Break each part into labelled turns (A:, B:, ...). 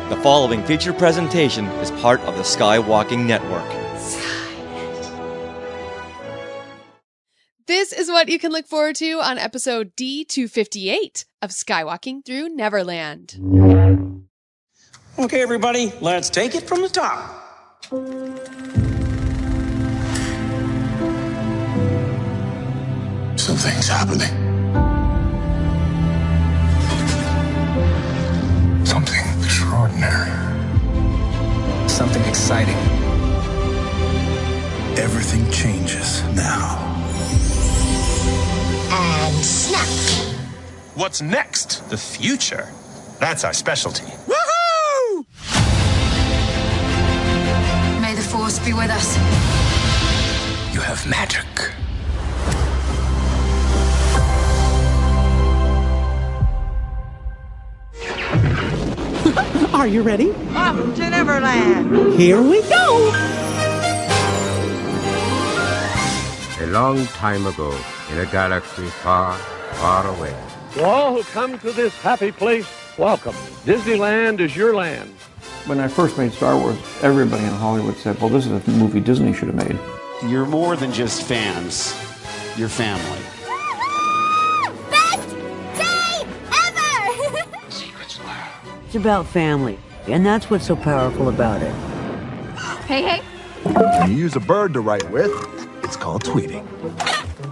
A: The following feature presentation is part of the Skywalking Network.
B: This is what you can look forward to on episode D258 of Skywalking Through Neverland.
C: Okay, everybody, let's take it from the top.
D: Something's happening. Something extraordinary.
C: Something exciting.
D: Everything changes now.
E: And snap.
C: What's next? The future. That's our specialty.
E: Woohoo! May the Force be with us.
D: You have magic.
F: Are you ready?
G: Off to Neverland.
F: Here we go.
H: A long time ago, in a galaxy far, far away.
I: To all who come to this happy place, welcome. Disneyland is your land.
J: When I first made Star Wars, everybody in Hollywood said, well, this is a movie Disney should have made.
K: You're more than just fans. You're family.
E: Best day ever!
D: Secrets lab.
G: It's about family, and that's what's so powerful about it.
E: Hey.
D: When you use a bird to write with, it's called tweeting.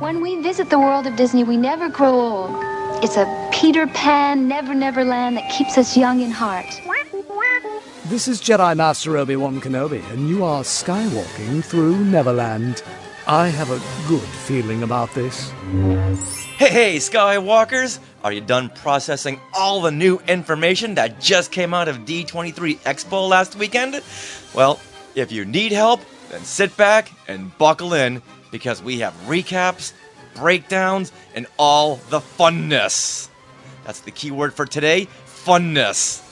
L: When we visit the world of Disney, we never grow old. It's a Peter Pan, Never Land that keeps us young in heart.
M: This is Jedi Master Obi-Wan Kenobi, and you are skywalking through Neverland. I have a good feeling about this.
A: Hey, Skywalkers! Are you done processing all the new information that just came out of D23 Expo last weekend? Well, if you need help, then sit back and buckle in, because we have recaps, breakdowns, and all the funness. That's the key word for today, funness.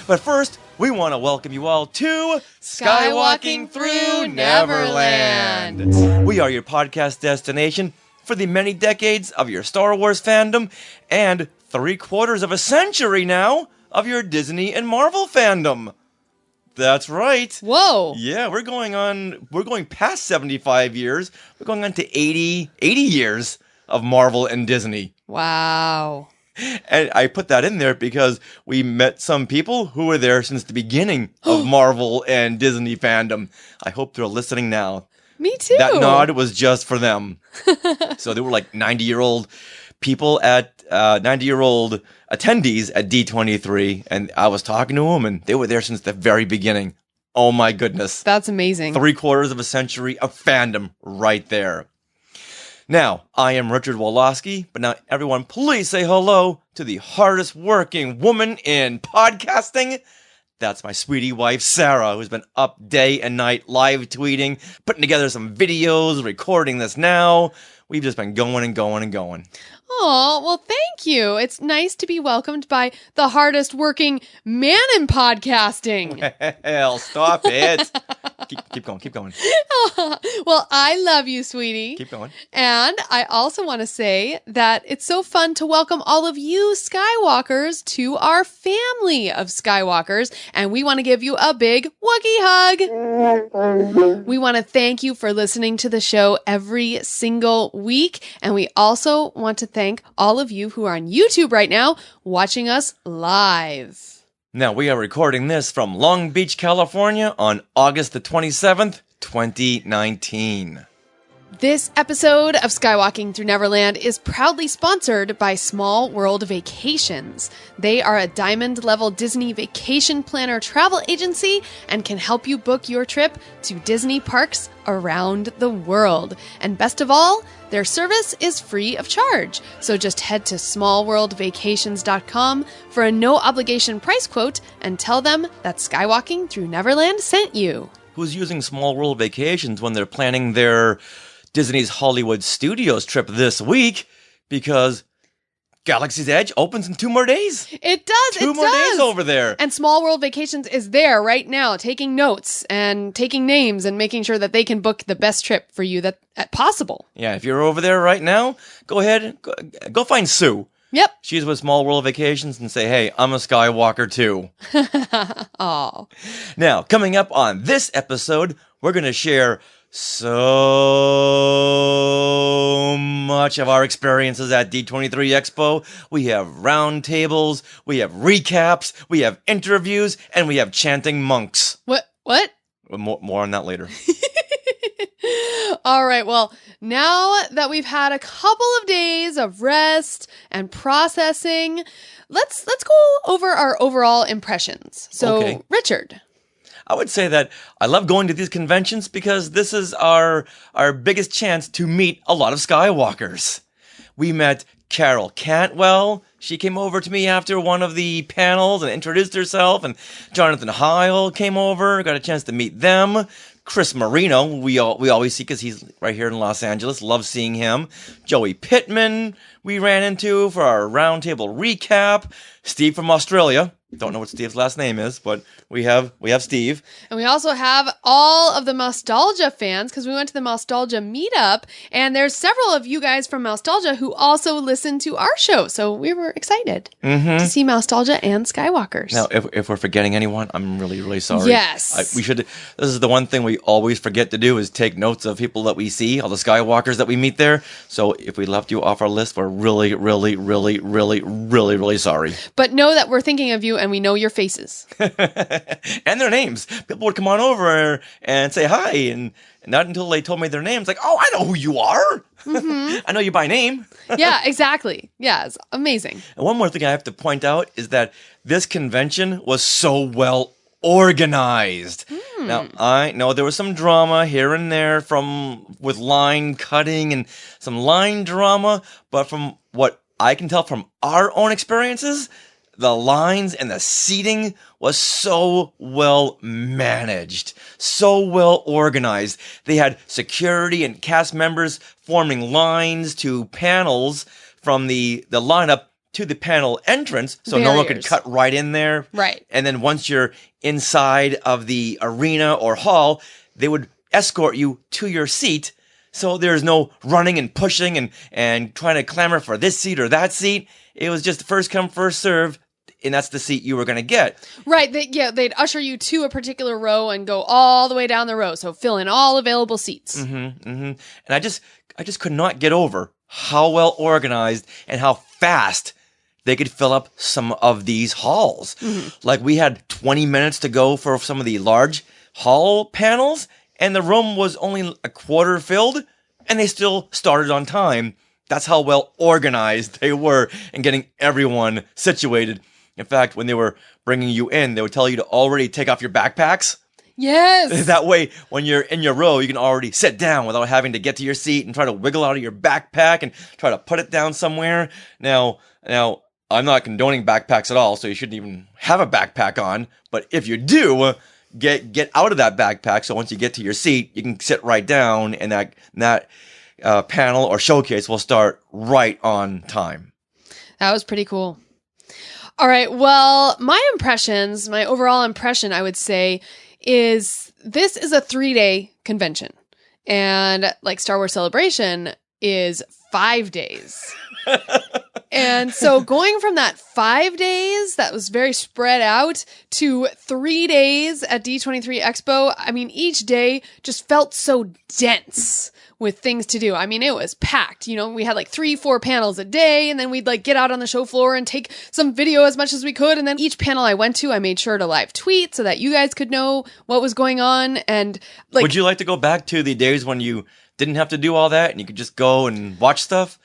A: But first, we want to welcome you all to
B: Skywalking Through Neverland.
A: We are your podcast destination for the many decades of your Star Wars fandom and 3/4 of a century now of your Disney and Marvel fandom. That's right.
B: Whoa.
A: Yeah, we're going past 75 years. We're going on to 80 years of Marvel and Disney.
B: Wow.
A: And I put that in there because we met some people who were there since the beginning of Marvel and Disney fandom. I hope they're listening now.
B: Me too.
A: That nod was just for them. So they were like 90-year-old people at 90-year-old attendees at D23, and I was talking to them, and they were there since the very beginning. Oh my goodness.
B: That's amazing.
A: 3/4 of a century of fandom right there. Now, I am Richard Wolosky, but now everyone please say hello to the hardest working woman in podcasting. That's my sweetie wife, Sarah, who's been up day and night live tweeting, putting together some videos, recording this now. We've just been going and going and going.
B: Oh, well, thank you. It's nice to be welcomed by the hardest working man in podcasting.
A: Hell, stop it. Keep going.
B: Well, I love you, sweetie.
A: Keep going.
B: And I also want to say that it's so fun to welcome all of you Skywalkers to our family of Skywalkers. And we want to give you a big Wookiee hug. We want to thank you for listening to the show every single week. And we also want to thank all of you who are on YouTube right now watching us live.
A: Now, we are recording this from Long Beach, California on August the 27th, 2019.
B: This episode of Skywalking Through Neverland is proudly sponsored by Small World Vacations. They are a diamond-level Disney vacation planner travel agency and can help you book your trip to Disney parks around the world. And best of all, their service is free of charge. So just head to smallworldvacations.com for a no-obligation price quote and tell them that Skywalking Through Neverland sent you.
A: Who's using Small World Vacations when they're planning their Disney's Hollywood Studios trip this week, because Galaxy's Edge opens in 2 more days.
B: It does.
A: Two more days over there.
B: And Small World Vacations is there right now, taking notes and taking names and making sure that they can book the best trip for you that possible.
A: Yeah, if you're over there right now, go ahead, go find Sue.
B: Yep.
A: She's with Small World Vacations and say, hey, I'm a Skywalker too.
B: Aw.
A: Now, coming up on this episode, we're going to share so much of our experiences at D23 Expo. We have roundtables, we have recaps, we have interviews, and we have chanting monks.
B: What?
A: More on that later.
B: All right, well, now that we've had a couple of days of rest and processing, let's go over our overall impressions. So,
A: Okay.
B: Richard.
A: I would say that I love going to these conventions because this is our biggest chance to meet a lot of Skywalkers. We met Carol Cantwell. She came over to me after one of the panels and introduced herself, and Jonathan Heil came over, got a chance to meet them. Chris Marino, we always see because he's right here in Los Angeles. Love seeing him. Joey Pittman, we ran into for our roundtable recap. Steve from Australia. Don't know what Steve's last name is, but we have Steve.
B: And we also have all of the Nostalgia fans because we went to the Nostalgia meetup, and there's several of you guys from Nostalgia who also listened to our show. So we were excited to see Nostalgia and Skywalkers.
A: Now, if we're forgetting anyone, I'm really, really sorry.
B: Yes.
A: We should. This is the one thing we always forget to do is take notes of people that we see, all the Skywalkers that we meet there. So if we left you off our list, we're really, really, really, really, really, really sorry.
B: But know that we're thinking of you and we know your faces.
A: And their names. People would come on over and say hi, and not until they told me their names, like, oh, I know who you are. I know you by name.
B: Yeah, exactly. Yeah, it's amazing.
A: And one more thing I have to point out is that this convention was so well organized. Now, I know there was some drama here and there with line cutting and some line drama, but from what I can tell from our own experiences, the lines and the seating was so well managed, so well organized. They had security and cast members forming lines to panels from the lineup to the panel entrance, so no one could cut right in there.
B: Right.
A: And then once you're inside of the arena or hall, they would escort you to your seat. So there's no running and pushing and trying to clamor for this seat or that seat. It was just first come, first serve. And that's the seat you were going to get.
B: Right. They'd usher you to a particular row and go all the way down the row. So fill in all available seats.
A: And I just could not get over how well organized and how fast they could fill up some of these halls. Like we had 20 minutes to go for some of the large hall panels, and the room was only a quarter filled, and they still started on time. That's how well organized they were in getting everyone situated. In fact, when they were bringing you in, they would tell you to already take off your backpacks.
B: Yes.
A: That way, when you're in your row, you can already sit down without having to get to your seat and try to wiggle out of your backpack and try to put it down somewhere. Now, I'm not condoning backpacks at all, so you shouldn't even have a backpack on. But if you do, get out of that backpack so once you get to your seat, you can sit right down and that panel or showcase will start right on time.
B: That was pretty cool. All right. Well, my overall impression, I would say, is this is a 3-day convention. And like Star Wars Celebration is 5 days. And so going from that 5 days that was very spread out to 3 days at D23 Expo, I mean, each day just felt so dense with things to do. I mean, it was packed. You know, we had like 3-4 panels a day, and then we'd like get out on the show floor and take some video as much as we could. And then each panel I went to, I made sure to live tweet so that you guys could know what was going on. And like,
A: would you like to go back to the days when you didn't have to do all that and you could just go and watch stuff?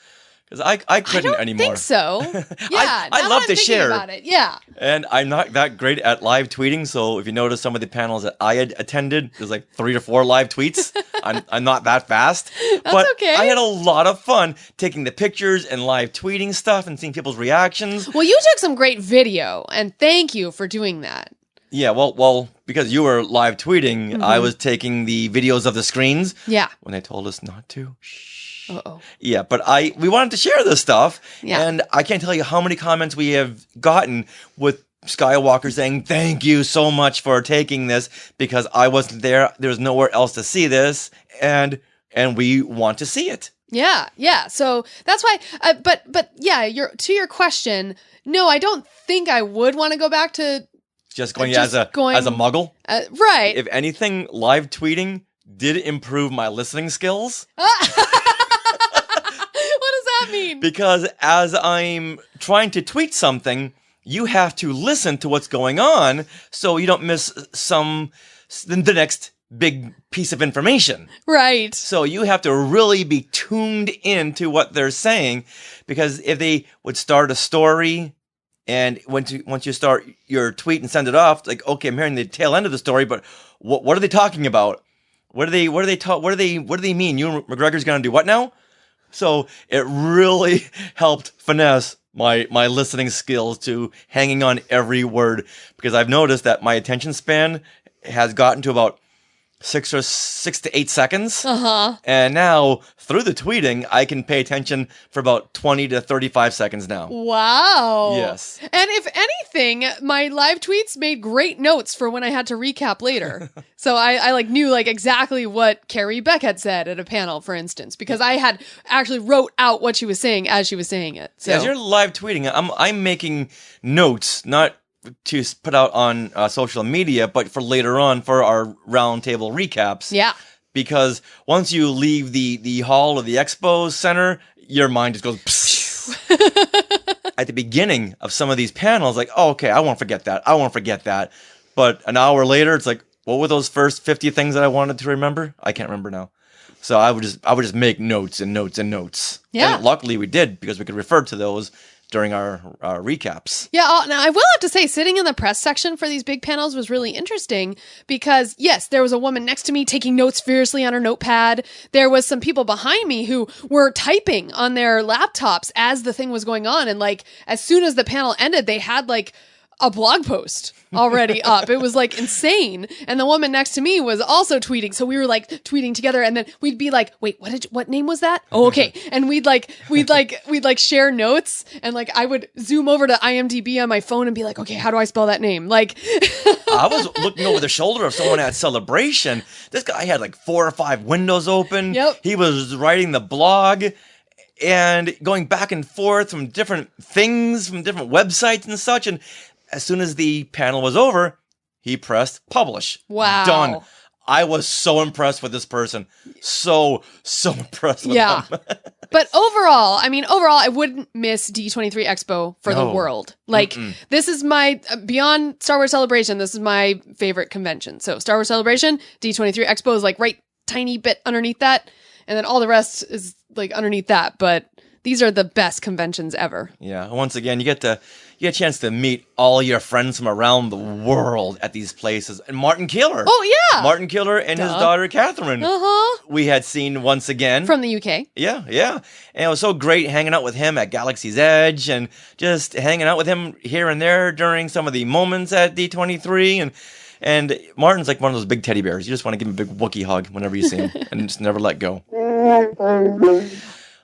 A: Because I couldn't anymore.
B: I think so. Yeah,
A: I love to share.
B: About it. Yeah.
A: And I'm not that great at live tweeting, so if you notice some of the panels that I had attended, there's like 3 to 4 live tweets. I'm not that fast. But
B: okay.
A: I had a lot of fun taking the pictures and live tweeting stuff and seeing people's reactions.
B: Well, you took some great video, and thank you for doing that.
A: Yeah, well, because you were live tweeting, I was taking the videos of the screens.
B: Yeah.
A: When they told us not to.
B: Uh-oh.
A: Yeah, but we wanted to share this stuff.
B: Yeah.
A: And I can't tell you how many comments we have gotten with Skywalker saying, thank you so much for taking this because I wasn't there. There's nowhere else to see this. And we want to see it.
B: Yeah. So that's why. But yeah, to your question. No, I don't think I would want to go back to
A: just going as a muggle.
B: Right.
A: If anything, live tweeting did improve my listening skills.
B: What does that mean?
A: Because as I'm trying to tweet something, you have to listen to what's going on so you don't miss the next big piece of information.
B: Right.
A: So you have to really be tuned into what they're saying, because if they would start a story and once you start your tweet and send it off, like, okay, I'm hearing the tail end of the story, but what are they talking about? What do they mean? Ewan McGregor's going to do what now? So it really helped finesse my listening skills to hanging on every word, because I've noticed that my attention span has gotten to about 6 to 8 seconds. And now through the tweeting, I can pay attention for about 20 to 35 seconds now.
B: Wow.
A: Yes.
B: And if anything, my live tweets made great notes for when I had to recap later. So I knew exactly what Carrie Beck had said at a panel, for instance, because I had actually wrote out what she was saying as she was saying it. So
A: as you're live tweeting, I'm making notes, not to put out on social media, but for later on for our roundtable recaps.
B: Yeah.
A: Because once you leave the hall or the expo center, your mind just goes at the beginning of some of these panels, like, oh, okay, I won't forget that. But an hour later, it's like, what were those first 50 things that I wanted to remember? I can't remember now. So I would just make notes and notes and notes.
B: Yeah.
A: And luckily we did, because we could refer to those during our recaps.
B: Yeah, now I will have to say, sitting in the press section for these big panels was really interesting, because yes, there was a woman next to me taking notes furiously on her notepad. There was some people behind me who were typing on their laptops as the thing was going on. And as soon as the panel ended, they had a blog post already up. It was insane. And the woman next to me was also tweeting. So we were tweeting together, and then we'd be like, wait, what name was that? Oh, okay. And we'd share notes, and I would zoom over to IMDb on my phone and be like, okay, how do I spell that name?
A: I was looking over the shoulder of someone at Celebration. This guy had 4 or 5 windows open.
B: Yep.
A: He was writing the blog and going back and forth from different things, from different websites and such. And as soon as the panel was over, he pressed publish.
B: Wow.
A: Done. I was so impressed with this person. So impressed with them.
B: But overall, I wouldn't miss D23 Expo for the world. This is my, beyond Star Wars Celebration, this is my favorite convention. So Star Wars Celebration, D23 Expo is right tiny bit underneath that. And then all the rest is underneath that. But these are the best conventions ever.
A: Yeah. Once again, you get a chance to meet all your friends from around the world at these places. And Martin Killer.
B: Oh, yeah.
A: Martin Killer and his daughter, Catherine. We had seen once again.
B: From the UK.
A: Yeah. And it was so great hanging out with him at Galaxy's Edge, and just hanging out with him here and there during some of the moments at D23. And Martin's like one of those big teddy bears. You just want to give him a big Wookiee hug whenever you see him and just never let go.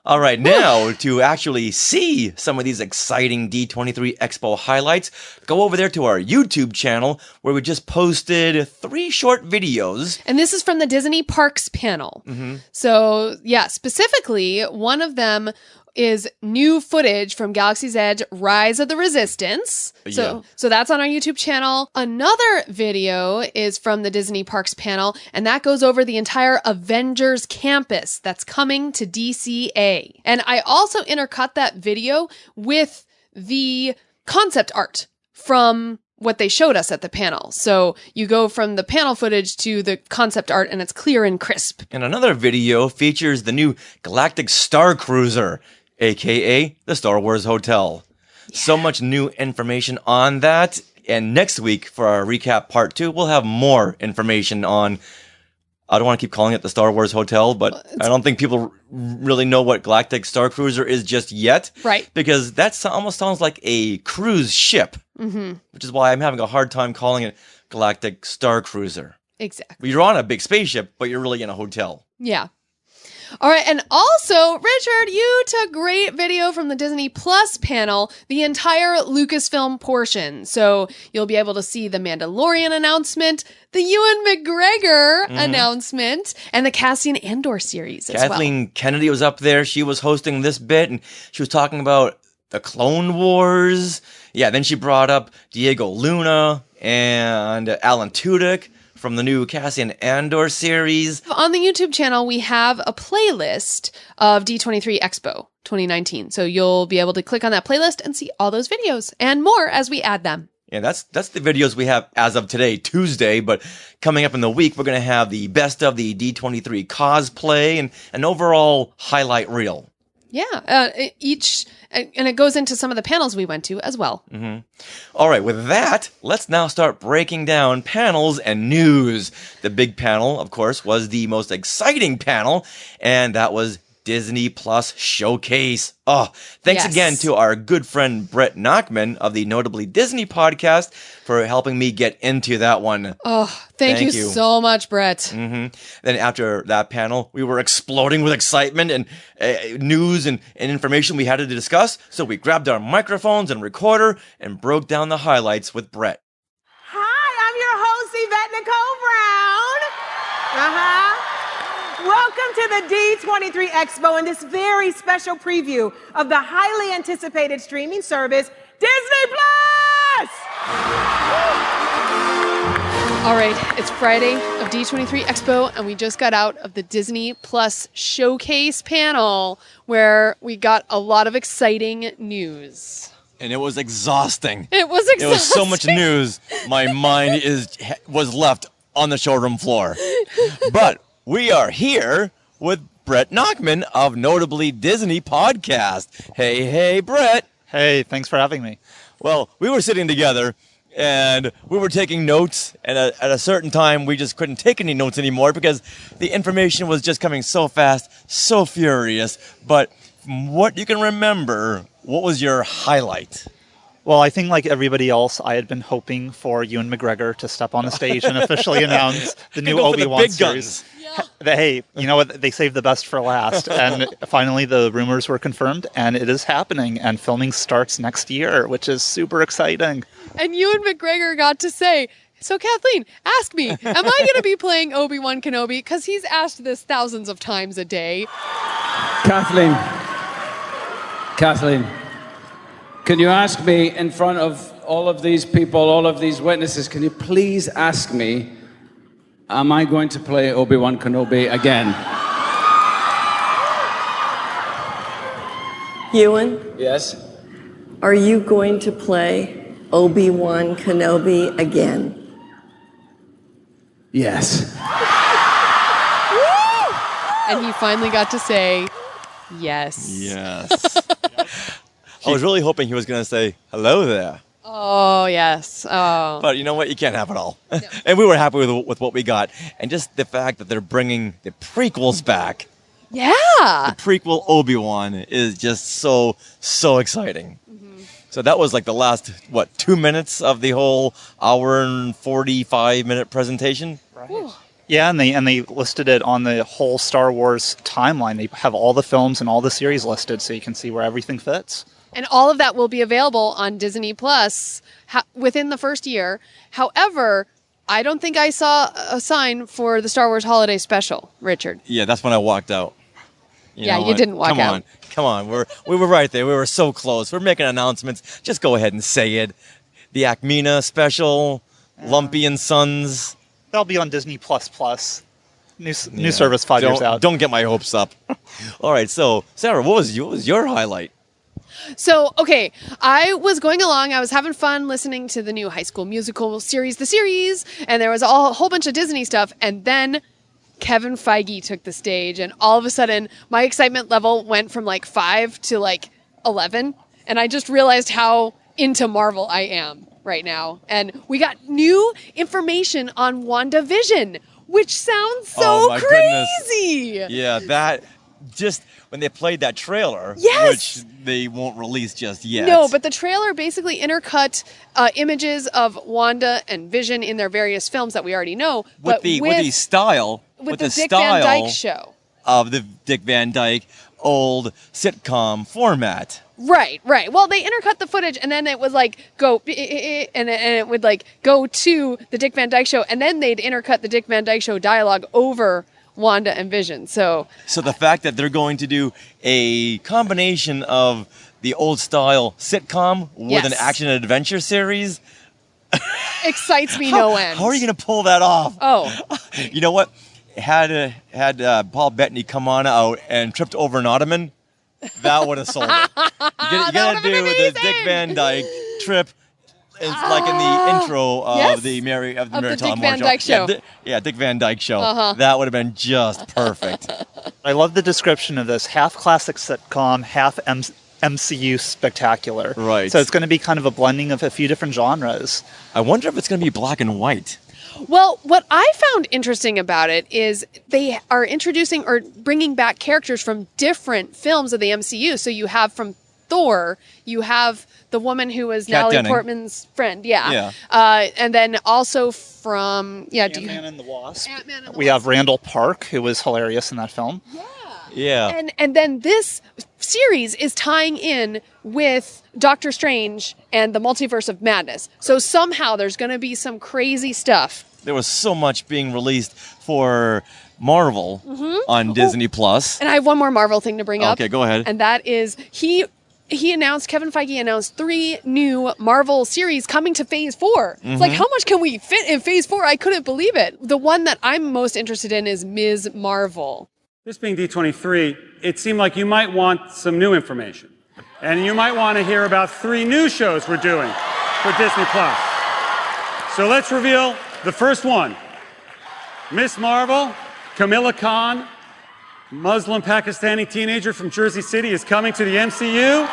A: All right, now to actually see some of these exciting D23 Expo highlights, go over there to our YouTube channel, where we just posted 3 short videos.
B: And this is from the Disney Parks panel. So, yeah, specifically, one of them is new footage from Galaxy's Edge Rise of the Resistance. So that's on our YouTube channel. Another video is from the Disney Parks panel, and that goes over the entire Avengers campus that's coming to DCA. And I also intercut that video with the concept art from what they showed us at the panel. So you go from the panel footage to the concept art, and it's clear and crisp.
A: And another video features the new Galactic Star Cruiser, aka the Star Wars Hotel. Yeah. So much new information on that. And next week, for our recap part 2, we'll have more information on, I don't want to keep calling it the Star Wars Hotel, but I don't think people really know what Galactic Star Cruiser is just yet.
B: Right.
A: Because that almost sounds like a cruise ship, which is why I'm having a hard time calling it Galactic Star Cruiser.
B: Exactly.
A: You're on a big spaceship, but you're really in a hotel.
B: Yeah. All right, and also, Richard, you took great video from the Disney Plus panel, the entire Lucasfilm portion. So you'll be able to see the Mandalorian announcement, the Ewan McGregor announcement, and the Cassian Andor series as well.
A: Kathleen Kennedy was up there. She was hosting this bit, and she was talking about the Clone Wars. Yeah, then she brought up Diego Luna and Alan Tudyk from the new Cassian Andor series.
B: On the YouTube channel, we have a playlist of D23 Expo 2019. So you'll be able to click on that playlist and see all those videos and more as we add them.
A: Yeah, that's the videos we have as of today, Tuesday, but coming up in the week, we're going to have the best of the D23 cosplay and an overall highlight reel.
B: Yeah, and it goes into some of the panels we went to as well.
A: All right, with that, let's now start breaking down panels and news. The big panel, of course, was the most exciting panel, and that was Disney Plus Showcase. Oh, thanks again to our good friend Brett Nachman of the Notably Disney podcast for helping me get into that one.
B: Oh, thank you so much, Brett.
A: Then after that panel, we were exploding with excitement and news and information we had to discuss. So we grabbed our microphones and recorder and broke down the highlights with Brett.
F: Hi, I'm your host, Yvette Nicole Brown. Welcome to the D23 Expo and this very special preview of the highly anticipated streaming service, Disney Plus!
B: All right, it's Friday of D23 Expo, and we just got out of the Disney Plus Showcase panel, where we got a lot of exciting news.
A: And it was exhausting.
B: It was exhausting.
A: It was so much news, my mind was left on the showroom floor. But we are here with Brett Nachman of Notably Disney Podcast. Hey, Brett.
N: Hey, thanks for having me.
A: Well, we were sitting together, and we were taking notes, and at a certain time, we just couldn't take any notes anymore because the information was just coming so fast, so furious. But from what you can remember, what was your highlight?
N: Well, I think like everybody else, I had been hoping for Ewan McGregor to step on the stage and officially announce the new Obi-Wan series. Hey, you know what? They saved the best for last. And finally, the rumors were confirmed, and it is happening. And filming starts next year, which is super exciting.
B: And Ewan McGregor got to say, so Kathleen, ask me, am I going to be playing Obi-Wan Kenobi? Because he's asked this thousands of times a day.
O: Kathleen, can you ask me in front of all of these people, all of these witnesses, can you please ask me, am I going to play Obi-Wan Kenobi again?
P: Ewan?
O: Yes?
P: Are you going to play Obi-Wan Kenobi again?
O: Yes.
B: And he finally got to say, yes.
A: Yes. I was really hoping he was going to say, hello there.
B: Oh, yes. Oh.
A: But you know what? You can't have it all. No. And we were happy with what we got. And just the fact that they're bringing the prequels back.
B: Yeah.
A: The prequel Obi-Wan is just so exciting. So that was like the last, 2 minutes of the whole hour and 45-minute presentation?
N: Right. Yeah, and they listed it on the whole Star Wars timeline. They have all the films and all the series listed so you can see where everything fits.
B: And all of that will be available on Disney Plus within the first year. However, I don't think I saw a sign for the Star Wars Holiday Special, Richard.
A: Yeah, that's when I walked out.
B: You didn't walk out.
A: Come on. We were right there. We were so close. We're making announcements. Just go ahead and say it. The Acmina Special, Lumpy and Sons.
N: That'll be on Disney Plus. New service 5 years out.
A: Don't get my hopes up. All right, so Sarah, what was your highlight?
B: So, okay, I was going along. I was having fun listening to the new High School Musical series, The Series, and there was a whole bunch of Disney stuff. And then Kevin Feige took the stage, and all of a sudden, my excitement level went from 5 to 11. And I just realized how into Marvel I am right now. And we got new information on WandaVision, which sounds so crazy.
A: Goodness. Yeah, that just when they played that trailer, which they won't release just yet.
B: No, but the trailer basically intercut images of Wanda and Vision in their various films that we already know.
A: With the style.
B: With the Dick Van Dyke show.
A: of the Dick Van Dyke old sitcom format.
B: Right. Well, they intercut the footage, and then it was like go, and it would like go to the Dick Van Dyke Show, and then they'd intercut the Dick Van Dyke Show dialogue over Wanda and Vision. So
A: the fact that they're going to do a combination of the old style sitcom with an action and adventure series
B: excites me no end.
A: How are you going to pull that off?
B: Oh,
A: you know what? Had Paul Bettany come on out and tripped over an ottoman, that would have sold it. You gotta do the Dick Van Dyke trip. It's like in the intro of the
B: the Dick Van Dyke Show.
A: Dick Van Dyke Show. That would have been just perfect.
N: I love the description of this: half classic sitcom, half MCU spectacular.
A: Right.
N: So it's going to be kind of a blending of a few different genres.
A: I wonder if it's going to be black and white.
B: Well, what I found interesting about it is they are introducing or bringing back characters from different films of the MCU. So you have from Thor, you have the woman who was Natalie Portman's friend. Yeah. And then also from...
N: Ant-Man and the Wasp. We have Randall Park, who was hilarious in that film.
A: Yeah.
B: And then this series is tying in with Doctor Strange and the Multiverse of Madness. So somehow there's going to be some crazy stuff.
A: There was so much being released for Marvel on Disney Plus.
B: And I have one more Marvel thing to bring up.
A: Okay, go ahead.
B: And that is Kevin Feige announced 3 new Marvel series coming to Phase 4. It's like, how much can we fit in Phase 4? I couldn't believe it. The one that I'm most interested in is Ms. Marvel.
Q: This being D23, it seemed like you might want some new information. And you might want to hear about 3 new shows we're doing for Disney Plus. So let's reveal the first one. Miss Marvel, Camilla Khan, Muslim Pakistani teenager from Jersey City, is coming to the MCU.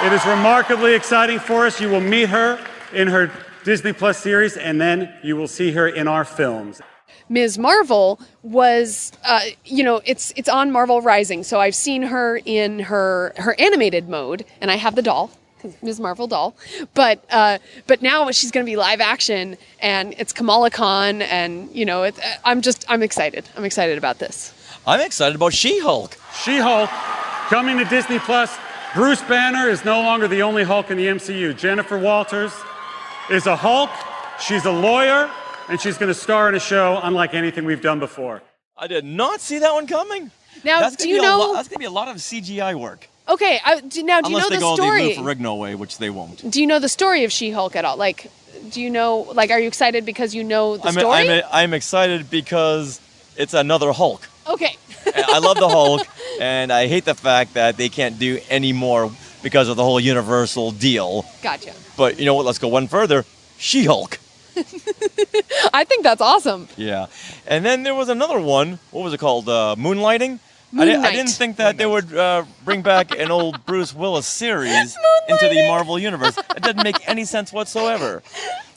Q: It is remarkably exciting for us. You will meet her in her Disney Plus series, and then you will see her in our films.
B: Ms. Marvel was, it's on Marvel Rising, so I've seen her in her animated mode, and I have the doll, Ms. Marvel doll, but now she's going to be live action, and it's Kamala Khan, and I'm excited. I'm excited about this.
A: I'm excited about She-Hulk.
Q: She-Hulk coming to Disney Plus. Bruce Banner is no longer the only Hulk in the MCU. Jennifer Walters is a Hulk. She's a lawyer. And she's going to star in a show unlike anything we've done before.
A: I did not see that one coming.
B: Now,
A: that's going to be a lot of CGI work.
B: Okay, do you know the story?
A: Unless they go the Lou Ferrigno way, which they won't.
B: Do you know the story of She-Hulk at all? Like, do you know, are you excited because you know the story?
A: I'm excited because it's another Hulk.
B: Okay.
A: I love the Hulk, and I hate the fact that they can't do any more because of the whole Universal deal.
B: Gotcha.
A: But you know what? Let's go one further. She-Hulk.
B: I think that's awesome.
A: Yeah. And then there was another one. What was it called? Moonlighting? I didn't think that they would bring back an old Bruce Willis series into the Marvel Universe. It didn't make any sense whatsoever.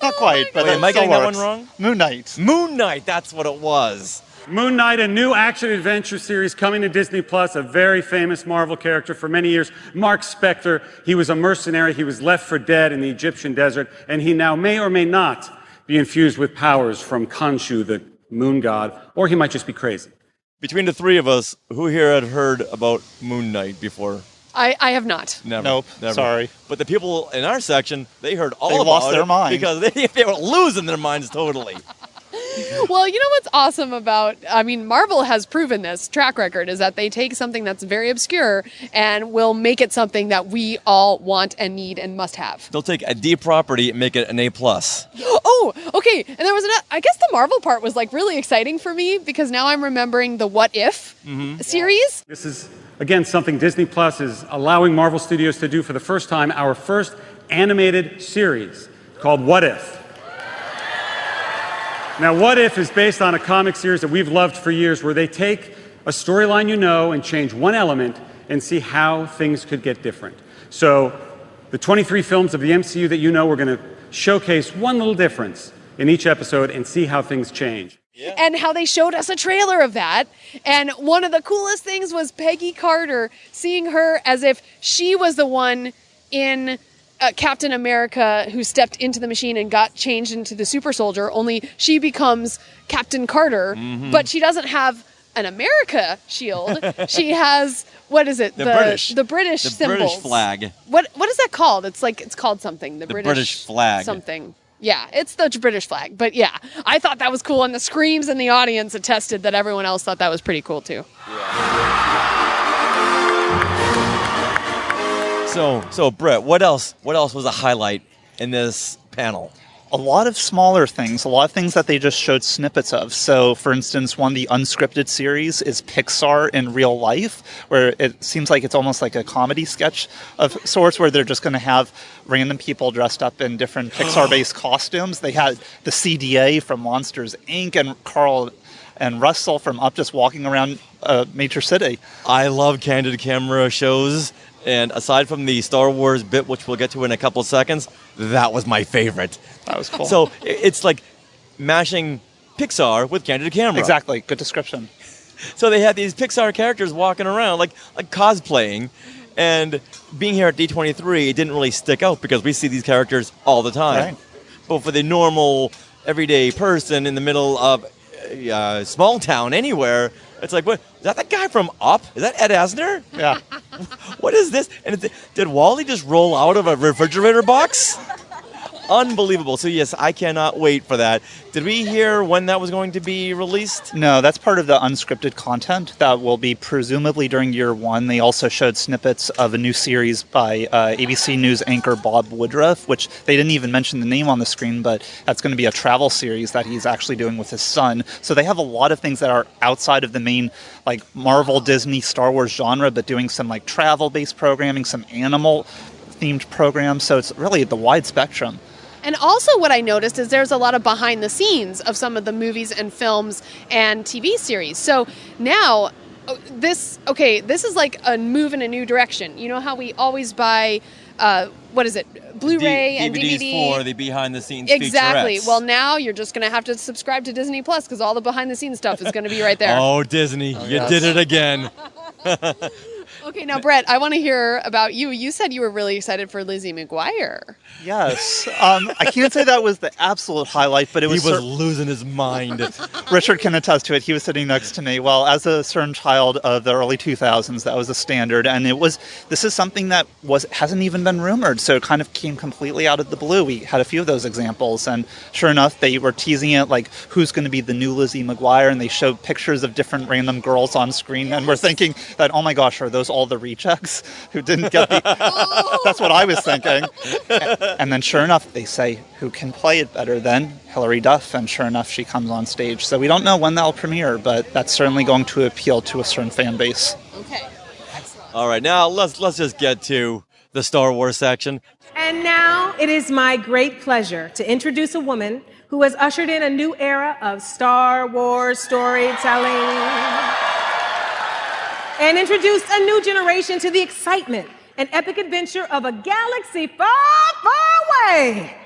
N: Not quite, but
A: am I getting that one wrong?
N: Moon Knight.
A: Moon Knight, that's what it was.
Q: Moon Knight, a new action-adventure series coming to Disney Plus, a very famous Marvel character for many years. Mark Spector, he was a mercenary. He was left for dead in the Egyptian desert, and he now may or may not be infused with powers from Khonshu, the moon god, or he might just be crazy.
A: Between the 3 of us, who here had heard about Moon Knight before?
B: I have not.
A: Never.
N: Nope.
A: Never.
N: Sorry.
A: But the people in our section, they heard all
N: about it. They lost their minds.
A: Because they were losing their minds totally.
B: Well, you know what's awesome about, Marvel has proven this track record is that they take something that's very obscure and will make it something that we all want and need and must have.
A: They'll take a D property and make it an A+.
B: Oh, okay. And there was I guess the Marvel part was really exciting for me because now I'm remembering the What If series.
Q: This is, again, something Disney Plus is allowing Marvel Studios to do for the first time, our first animated series called What If. Now, What If is based on a comic series that we've loved for years where they take a storyline and change one element and see how things could get different. So the 23 films of the MCU that we're going to showcase one little difference in each episode and see how things change.
B: Yeah. And how they showed us a trailer of that. And one of the coolest things was Peggy Carter, seeing her as if she was the one in Captain America who stepped into the machine and got changed into the super soldier, only she becomes Captain Carter, but she doesn't have an America shield. She has, what is it?
A: The British
B: symbols.
A: British flag.
B: What is that called? It's called something. The
A: British flag.
B: Something. Yeah, it's the British flag. But yeah, I thought that was cool, and the screams in the audience attested that everyone else thought that was pretty cool too.
A: So Brett, what else was a highlight in this panel?
N: A lot of smaller things, a lot of things that they just showed snippets of. So, for instance, one of the unscripted series is Pixar in real life, where it seems like it's almost like a comedy sketch of sorts, where they're just going to have random people dressed up in different Pixar-based costumes. They had the CDA from Monsters, Inc., and Carl and Russell from Up just walking around a major city.
A: I love candid camera shows. And aside from the Star Wars bit, which we'll get to in a couple seconds, that was my favorite.
N: That was cool.
A: So it's like mashing Pixar with candid camera.
N: Exactly. Good description.
A: So they had these Pixar characters walking around, like cosplaying. And being here at D23, it didn't really stick out because we see these characters all the time. Right. But for the normal, everyday person in the middle of a small town anywhere, it's like, what? Is that the guy from Up? Is that Ed Asner?
N: Yeah.
A: What is this? And did Wally just roll out of a refrigerator box? Unbelievable. So yes, I cannot wait for that. Did we hear when that was going to be released?
N: No, that's part of the unscripted content that will be presumably during year one. They also showed snippets of a new series by ABC News anchor Bob Woodruff, which they didn't even mention the name on the screen, but that's going to be a travel series that he's actually doing with his son. So they have a lot of things that are outside of the main like Marvel, Disney, Star Wars genre, but doing some like travel-based programming, some animal-themed programs. So it's really the wide spectrum.
B: And also what I noticed is there's a lot of behind the scenes of some of the movies and films and TV series. So now this is like a move in a new direction. You know how we always buy, Blu-ray and DVD?
A: DVDs for the behind the scenes
B: Exactly.
A: featurettes.
B: Well, now you're just going to have to subscribe to Disney Plus because all the behind the scenes stuff is going to be right there.
A: Oh, Disney, you did it again.
B: Okay, now, Brett, I want to hear about you. You said you were really excited for Lizzie McGuire.
N: Yes. I can't say that was the absolute highlight, but it was...
A: He was losing his mind.
N: Richard can attest to it. He was sitting next to me. Well, as a certain child of the early 2000s, that was a standard. And this is something that hasn't even been rumored, so it kind of came completely out of the blue. We had a few of those examples, and sure enough, they were teasing it like, who's going to be the new Lizzie McGuire? And they showed pictures of different random girls on screen, and we're thinking that, oh my gosh, are those all the rejects who didn't get the... That's what I was thinking. And then sure enough, they say, who can play it better than Hilary Duff? And sure enough, she comes on stage. So we don't know when that'll premiere, but that's certainly going to appeal to a certain fan base.
B: Okay. Excellent.
A: All right, now let's just get to the Star Wars section.
F: And now it is my great pleasure to introduce a woman who has ushered in a new era of Star Wars storytelling and introduced a new generation to the excitement and epic adventure of a galaxy far, far away.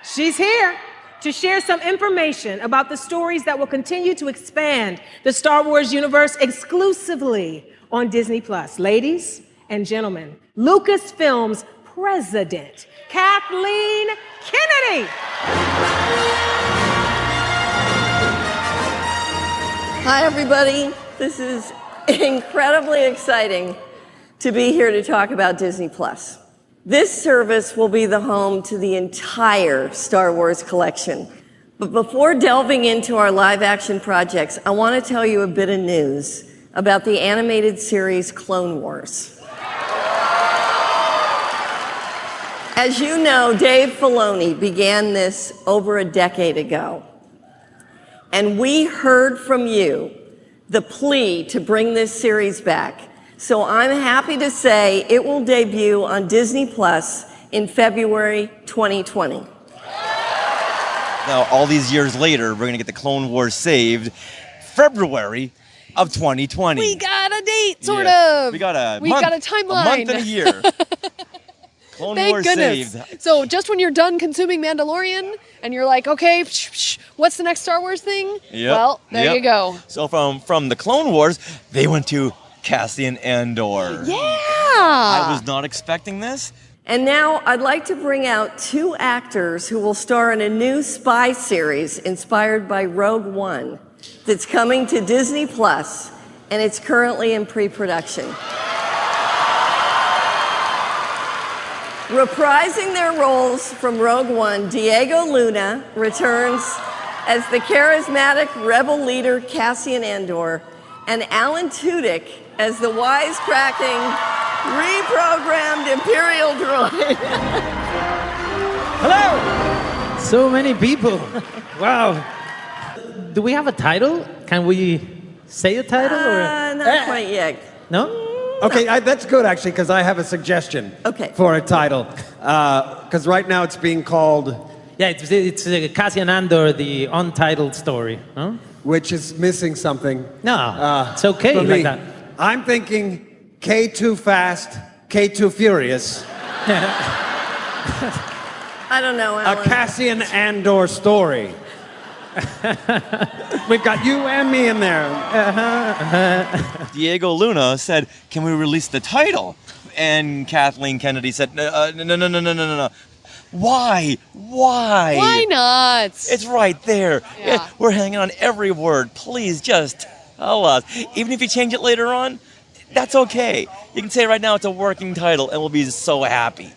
F: She's here to share some information about the stories that will continue to expand the Star Wars universe exclusively on Disney+. Ladies and gentlemen, Lucasfilm's president, Kathleen Kennedy.
P: Hi, everybody. This is incredibly exciting to be here to talk about Disney+. This service will be the home to the entire Star Wars collection. But before delving into our live-action projects, I want to tell you a bit of news about the animated series Clone Wars. As you know, Dave Filoni began this over a decade ago. And we heard from you the plea to bring this series back. So I'm happy to say it will debut on Disney Plus in February 2020.
A: Now, all these years later, we're going to get the Clone Wars saved February of 2020.
B: We got a date, sort of.
A: We got a
B: timeline.
A: A month and a year. Clone
B: Thank
A: Wars
B: goodness.
A: saved.
B: So just when you're done consuming Mandalorian and you're like, okay, what's the next Star Wars thing?
A: Yep.
B: Well, there you go.
A: So from the Clone Wars, they went to Cassian Andor.
B: Yeah.
A: I was not expecting this.
P: And now I'd like to bring out two actors who will star in a new spy series inspired by Rogue One that's coming to Disney Plus and it's currently in pre-production. Reprising their roles from Rogue One, Diego Luna returns as the charismatic rebel leader Cassian Andor, and Alan Tudyk as the wisecracking, reprogrammed Imperial droid.
R: Hello! So many people. Wow. Do we have a title? Can we say a title?
P: Not quite yet.
R: No?
S: Okay, that's good, actually, because I have a suggestion for a title. Because right now it's being called...
R: Yeah, it's Cassian Andor, the untitled story. Huh?
S: Which is missing something.
R: No, it's okay
S: for
R: like
S: me.
R: that.
S: I'm thinking K2 Fast, K2 Furious.
P: I don't know, Alan.
S: A Cassian Andor story. We've got you and me in there.
A: Diego Luna said, "Can we release the title?" And Kathleen Kennedy said, "No. Why?
B: Why not?
A: It's right there.
B: Yeah.
A: We're hanging on every word. Please just tell us. Even if you change it later on, that's okay. You can say right now it's a working title, and we'll be so happy."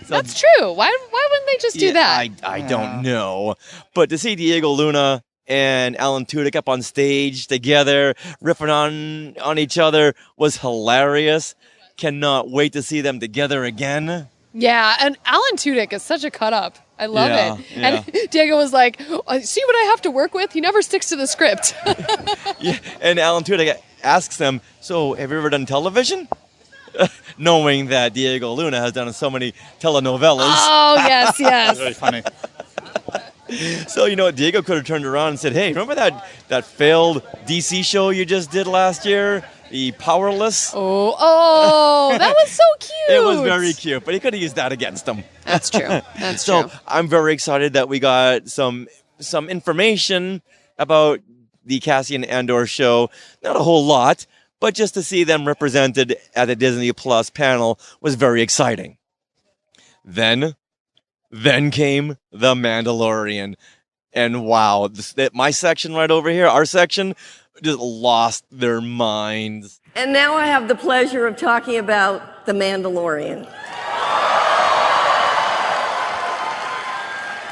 A: So,
B: that's true. Why wouldn't they just do that?
A: I don't know. But to see Diego Luna and Alan Tudyk up on stage together, riffing on each other, was hilarious. Cannot wait to see them together again.
B: Yeah, and Alan Tudyk is such a cut-up. I love it.
A: Yeah.
B: And Diego was like, see what I have to work with? He never sticks to the script.
A: Yeah, and Alan Tudyk asks them, "So, have you ever done television?" Knowing that Diego Luna has done so many telenovelas.
B: Oh, yes.
N: That's really funny.
A: So, Diego could have turned around and said, "Hey, remember that failed DC show you just did last year? The Powerless?"
B: Oh, that was so cute.
A: It was very cute, but he could have used that against him.
B: That's true. That's
A: so
B: true.
A: I'm very excited that we got some information about the Cassian Andor show. Not a whole lot, but just to see them represented at the Disney Plus panel was very exciting. Then came The Mandalorian. And wow, my section right over here, our section, just lost their minds.
P: And now I have the pleasure of talking about The Mandalorian.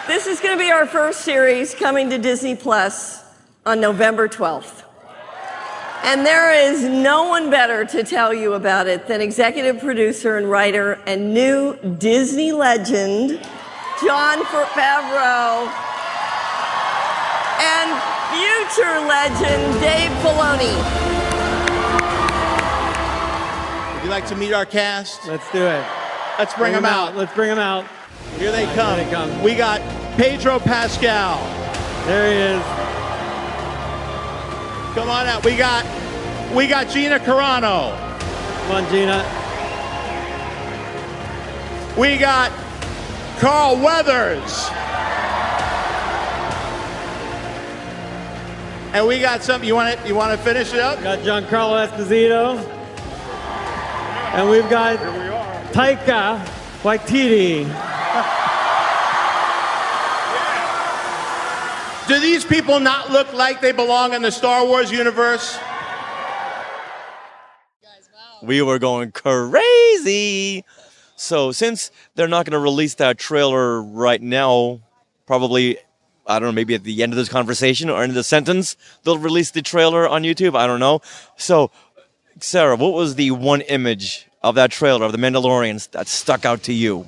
P: This is going to be our first series coming to Disney Plus on November 12th. And there is no one better to tell you about it than executive producer and writer and new Disney legend, Jon Favreau, and future legend, Dave Filoni.
T: Would you like to meet our cast?
S: Let's do it.
T: Let's bring them out.
S: Let's bring them out.
T: Here they come. We got Pedro Pascal.
S: There he is.
T: Come on out. We got Gina Carano.
S: Come on, Gina.
T: We got Carl Weathers. And we got some. You want to finish it up?
S: Got Giancarlo Esposito. And we've got Taika Waititi.
T: Do these people not look like they belong in the Star Wars universe?
A: We were going crazy. So since they're not going to release that trailer right now, probably, I don't know, maybe at the end of this conversation or end of the sentence, they'll release the trailer on YouTube. I don't know. So, Sarah, what was the one image of that trailer of The Mandalorian that stuck out to you?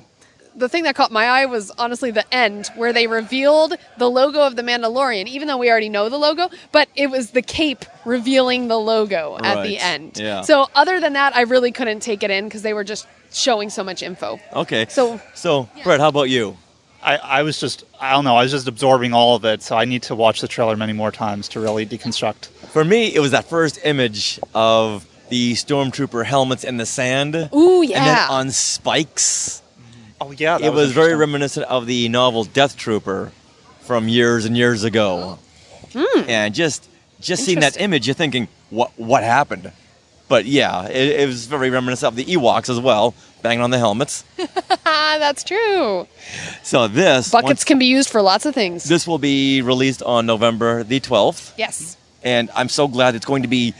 B: The thing that caught my eye was honestly the end where they revealed the logo of The Mandalorian, even though we already know the logo, but it was the cape revealing the logo at the end.
A: Yeah.
B: So other than that, I really couldn't take it in because they were just showing so much info.
A: Okay.
B: So
A: Brett, how about you?
N: I was just absorbing all of it, so I need to watch the trailer many more times to really deconstruct.
A: For me, it was that first image of the Stormtrooper helmets in the sand.
B: Ooh, yeah.
A: And then on spikes.
N: Oh, yeah.
A: It was very reminiscent of the novel Death Trooper from years and years ago. And just seeing that image, you're thinking, what happened? But yeah, it was very reminiscent of the Ewoks as well, banging on the helmets.
B: That's true.
A: So
B: buckets can be used for lots of things.
A: This will be released on November the 12th.
B: Yes.
A: And I'm so glad it's going to be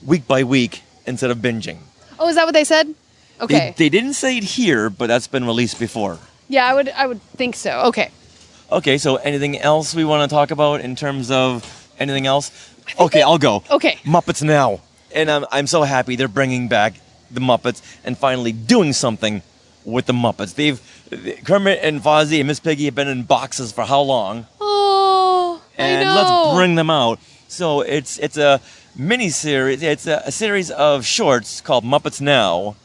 A: week by week instead of binging.
B: Oh, is that what they said? Okay.
A: They didn't say it here, but that's been released before.
B: Yeah, I would think so. Okay.
A: Okay, so anything else we want to talk about in terms of anything else? Okay, I'll go.
B: Okay.
A: Muppets Now. And I'm so happy they're bringing back the Muppets and finally doing something with the Muppets. Kermit and Fozzie and Miss Piggy have been in boxes for how long?
B: Oh,
A: and
B: I know.
A: Let's bring them out. So it's a mini-series. It's a series of shorts called Muppets Now.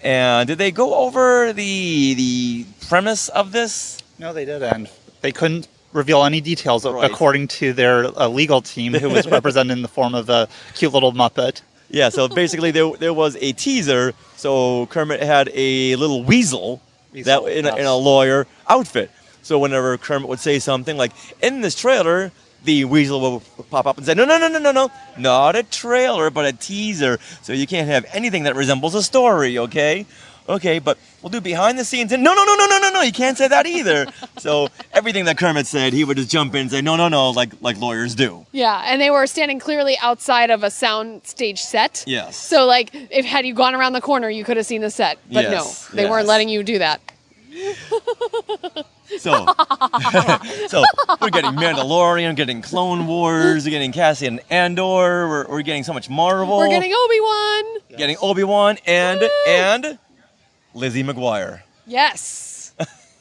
A: And did they go over the premise of this?
N: No, they didn't. They couldn't reveal any details according to their legal team, who was represented in the form of a cute little Muppet.
A: Yeah, so basically there was a teaser. So Kermit had a little weasel in a lawyer outfit. So whenever Kermit would say something like, in this trailer, the weasel will pop up and say, no, not a trailer, but a teaser. So you can't have anything that resembles a story, okay? Okay, but we'll do behind the scenes. And no, you can't say that either. So everything that Kermit said, he would just jump in and say, no, like lawyers do.
B: Yeah, and they were standing clearly outside of a sound stage set.
A: Yes.
B: So, like, had you gone around the corner, you could have seen the set. But no, they weren't letting you do that.
A: So we're getting Mandalorian, getting Clone Wars, we're getting Cassian Andor, we're getting so much Marvel.
B: We're getting Obi-Wan.
A: Getting Obi-Wan and Lizzie McGuire.
B: Yes.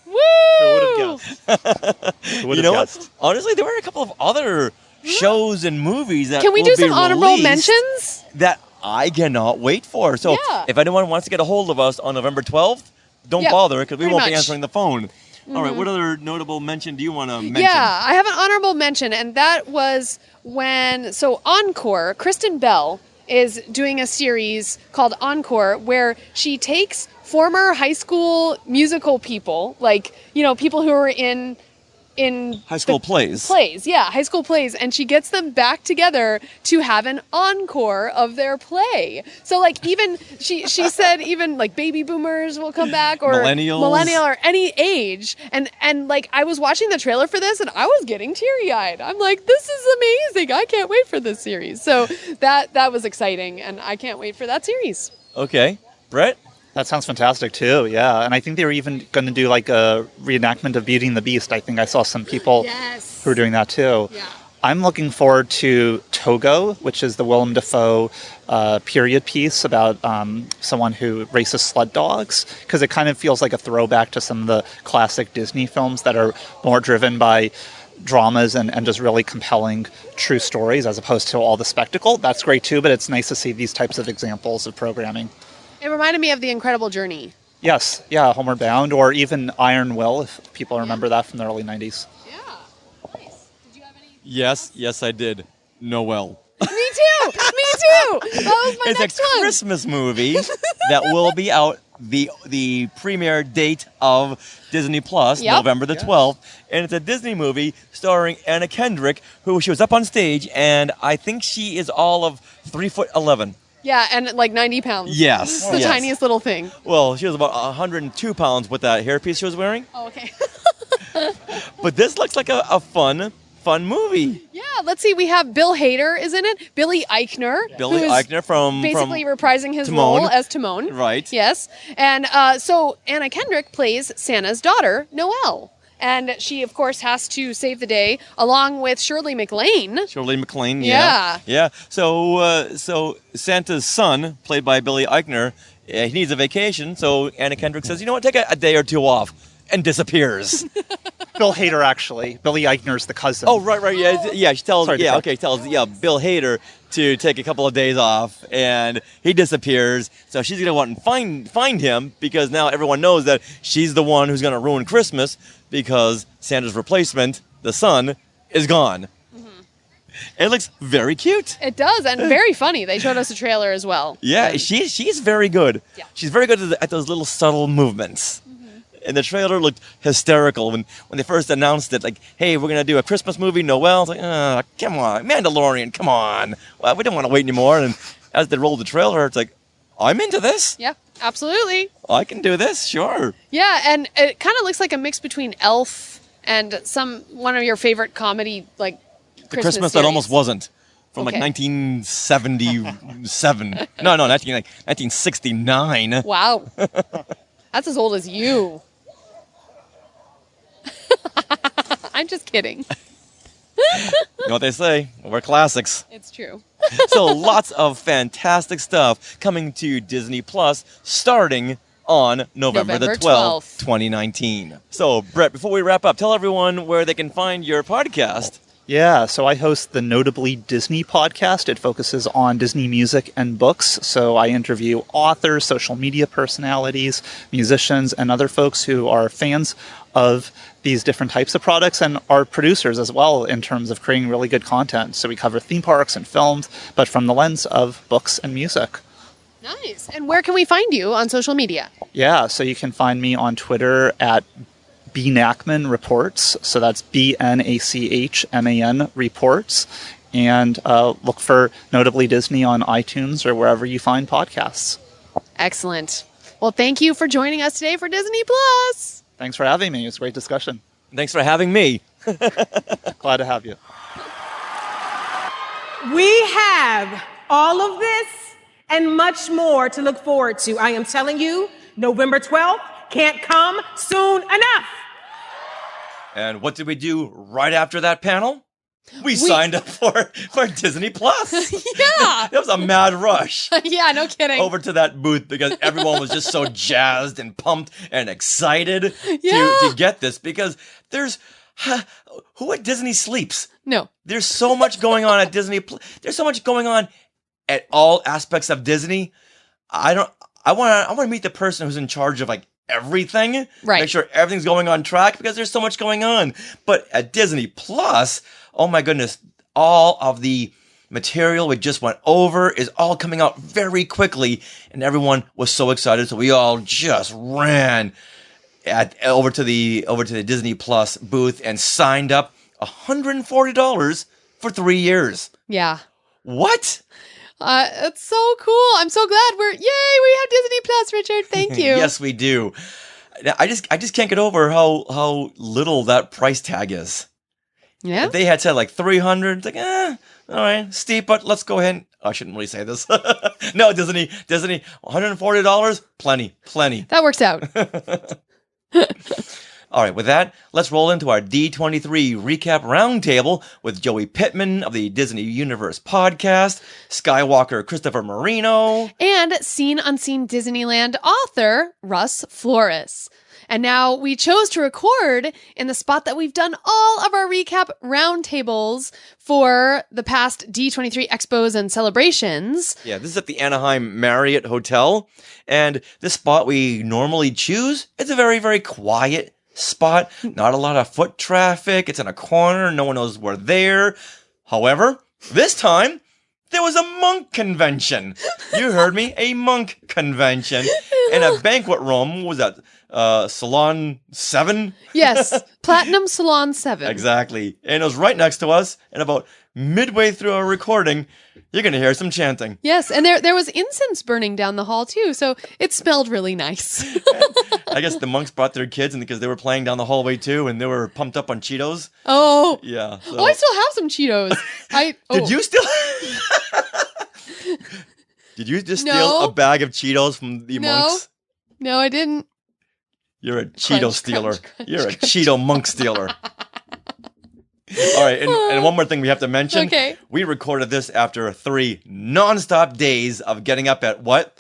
B: Woo!
N: Who would have guessed?
A: You know what? Honestly, there were a couple of other shows and movies that
B: Can we do some honorable mentions?
A: That I cannot wait for. So if anyone wants to get a hold of us on November 12th, don't bother because we won't be answering the phone. Mm-hmm. All right, what other notable mention do you want to mention?
B: Yeah, I have an honorable mention, and that was Encore, Kristen Bell is doing a series called Encore where she takes former high school musical people, like, people who are in
A: high school plays.
B: High school plays, and she gets them back together to have an encore of their play. So, like, even she said even like baby boomers will come back, or millennial or any age. And like, I was watching the trailer for this and I was getting teary-eyed. I'm like, this is amazing. I can't wait for this series. So that was exciting, and I can't wait for that series.
A: Okay. Brett?
N: That sounds fantastic, too, yeah. And I think they were even going to do, like, a reenactment of Beauty and the Beast. I think I saw some people who were doing that, too. Yeah. I'm looking forward to Togo, which is the Willem Dafoe period piece about someone who races sled dogs, because it kind of feels like a throwback to some of the classic Disney films that are more driven by dramas and just really compelling true stories as opposed to all the spectacle. That's great, too, but it's nice to see these types of examples of programming.
B: It reminded me of The Incredible Journey.
N: Yes, yeah, Homeward Bound, or even Iron Will, if people remember that from the early 90s.
B: Yeah, nice. Did you have any?
A: Yes, I did. Noel.
B: Me too! That was my next one.
A: It's a Christmas movie that will be out the premiere date of Disney Plus, November the 12th. And it's a Disney movie starring Anna Kendrick, she was up on stage, and I think she is all of 3'11".
B: Yeah, and like 90 pounds.
A: Yes.
B: The tiniest little thing.
A: Well, she was about 102 pounds with that hairpiece she was wearing.
B: Oh, okay.
A: But this looks like a fun movie.
B: Yeah, let's see. We have Bill Hader is in it. Billy Eichner.
A: Billy Eichner from
B: basically reprising his
A: Timon.
B: role as Timon.
A: Right.
B: Yes. And so Anna Kendrick plays Santa's daughter, Noelle. And she, of course, has to save the day along with Shirley MacLaine.
A: Yeah. So Santa's son, played by Billy Eichner, he needs a vacation. So Anna Kendrick says, you know what, take a day or two off, and disappears.
N: Bill Hader, actually. Billy Eichner's the cousin.
A: Oh, right. Yeah. She tells Bill Hader to take a couple of days off, and he disappears. So she's gonna want and find him, because now everyone knows that she's the one who's gonna ruin Christmas, because Santa's replacement, the son, is gone. Mm-hmm. It looks very cute.
B: It does, and very funny. They showed us a trailer as well.
A: Yeah, she's very good. Yeah. She's very good at those little subtle movements. Mm-hmm. And the trailer looked hysterical when they first announced it. Like, hey, we're going to do a Christmas movie, Noel. It's like, come on, Mandalorian, come on. Well, we didn't want to wait anymore. And as they rolled the trailer, it's like, I'm into this.
B: Yeah, absolutely.
A: I can do this, sure.
B: Yeah, and it kind of looks like a mix between Elf and one of your favorite comedy, like,
A: The Christmas that almost wasn't. from like 1977. No, 1969.
B: Wow. That's as old as you. I'm just kidding.
A: You know what they say? We're classics.
B: It's true.
A: So lots of fantastic stuff coming to Disney Plus starting on November the 12th, 2019. So, Brett, before we wrap up, tell everyone where they can find your podcast.
N: Yeah, so I host the Notably Disney podcast. It focuses on Disney music and books. So I interview authors, social media personalities, musicians, and other folks who are fans of these different types of products and are producers as well in terms of creating really good content. So we cover theme parks and films, but from the lens of books and music.
B: Nice. And where can we find you on social media?
N: Yeah, so you can find me on Twitter at Nachman Reports. So that's BNACHMAN Reports. And look for Notably Disney on iTunes or wherever you find podcasts.
B: Excellent. Well, thank you for joining us today for Disney Plus.
N: Thanks for having me. It was a great discussion.
A: Thanks for having me.
N: Glad to have you.
F: We have all of this and much more to look forward to. I am telling you, November 12th can't come soon enough.
A: And what did we do right after that panel? We signed up for Disney Plus.
B: Yeah.
A: That was a mad rush.
B: Yeah, no kidding.
A: Over to that booth because everyone was just so jazzed and pumped and excited to get this because there's... who at Disney sleeps?
B: No.
A: There's so much going on at Disney. There's so much going on at all aspects of Disney. I want to meet the person who's in charge of like everything.
B: Right.
A: Make sure everything's going on track because there's so much going on. But at Disney Plus, oh my goodness, all of the material we just went over is all coming out very quickly, and everyone was so excited. So we all just ran over to the Disney Plus booth and signed up $140 for 3 years.
B: Yeah.
A: What?
B: It's so cool. I'm so glad we have Disney Plus, Richard. Thank you.
A: Yes, we do. I just can't get over how little that price tag is.
B: Yeah.
A: If they had said like 300, it's like, all right, steep, but let's go ahead. I shouldn't really say this. No, Disney, $140, plenty.
B: That works out.
A: All right, with that, let's roll into our D23 recap roundtable with Joey Pittman of the Disney Universe podcast, Skywalker Christopher Marino,
B: and Seen Unseen Disneyland author Russ Flores. And now we chose to record in the spot that we've done all of our recap roundtables for the past D23 expos and celebrations.
A: Yeah, this is at the Anaheim Marriott Hotel. And this spot we normally choose, it's a very, very quiet spot. Not a lot of foot traffic. It's in a corner. No one knows we're there. However, this time, there was a monk convention. You heard me, a monk convention. And a banquet room. What was that? Salon 7?
B: Yes, Platinum Salon 7.
A: Exactly. And it was right next to us. And about midway through our recording, you're going to hear some chanting.
B: Yes, and there was incense burning down the hall too, so it smelled really nice.
A: I guess the monks brought their kids, and because they were playing down the hallway too, and they were pumped up on Cheetos.
B: Oh.
A: Yeah. So.
B: Oh, I still have some Cheetos.
A: Did you still? Did you just steal a bag of Cheetos from the monks?
B: No, I didn't.
A: You're a Cheeto stealer. You're a Cheeto monk stealer. All right, and one more thing we have to mention.
B: Okay.
A: We recorded this after 3 nonstop days of getting up at what?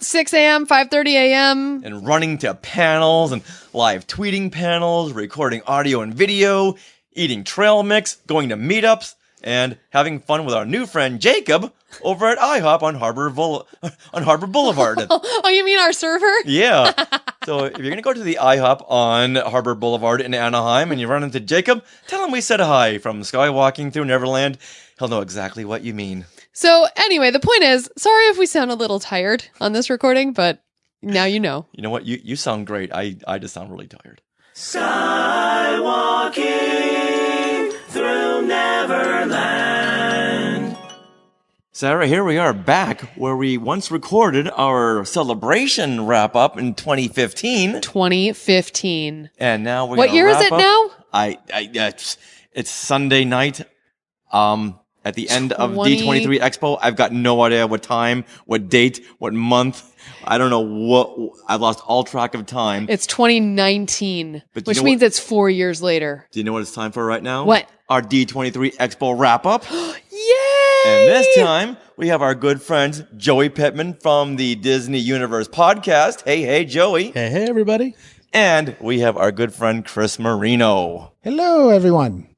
B: 6 a.m., 5:30 a.m.
A: And running to panels and live tweeting panels, recording audio and video, eating trail mix, going to meetups, and having fun with our new friend Jacob over at IHOP on Harbor Boulevard.
B: Oh, you mean our server?
A: Yeah. So if you're going to go to the IHOP on Harbor Boulevard in Anaheim and you run into Jacob, tell him we said hi from Skywalking Through Neverland. He'll know exactly what you mean.
B: So anyway, the point is, sorry if we sound a little tired on this recording, but now you know.
A: You know what? You sound great. I just sound really tired.
U: Skywalking Through Neverland.
A: Sarah, here we are back where we once recorded our celebration wrap-up in 2015.
B: 2015.
A: And now we're
B: What year is it now?
A: It's Sunday night. at the end of D23 Expo. I've got no idea what time, what date, what month. I don't know what. I've lost all track of time.
B: It's 2019, which means it's 4 years later.
A: Do you know what it's time for right now?
B: What?
A: Our D23 Expo wrap-up.
B: Yay!
A: And this time, we have our good friend Joey Pittman from the Disney Universe podcast. Hey, Joey.
C: Hey, everybody.
A: And we have our good friend Chris Marino.
C: Hello, everyone.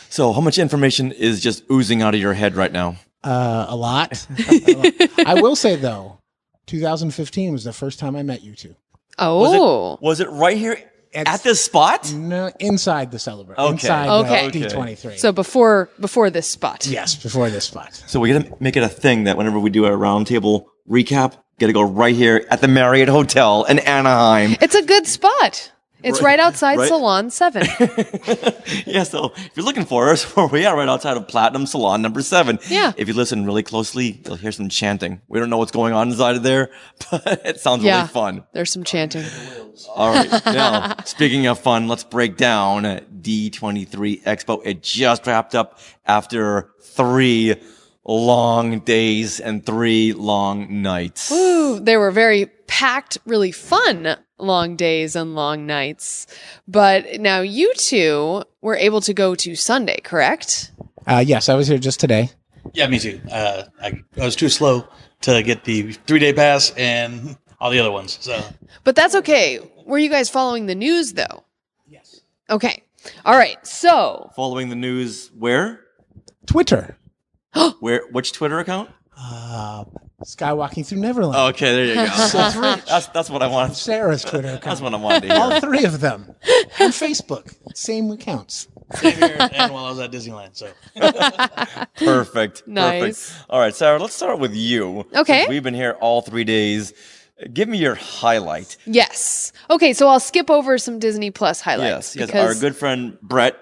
A: So, how much information is just oozing out of your head right now?
C: A lot. I will say, though, 2015 was the first time I met you two.
B: Oh.
A: Was it right here at this spot?
C: No, inside the celebration.
A: Okay.
C: Inside D23.
B: So before this spot.
C: Yes, before this spot.
A: So we got to make it a thing that whenever we do our roundtable recap, got to go right here at the Marriott Hotel in Anaheim.
B: It's a good spot. It's right outside
A: right?
B: Salon 7.
A: Yeah, so if you're looking for us, we are right outside of Platinum Salon number 7.
B: Yeah.
A: If you listen really closely, you'll hear some chanting. We don't know what's going on inside of there, but it sounds really fun.
B: There's some chanting.
A: All right. Now, speaking of fun, let's break down D23 Expo. It just wrapped up after 3 long days and 3 long nights.
B: Woo, they were very packed, really fun long days and long nights. But now you two were able to go to Sunday, correct?
C: Yes, I was here just today.
V: Yeah, me too. I was too slow to get the 3-day pass and all the other ones. So,
B: but that's okay. Were you guys following the news, though? Yes. Okay. All right. So,
A: following the news where?
C: Twitter.
A: Which Twitter account?
C: Skywalking Through Neverland.
A: Oh, okay, there you go. That's what I wanted.
C: Sarah's Twitter account.
A: That's what I wanted to hear.
C: All 3 of them. And Facebook. Same accounts.
V: Same here and while I was at Disneyland. So
A: Perfect.
B: Nice.
A: Perfect. All right, Sarah, let's start with you.
B: Okay.
A: Since we've been here all 3 days. Give me your highlight.
B: Yes. Okay, so I'll skip over some Disney Plus highlights.
A: Yes, our good friend Brett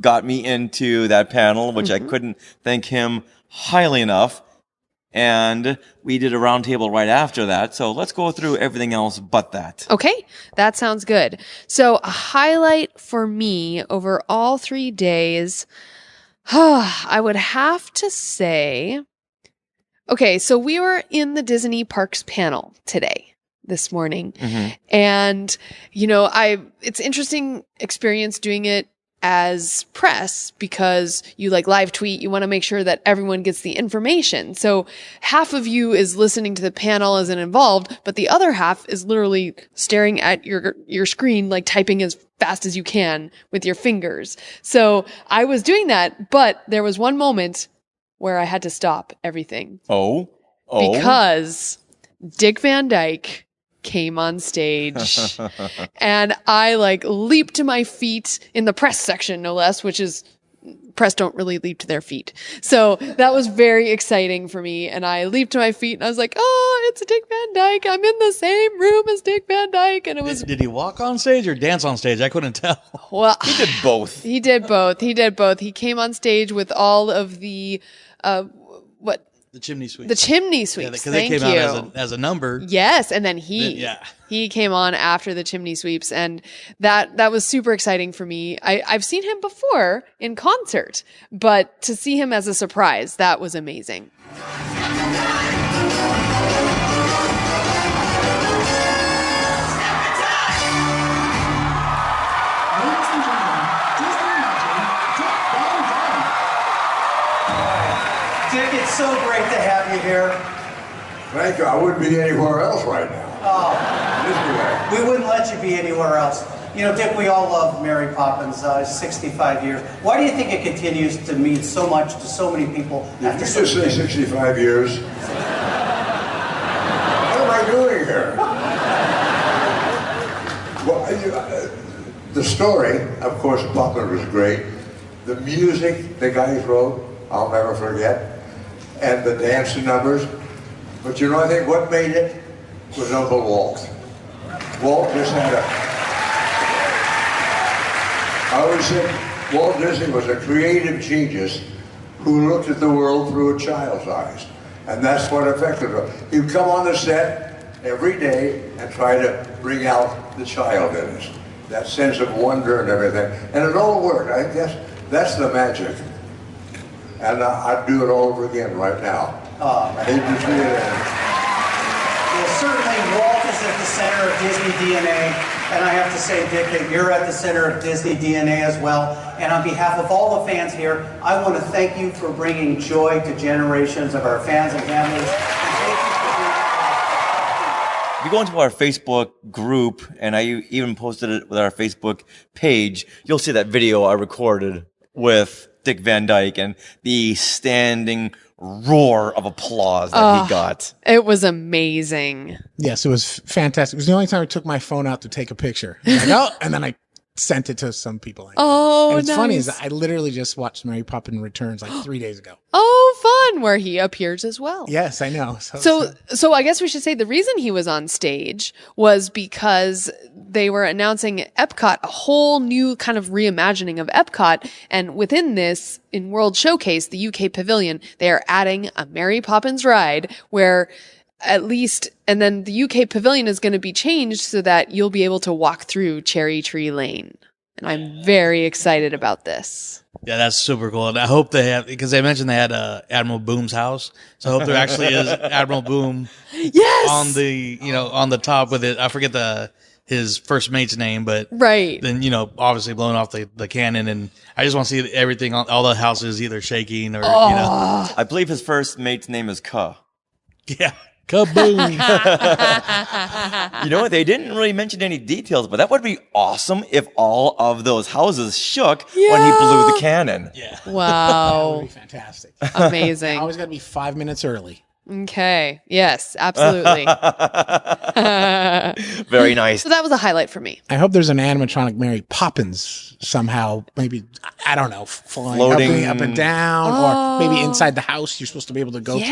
A: got me into that panel, which I couldn't thank him highly enough. And we did a roundtable right after that. So let's go through everything else but that.
B: Okay, that sounds good. So a highlight for me over all 3 days, I would have to say, okay, so we were in the Disney Parks panel this morning. And, it's interesting experience doing it as press because you live tweet, you want to make sure that everyone gets the information. So half of you is listening to the panel as involved, but the other half is literally staring at your screen, typing as fast as you can with your fingers. So I was doing that, but there was one moment where I had to stop everything.
A: Oh.
B: Because Dick Van Dyke came on stage and I leaped to my feet in the press section, no less, which is press don't really leap to their feet. So that was very exciting for me. And I leaped to my feet and I was like, oh, it's Dick Van Dyke. I'm in the same room as Dick Van Dyke. And it was.
V: Did he walk on stage or dance on stage? I couldn't tell.
B: Well,
A: he did both.
B: He did both. He came on stage with all of the,
V: The chimney sweeps.
B: The chimney sweeps.
V: Yeah, because they came out as a number.
B: Yes, and then he came on after the chimney sweeps, and that was super exciting for me. I've seen him before in concert, but to see him as a surprise, that was amazing.
W: Dick, it's so great to have you here.
X: Thank you. I wouldn't be anywhere else right now.
W: Oh, we wouldn't let you be anywhere else. Dick, we all love Mary Poppins, 65 years. Why do you think it continues to mean so much to so many people?
X: Did you just say 65 years? What am I doing here? Well, the story, of course, Poppins was great. The music the guys wrote, I'll never forget. And the dance numbers. But I think what made it was Uncle Walt. Walt just had I always said Walt Disney was a creative genius who looked at the world through a child's eyes. And that's what affected him. He'd come on the set every day and try to bring out the child in us. That sense of wonder and everything. And it all worked. I guess that's the magic. And I'd do it all over again right now.
W: Well, certainly Walt is at the center of Disney DNA, and I have to say, Dick, that you're at the center of Disney DNA as well. And on behalf of all the fans here, I want to thank you for bringing joy to generations of our fans and families.
A: If you go into our Facebook group, and I even posted it with our Facebook page, you'll see that video I recorded with Dick Van Dyke and the standing roar of applause that he got.
B: It was amazing.
C: Yes, it was fantastic. It was the only time I took my phone out to take a picture. And then I sent it to some people.
B: Oh,
C: and it's funny
B: nice.
C: is I literally just watched Mary Poppins Returns like 3 days ago.
B: Oh, fun, where he appears as well.
C: Yes, I know.
B: So I guess we should say the reason he was on stage was because they were announcing Epcot, a whole new kind of reimagining of Epcot. And within this, in World Showcase, the UK Pavilion, they are adding a Mary Poppins ride where at least, and then the UK Pavilion is going to be changed so that you'll be able to walk through Cherry Tree Lane. And I'm very excited about this.
V: Yeah, that's super cool. And I hope they have, because they mentioned they had Admiral Boom's house. So I hope there actually is Admiral Boom on the, on the top with it. I forget his first mate's name, but
B: right.
V: Then, obviously blowing off the cannon. And I just want to see everything, all the houses either shaking or,
A: I believe his first mate's name is Ka.
V: Yeah.
C: Kaboom.
A: You know what? They didn't really mention any details, but that would be awesome if all of those houses shook when he blew the cannon.
V: Yeah.
B: Wow.
C: That would be fantastic.
B: Amazing.
C: Always got to be 5 minutes early.
B: Okay. Yes, absolutely.
A: Very nice.
B: So that was a highlight for me.
C: I hope there's an animatronic Mary Poppins somehow, maybe, I don't know, floating up and down, or maybe inside the house you're supposed to be able to go through.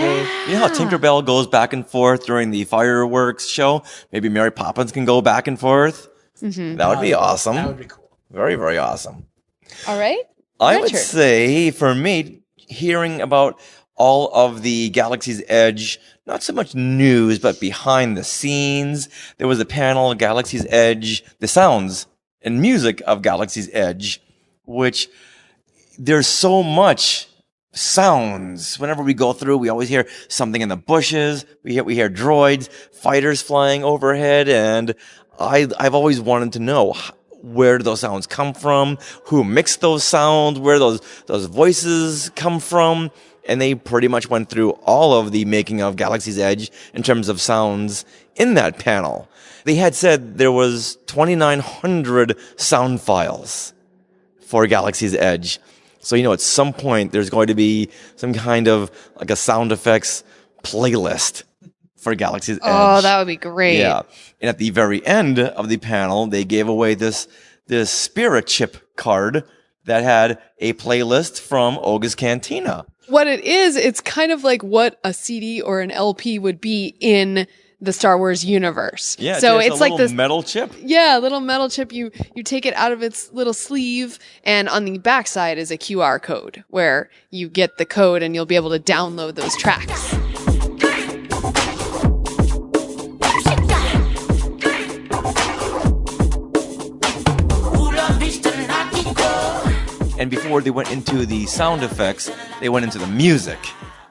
A: You know how Tinkerbell goes back and forth during the fireworks show? Maybe Mary Poppins can go back and forth.
B: Mm-hmm.
A: That would be awesome.
C: That would be cool.
A: Very, very awesome.
B: All right.
A: I would say, for me, hearing about all of the Galaxy's Edge, not so much news, but behind the scenes. There was a panel, Galaxy's Edge, the sounds and music of Galaxy's Edge, which there's so much sounds. Whenever we go through, we always hear something in the bushes. We hear droids, fighters flying overhead, and I've always wanted to know where do those sounds come from, who mixed those sounds, where those voices come from. And they pretty much went through all of the making of Galaxy's Edge in terms of sounds in that panel. They had said there was 2,900 sound files for Galaxy's Edge. So, at some point there's going to be some kind of like a sound effects playlist for Galaxy's Edge.
B: Oh, that would be great.
A: Yeah. And at the very end of the panel, they gave away this Spirit Chip card that had a playlist from Oga's Cantina.
B: What it is, it's kind of like what a CD or an LP would be in the Star Wars universe.
A: Yeah,
B: so
A: it's
B: like
A: little
B: this
A: metal chip.
B: Yeah, a little metal chip. You take it out of its little sleeve, and on the backside is a QR code where you get the code and you'll be able to download those tracks.
A: And before they went into the sound effects, they went into the music.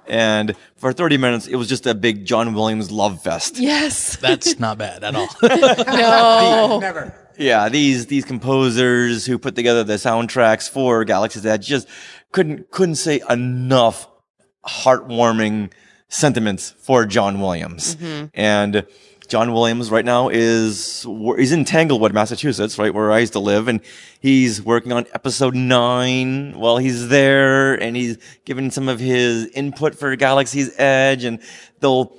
A: And for 30 minutes, it was just a big John Williams love fest.
B: Yes.
V: That's not bad at all.
B: No.
C: Never.
A: Yeah, these composers who put together the soundtracks for Galaxy's Edge just couldn't say enough heartwarming sentiments for John Williams.
B: Mm-hmm.
A: And John Williams right now he's in Tanglewood, Massachusetts, right where I used to live, and he's working on episode 9 while he's there, and he's giving some of his input for Galaxy's Edge, and they'll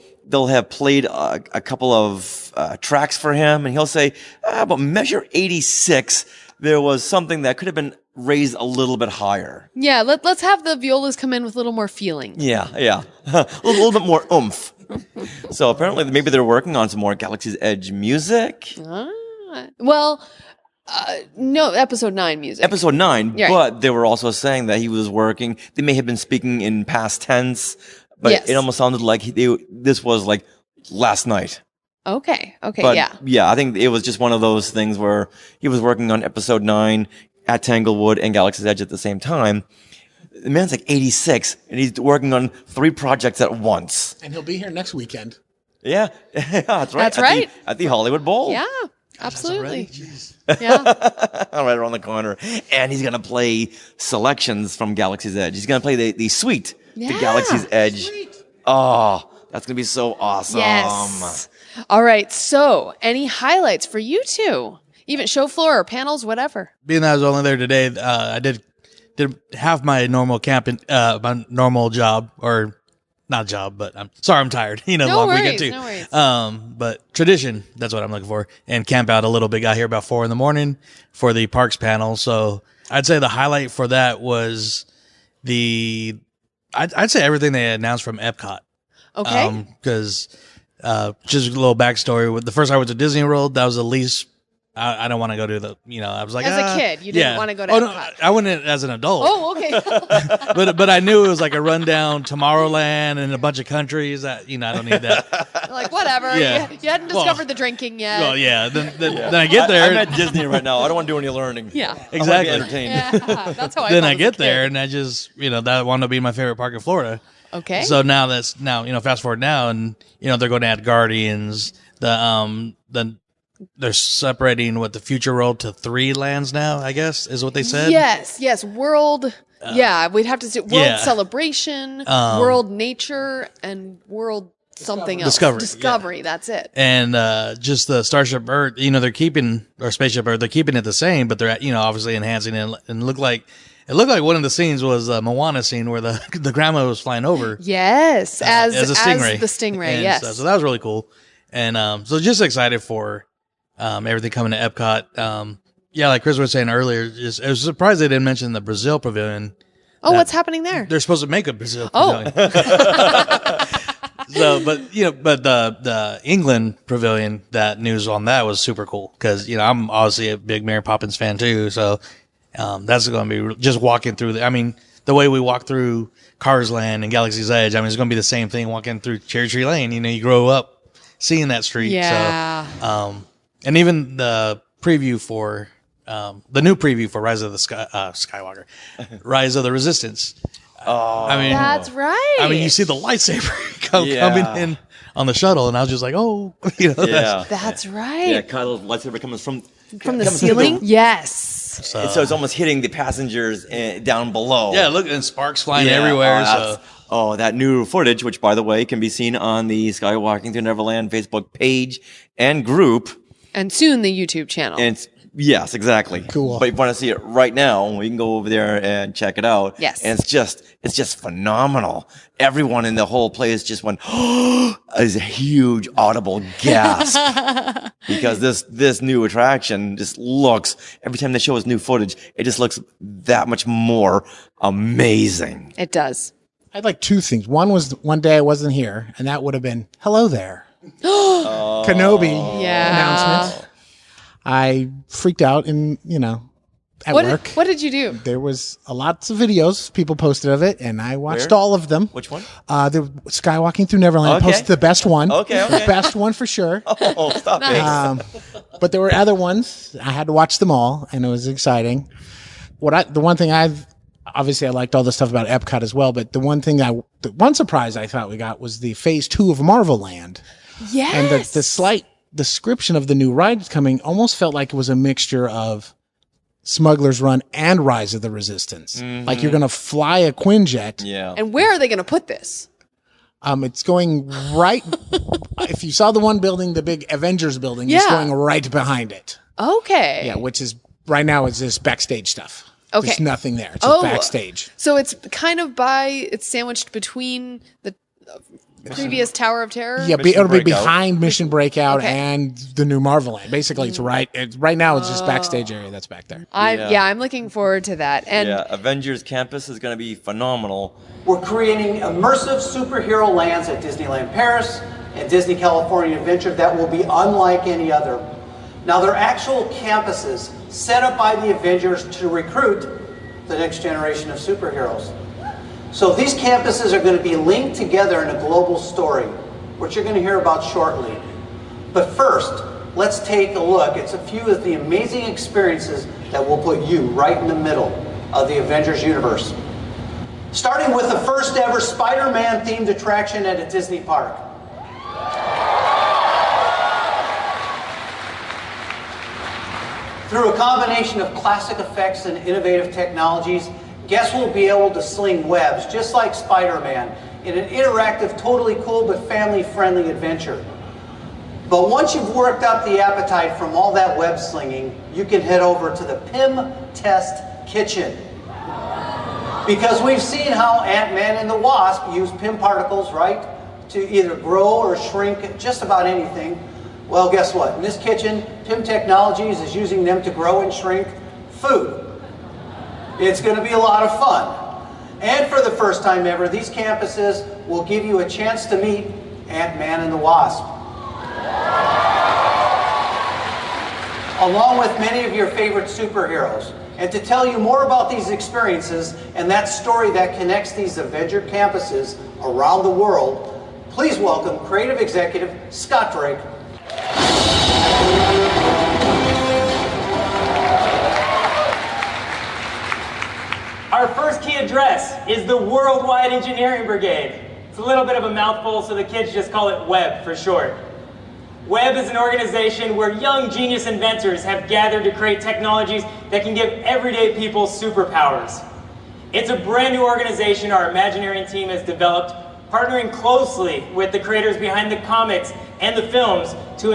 A: have played a couple of tracks for him, and he'll say, but measure 86, there was something that could have been raised a little bit higher.
B: Yeah, let's have the violas come in with a little more feeling.
A: Yeah. a little bit more oomph. So apparently maybe they're working on some more Galaxy's Edge music.
B: Well, no, episode 9 music.
A: Episode 9,
B: Yeah.
A: But they were also saying that he was working. They may have been speaking in past tense, but
B: Yes.
A: it almost sounded like this was like last night.
B: Okay,
A: But
B: yeah.
A: I think it was just one of those things where he was working on episode 9 at Tanglewood and Galaxy's Edge at the same time. The man's like 86, and he's working on 3 projects at once.
C: And he'll be here next weekend.
A: Yeah, that's right.
B: That's right.
A: At the Hollywood Bowl.
B: Yeah, absolutely.
A: Yeah. Right around the corner. And he's going to play selections from Galaxy's Edge. He's going to play the suite to Galaxy's Edge. Sweet. Oh, that's going to be so awesome.
B: Yes. All right. So, any highlights for you two? Even show floor or panels, whatever.
V: Being that I was only there today, I did half my normal my normal job, or not job, but I'm tired. Long weekend too.
B: No worries.
V: But tradition, that's what I'm looking for. And camp out a little bit. Got here about 4 a.m. for the parks panel. So I'd say the highlight for that was I'd say everything they announced from Epcot.
B: Okay.
V: Because just a little backstory. With the first time I went to Disney World, that was the least. I don't want to go to I was like,
B: as a kid, you didn't want to go to Epcot.
V: No, I went in as an adult.
B: Oh, okay.
V: but I knew it was like a rundown Tomorrowland and a bunch of countries that, I don't need that.
B: Like, whatever.
V: Yeah.
B: You hadn't discovered the drinking yet.
V: Well, yeah. Then I get there.
A: I'm at Disney right now. I don't want to do any learning.
B: Yeah.
V: Exactly.
A: I want to be entertained.
B: Yeah, that's how I
V: Then
B: felt
V: I
B: as a
V: get
B: kid.
V: there and I just, that wound up being my favorite park in Florida.
B: Okay.
V: So now fast forward now and, they're going to add Guardians, they're separating the future world to 3 lands now, I guess, is what they said.
B: Yes. World. We'd have to say World Celebration, World Nature, and World something else. Discovery. That's it.
V: And just the Starship Earth, they're keeping, or Spaceship Earth, they're keeping it the same, but they're obviously enhancing it, and it looked like one of the scenes was a Moana scene where the grandma was flying over.
B: Yes, as
V: a stingray.
B: As the stingray.
V: And
B: yes.
V: So that was really cool, and so just excited for. Everything coming to Epcot. Like Chris was saying earlier, I was surprised they didn't mention the Brazil Pavilion.
B: Oh, what's happening there?
V: They're supposed to make a Brazil Pavilion. So, but the England Pavilion, that news on that was super cool because I'm obviously a big Mary Poppins fan too. So that's going to be just walking through. The way we walk through Cars Land and Galaxy's Edge. It's going to be the same thing walking through Cherry Tree Lane. You grow up seeing that street.
B: Yeah.
V: So, and even the preview for the new preview for Rise of the Skywalker, Rise of the Resistance.
B: That's right.
V: You see the lightsaber coming in on the shuttle, and I was just like,
B: that's right.
A: Yeah, Kylo's lightsaber comes from
B: the ceiling. Yes.
A: So it's almost hitting the passengers down below.
V: Yeah, look, and sparks flying everywhere.
A: That new footage, which by the way can be seen on the Skywalking Through Neverland Facebook page and group.
B: And soon the YouTube channel.
A: Yes, exactly.
C: Cool.
A: But if you want to see it right now, we can go over there and check it out.
B: Yes.
A: And it's just phenomenal. Everyone in the whole place just went, is a huge audible gasp. Because this new attraction just looks, every time they show us new footage, it just looks that much more amazing.
B: It does.
C: I had like 2 things. One was one day I wasn't here, and that would have been, hello there. Kenobi announcement. I freaked out at work.
B: What did you do?
C: There was lots of videos people posted of it, and I watched all of them.
A: Which one?
C: The Skywalking Through Neverland.
A: Okay.
C: Posted the best one.
A: Okay.
C: The best one for sure.
A: Oh, stop
B: Nice.
A: it.
C: But there were other ones. I had to watch them all, and it was exciting. The one thing obviously I liked all the stuff about Epcot as well, but the one surprise I thought we got was the Phase 2 of Marvel Land.
B: Yes.
C: And the slight description of the new ride coming almost felt like it was a mixture of Smuggler's Run and Rise of the Resistance.
A: Mm-hmm.
C: Like you're going to fly a Quinjet.
A: Yeah.
B: And where are they going to put this?
C: It's going right. If you saw the one building, the big Avengers building, it's going right behind it.
B: Okay.
C: Yeah, which is right now it's just backstage stuff.
B: Okay.
C: There's nothing there. It's just backstage.
B: So it's kind of it's sandwiched between the previous Tower of Terror?
C: Yeah, it'll be behind Mission Breakout and the new Marvel Land. Basically, it's right now it's just backstage area that's back there.
B: I'm looking forward to that. And
A: Avengers Campus is going to be phenomenal.
W: We're creating immersive superhero lands at Disneyland Paris and Disney California Adventure that will be unlike any other. Now, they're actual campuses set up by the Avengers to recruit the next generation of superheroes. So these campuses are going to be linked together in a global story, which you're going to hear about shortly. But first, let's take a look at a few of the amazing experiences that will put you right in the middle of the Avengers universe. starting with the first ever Spider-Man themed attraction at a Disney park. Through a combination of classic effects and innovative technologies, guests will be able to sling webs, just like Spider-Man, in an interactive, totally cool but family-friendly adventure. But once you've worked up the appetite from all that web slinging, you can head over to the Pim Test Kitchen. Because we've seen how Ant-Man and the Wasp use Pim particles, right, to either grow or shrink just about anything. Well, guess what? In this kitchen, Pim Technologies is using them to grow and shrink food. It's going to be a lot of fun. And for the first time ever, these campuses will give you a chance to meet Ant-Man and the Wasp, along with many of your favorite superheroes. And to tell you more about these experiences and that story that connects these Avenger campuses around the world, please welcome creative executive Scott Drake.
H: Our first key address is the Worldwide Engineering Brigade. It's a little bit of a mouthful, so the kids just call it WEB for short. WEB is an organization where young genius inventors have gathered to create technologies that can give everyday people superpowers. It's a brand new organization our Imaginarian team has developed, partnering closely with the creators behind the comics and the films to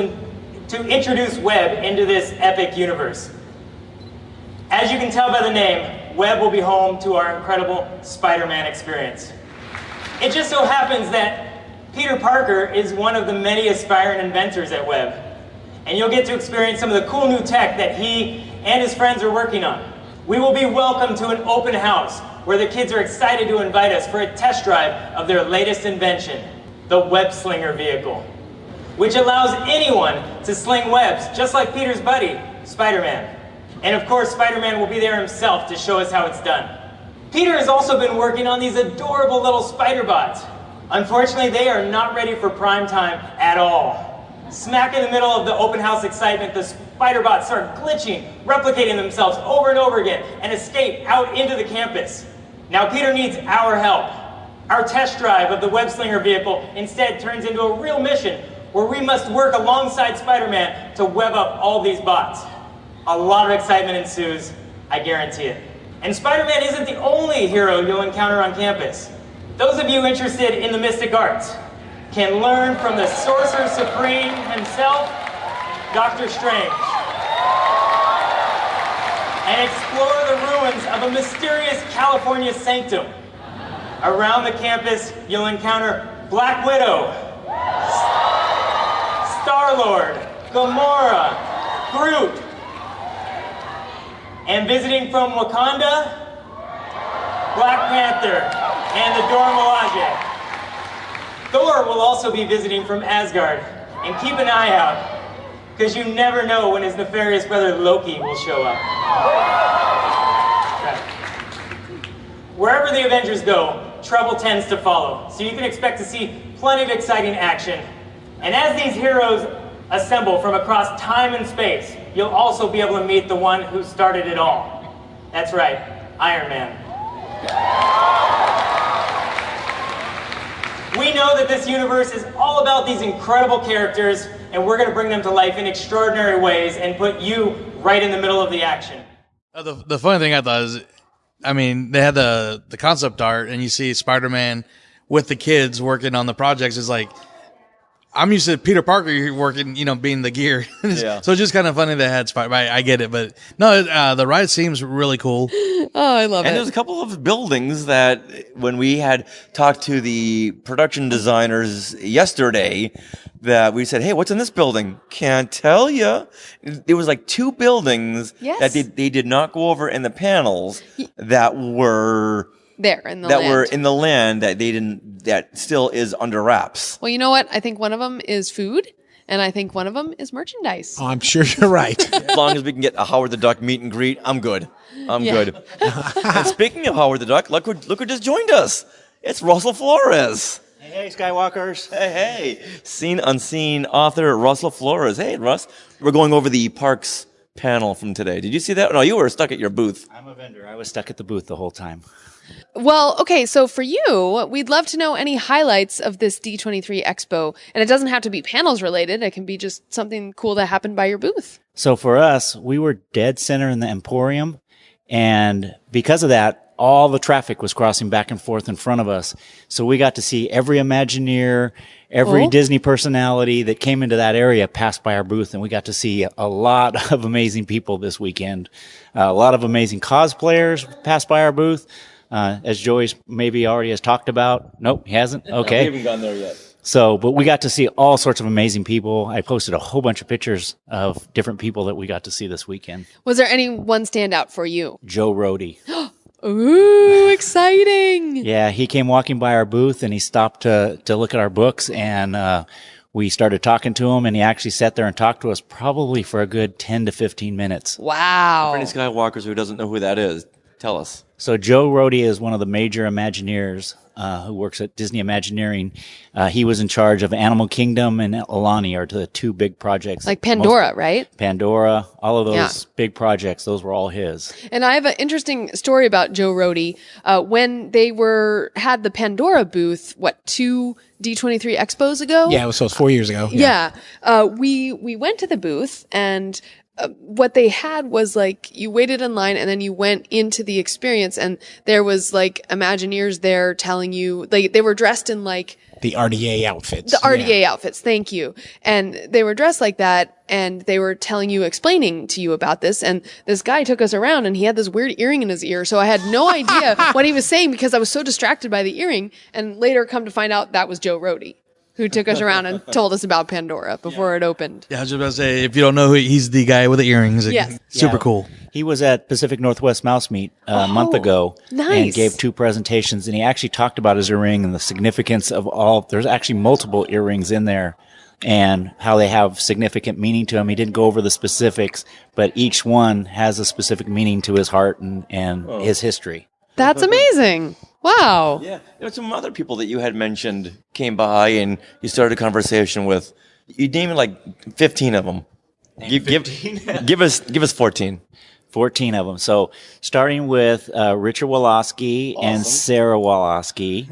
H: introduce WEB into this epic universe. As you can tell by the name, WEB will be home to our incredible Spider-Man experience. It just so happens that Peter Parker is one of the many aspiring inventors at WEB, and you'll get to experience some of the cool new tech that he and his friends are working on. We will be welcomed to an open house where the kids are excited to invite us for a test drive of their latest invention, the Webslinger Vehicle, which allows anyone to sling webs, just like Peter's buddy, Spider-Man. And of course, Spider-Man will be there himself to show us how it's done. Peter has also been working on these adorable little spider bots. Unfortunately, they are not ready for prime time at all. Smack in the middle of the open house excitement, the spider bots start glitching, replicating themselves over and over again, and escape out into the campus. Now Peter needs our help. Our test drive of the Webslinger Vehicle instead turns into a real mission where we must work alongside Spider-Man to web up all these bots. A lot of excitement ensues, I guarantee it. And Spider-Man isn't the only hero you'll encounter on campus. Those of you interested in the mystic arts can learn from the Sorcerer Supreme himself, Dr. Strange, and explore the ruins of a mysterious California sanctum. Around the campus, you'll encounter Black Widow, Star-Lord, Gamora, Groot, and visiting from Wakanda, Black Panther, and the Dora Milaje. Thor will also be visiting from Asgard, and keep an eye out, because you never know when his nefarious brother Loki will show up. Okay. Wherever the Avengers go, trouble tends to follow, so you can expect to see plenty of exciting action. And as these heroes assemble from across time and space, you'll also be able to meet the one who started it all. That's right, Iron Man. We know that this universe is all about these incredible characters, and we're going to bring them to life in extraordinary ways and put you right in the middle of the action.
V: The funny thing I thought is, I mean, they had the concept art, and you see Spider-Man with the kids working on the projects. It's like, I'm used to Peter Parker working, being the gear. Yeah. So it's just kind of funny they had Spider-Man. I get it, but no, the ride seems really cool.
B: Oh, I love it.
A: And there's a couple of buildings that when we had talked to the production designers yesterday, that we said, hey, what's in this building? Can't tell you. There was like 2 buildings that they did not go over in the panels that were
B: there in the
A: that
B: land.
A: were in the land that they didn't, that still is under wraps.
B: Well, you know what? I think one of them is food, and I think one of them is merchandise.
C: Oh, I'm sure you're right.
A: As long as we can get a Howard the Duck meet and greet, I'm good. I'm good. And speaking of Howard the Duck, look who just joined us. It's Russell Flores.
I: Hey, Skywalkers.
A: Hey. Seen Unseen author Russell Flores. Hey, Russ. We're going over the parks panel from today. Did you see that? No, you were stuck at your booth.
I: I'm a vendor. I was stuck at the booth the whole time.
B: Well, okay, so for you, we'd love to know any highlights of this D23 Expo. And it doesn't have to be panels related. It can be just something cool that happened by your booth.
G: So for us, we were dead center in the Emporium. And because of that, all the traffic was crossing back and forth in front of us. So we got to see every Imagineer, every Disney personality that came into that area passed by our booth. And we got to see a lot of amazing people this weekend. A lot of amazing cosplayers passed by our booth. As Joey's maybe already has talked about. Nope, he hasn't. Okay.
A: We haven't gone there yet.
G: So, but we got to see all sorts of amazing people. I posted a whole bunch of pictures of different people that we got to see this weekend.
B: Was there any one standout for you?
G: Joe Rody.
B: Ooh, exciting.
G: Yeah, he came walking by our booth and he stopped to look at our books, and we started talking to him, and he actually sat there and talked to us probably for a good 10 to 15 minutes.
B: Wow.
A: For any Skywalkers who doesn't know who that is, tell us.
G: So Joe Rody is one of the major Imagineers who works at Disney Imagineering. He was in charge of Animal Kingdom and Alani are the two big projects.
B: Like Pandora, right?
G: Pandora, all of those big projects, those were all his.
B: And I have an interesting story about Joe Rody. When they had the Pandora booth, 2 D23 Expos ago?
C: Yeah, so it was 4 years ago.
B: Yeah. We went to the booth, and what they had was like you waited in line and then you went into the experience, and there was like Imagineers there telling you, like, they were dressed in like
C: the RDA outfits.
B: The RDA outfits, thank you. And they were dressed like that, and they were explaining to you about this. And this guy took us around, and he had this weird earring in his ear. So I had no idea what he was saying because I was so distracted by the earring. And later come to find out that was Joe Rody, who took us around and told us about Pandora before it opened.
V: Yeah, I was just about to say, if you don't know who he's the guy with the earrings.
B: Yes.
V: Super cool.
G: He was at Pacific Northwest Mouse Meet a month ago.
B: Nice.
G: And gave 2 presentations, and he actually talked about his earring and the significance of there's actually multiple earrings in there and how they have significant meaning to him. He didn't go over the specifics, but each one has a specific meaning to his heart and his history.
B: That's amazing. Wow.
A: Yeah. There were some other people that you had mentioned came by and you started a conversation with. You named like 15 of them. Give us 14.
G: 14 of them. So starting with Richard Woloski and Sarah Woloski.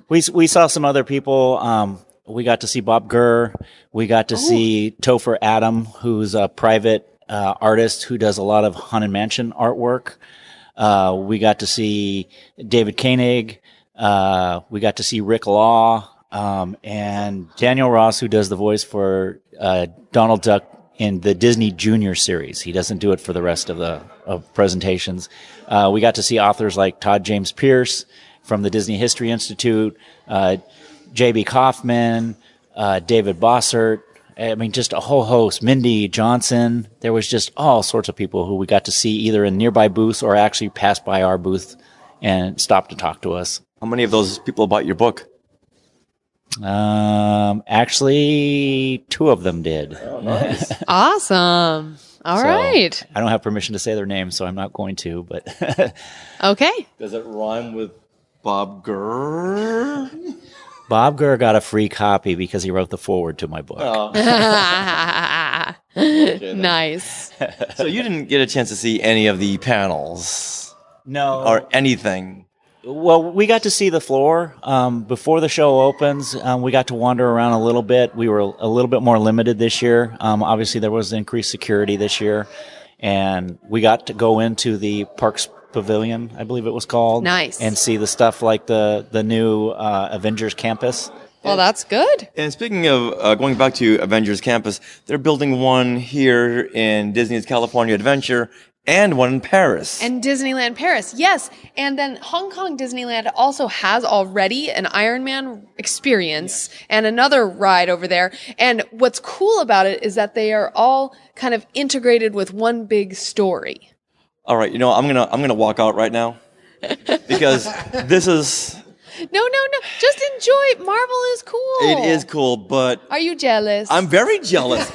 G: We saw some other people. We got to see Bob Gurr. We got to see Topher Adam, who's a private artist who does a lot of Haunted Mansion artwork. We got to see David Koenig. We got to see Rick Law, and Daniel Ross, who does the voice for Donald Duck in the Disney Junior series. He doesn't do it for the rest of the presentations. We got to see authors like Todd James Pierce from the Disney History Institute, J.B. Kaufman, David Bossert. I mean, just a whole host. Mindy Johnson. There was just all sorts of people who we got to see either in nearby booths or actually passed by our booth and stopped to talk to us.
A: How many of those people bought your book?
G: Actually, 2 of them did.
A: Oh, nice.
B: Awesome. All right.
G: I don't have permission to say their names, so I'm not going to, but.
B: Okay.
A: Does it rhyme with Bob Gurr?
G: Bob Gurr got a free copy because he wrote the foreword to my book.
A: Oh.
B: Nice.
A: So you didn't get a chance to see any of the panels?
G: No.
A: Or anything?
G: Well, we got to see the floor. Before the show opens, we got to wander around a little bit. We were a little bit more limited this year. Obviously, there was increased security this year. And we got to go into the Parks Pavilion, I believe it was called.
B: Nice.
G: And see the stuff like the new Avengers Campus.
B: Well, that's good.
A: And speaking of going back to Avengers Campus, they're building one here in Disney's California Adventure and one in Paris.
B: And Disneyland Paris, yes. And then Hong Kong Disneyland also has already an Iron Man experience and another ride over there. And what's cool about it is that they are all kind of integrated with one big story.
A: All right, I'm gonna walk out right now because this is.
B: No. Just enjoy. Marvel is cool.
A: It is cool, but
B: are you jealous?
A: I'm very jealous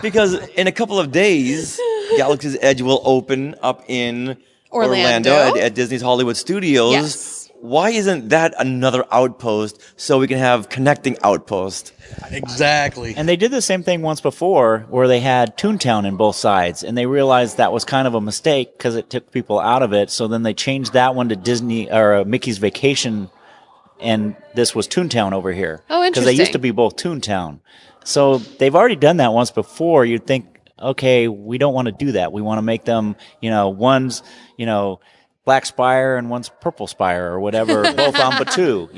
A: because in a couple of days, Galaxy's Edge will open up in Orlando at Disney's Hollywood Studios.
B: Yes.
A: why isn't that another outpost so we can have connecting outposts?
V: Exactly.
G: And they did the same thing once before where they had Toontown in both sides, and they realized that was kind of a mistake because it took people out of it. So then they changed that one to Disney or Mickey's Vacation, and this was Toontown over here.
B: Oh, interesting.
G: Because they used to be both Toontown. So they've already done that once before. You'd think, okay, we don't want to do that. We want to make them, one's, Black Spire and one's Purple Spire or whatever, both on Batuu,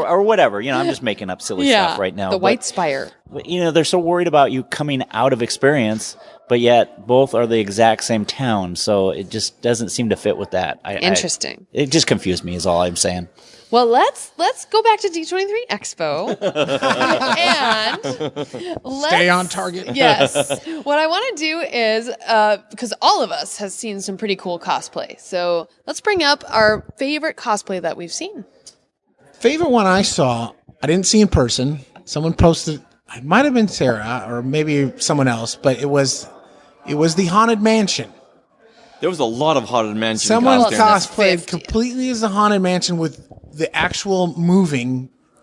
G: or whatever. I'm just making up silly stuff right now.
B: The White Spire.
G: They're so worried about you coming out of experience, but yet both are the exact same town. So it just doesn't seem to fit with that.
B: Interesting.
G: It just confused me is all I'm saying.
B: Well, let's go back to D23 Expo and
C: Stay on target.
B: Yes. What I want to do is, because all of us has seen some pretty cool cosplay, so let's bring up our favorite cosplay that we've seen.
C: Favorite one I saw, I didn't see in person. Someone posted, it might have been Sarah or maybe someone else, but it was the Haunted Mansion.
A: There was a lot of Haunted Mansion
C: Someone
A: costumes.
C: cosplayed completely as the Haunted Mansion with the actual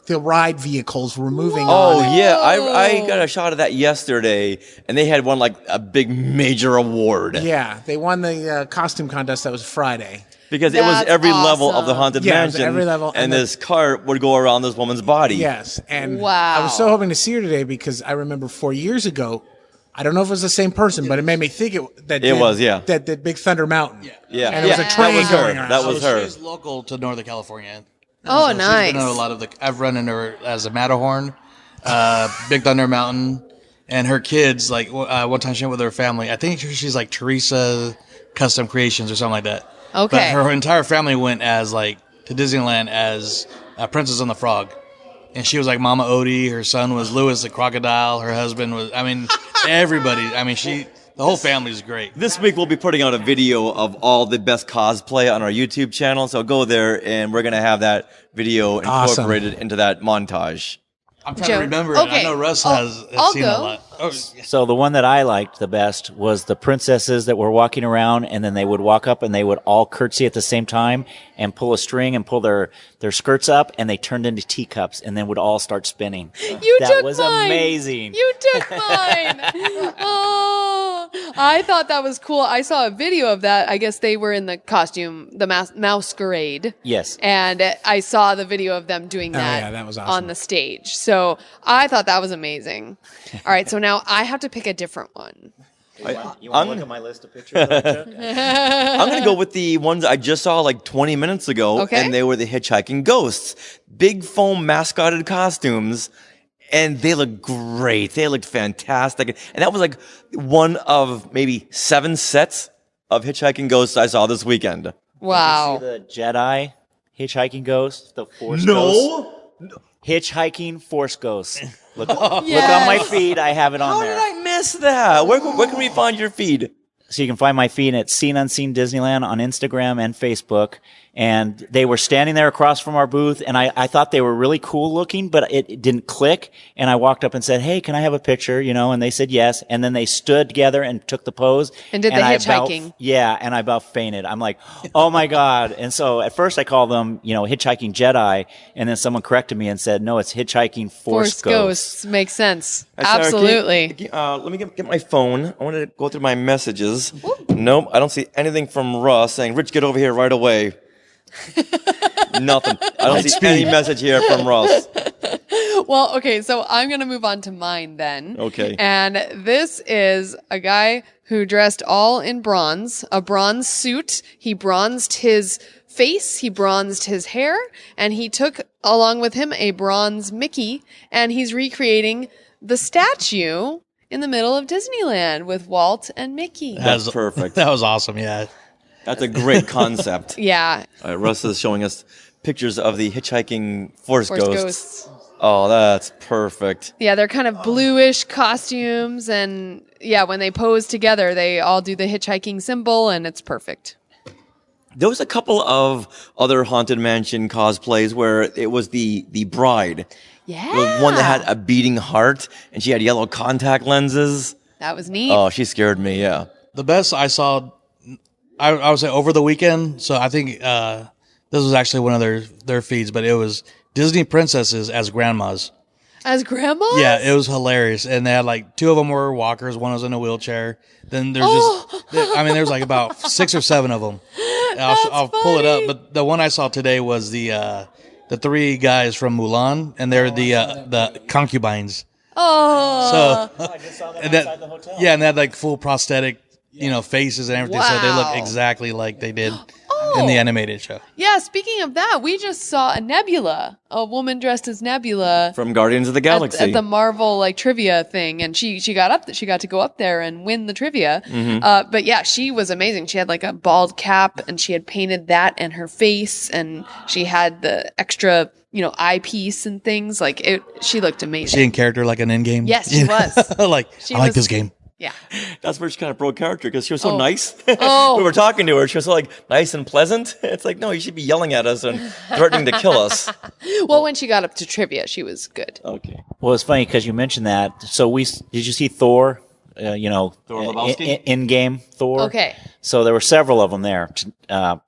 C: the ride vehicles were moving.
A: Oh, yeah. I got a shot of that yesterday, and they had won like a big major award.
C: Yeah, they won the costume contest that was Friday.
A: Because it was every level of the Haunted Mansion.
C: Every level.
A: And this cart would go around this woman's body.
C: Yes. And
B: wow.
C: I was so hoping to see her today because I remember 4 years ago, I don't know if it was the same person, but it made me think that did Big Thunder Mountain.
A: Yeah.
C: And it was a train going around.
A: That was her.
V: She's local to Northern California.
B: Oh,
V: so
B: nice.
V: She's been in a lot of I've run into her as a Matterhorn, Big Thunder Mountain, and her kids. Like one time she went with her family. I think she's like Teresa Custom Creations or something like that.
B: Okay.
V: But her entire family went as to Disneyland as Princess and the Frog. And she was like Mama Odie. Her son was Louis the Crocodile. Her husband was, everybody. The whole family's great.
A: This week we'll be putting out a video of all the best cosplay on our YouTube channel. So go there and we're going to have that video incorporated into that montage.
V: I'm trying to remember it. I know Russ has seen a lot. Oh.
G: So the one that I liked the best was the princesses that were walking around, and then they would walk up and they would all curtsy at the same time and pull a string and pull their skirts up, and they turned into teacups and then would all start spinning. That was amazing.
B: You took mine. Oh, I thought that was cool. I saw a video of that. I guess they were in the costume, the masquerade.
G: Yes.
B: And I saw the video of them doing that,
C: that was awesome.
B: on the stage. So I thought that was amazing. All right, so now I have to pick a different one.
G: You want to look at my list of pictures?
A: I'm going to go with the ones I just saw like 20 minutes ago,
B: Okay.
A: and they were the Hitchhiking Ghosts. Big foam mascoted costumes, and they looked great. They looked fantastic. And that was like one of maybe 7 sets of Hitchhiking Ghosts I saw this weekend.
B: Wow.
G: Did you see the Jedi Hitchhiking Ghost, the Force Ghost?
A: No.
G: Hitchhiking Force Ghost. Look on my feed. I have it on there.
A: How did I miss that? Where can we find your feed?
G: So you can find my feed at Seen Unseen Disneyland on Instagram and Facebook. And they were standing there across from our booth, and I thought they were really cool looking, but it didn't click. And I walked up and said, "Hey, can I have a picture?" And they said yes. And then they stood together and took the pose.
B: And did the hitchhiking.
G: And I about fainted. I'm like, oh my God. And so at first I called them, Hitchhiking Jedi. And then someone corrected me and said, no, it's Hitchhiking Force Ghosts.
B: Makes sense.
A: Sarah,
B: Absolutely.
A: let me get my phone. I want to go through my messages. Nope, I don't see anything from Russ saying, "Rich, get over here right away." Nothing. I don't see any message here from Russ.
B: Well, okay, so I'm going to move on to mine then.
A: Okay.
B: And this is a guy who dressed all in bronze, a bronze suit. He bronzed his face, he bronzed his hair, and he took along with him a bronze Mickey, and he's recreating the statue in the middle of Disneyland with Walt and Mickey.
A: That's perfect.
V: That was awesome, yeah.
A: That's a great concept.
B: Yeah.
A: Russ is showing us pictures of the Hitchhiking Force Ghosts. Oh, that's perfect.
B: Yeah, they're kind of bluish costumes, and yeah, when they pose together, they all do the hitchhiking symbol, and it's perfect.
A: There was a couple of other Haunted Mansion cosplays where it was the bride.
B: Yeah.
A: The one that had a beating heart, and she had yellow contact lenses.
B: That was neat.
A: Oh, she scared me, yeah.
V: The best I saw, I would say over the weekend. So I think This was actually one of their feeds, but it was Disney princesses as grandmas.
B: As grandmas?
V: Yeah, it was hilarious. And they had like 2 of them were walkers, one was in a wheelchair. Then there's there's like about 6 or 7 of them. I'll pull it up, but the one I saw today was the 3 guys from Mulan, and they're the concubines.
B: Oh.
V: So I just saw that outside the hotel. Yeah, and they had like full prosthetic, faces and everything, so they look exactly like they did in the animated show.
B: Yeah, speaking of that, we just saw a Nebula, a woman dressed as Nebula
A: from Guardians of the Galaxy
B: at the Marvel trivia thing, and she got to go up there and win the trivia.
A: Mm-hmm.
B: But yeah, she was amazing. She had like a bald cap, and she had painted that in her face, and she had the extra eyepiece and things. Like she looked amazing.
V: She in character like an in-game.
B: Yes, she was.
V: I like this game.
B: Yeah.
A: That's where she kind of broke character because she was so
B: Oh.
A: nice.
B: Oh.
A: We were talking to her. She was so nice and pleasant. It's like, no, you should be yelling at us and threatening to kill us.
B: Well, when she got up to trivia, she was good.
A: Okay.
G: Well, it's funny because you mentioned that. So did you see Thor? Thor
A: Lebowski?
G: In-game Thor.
B: Okay.
G: So there were several of them there,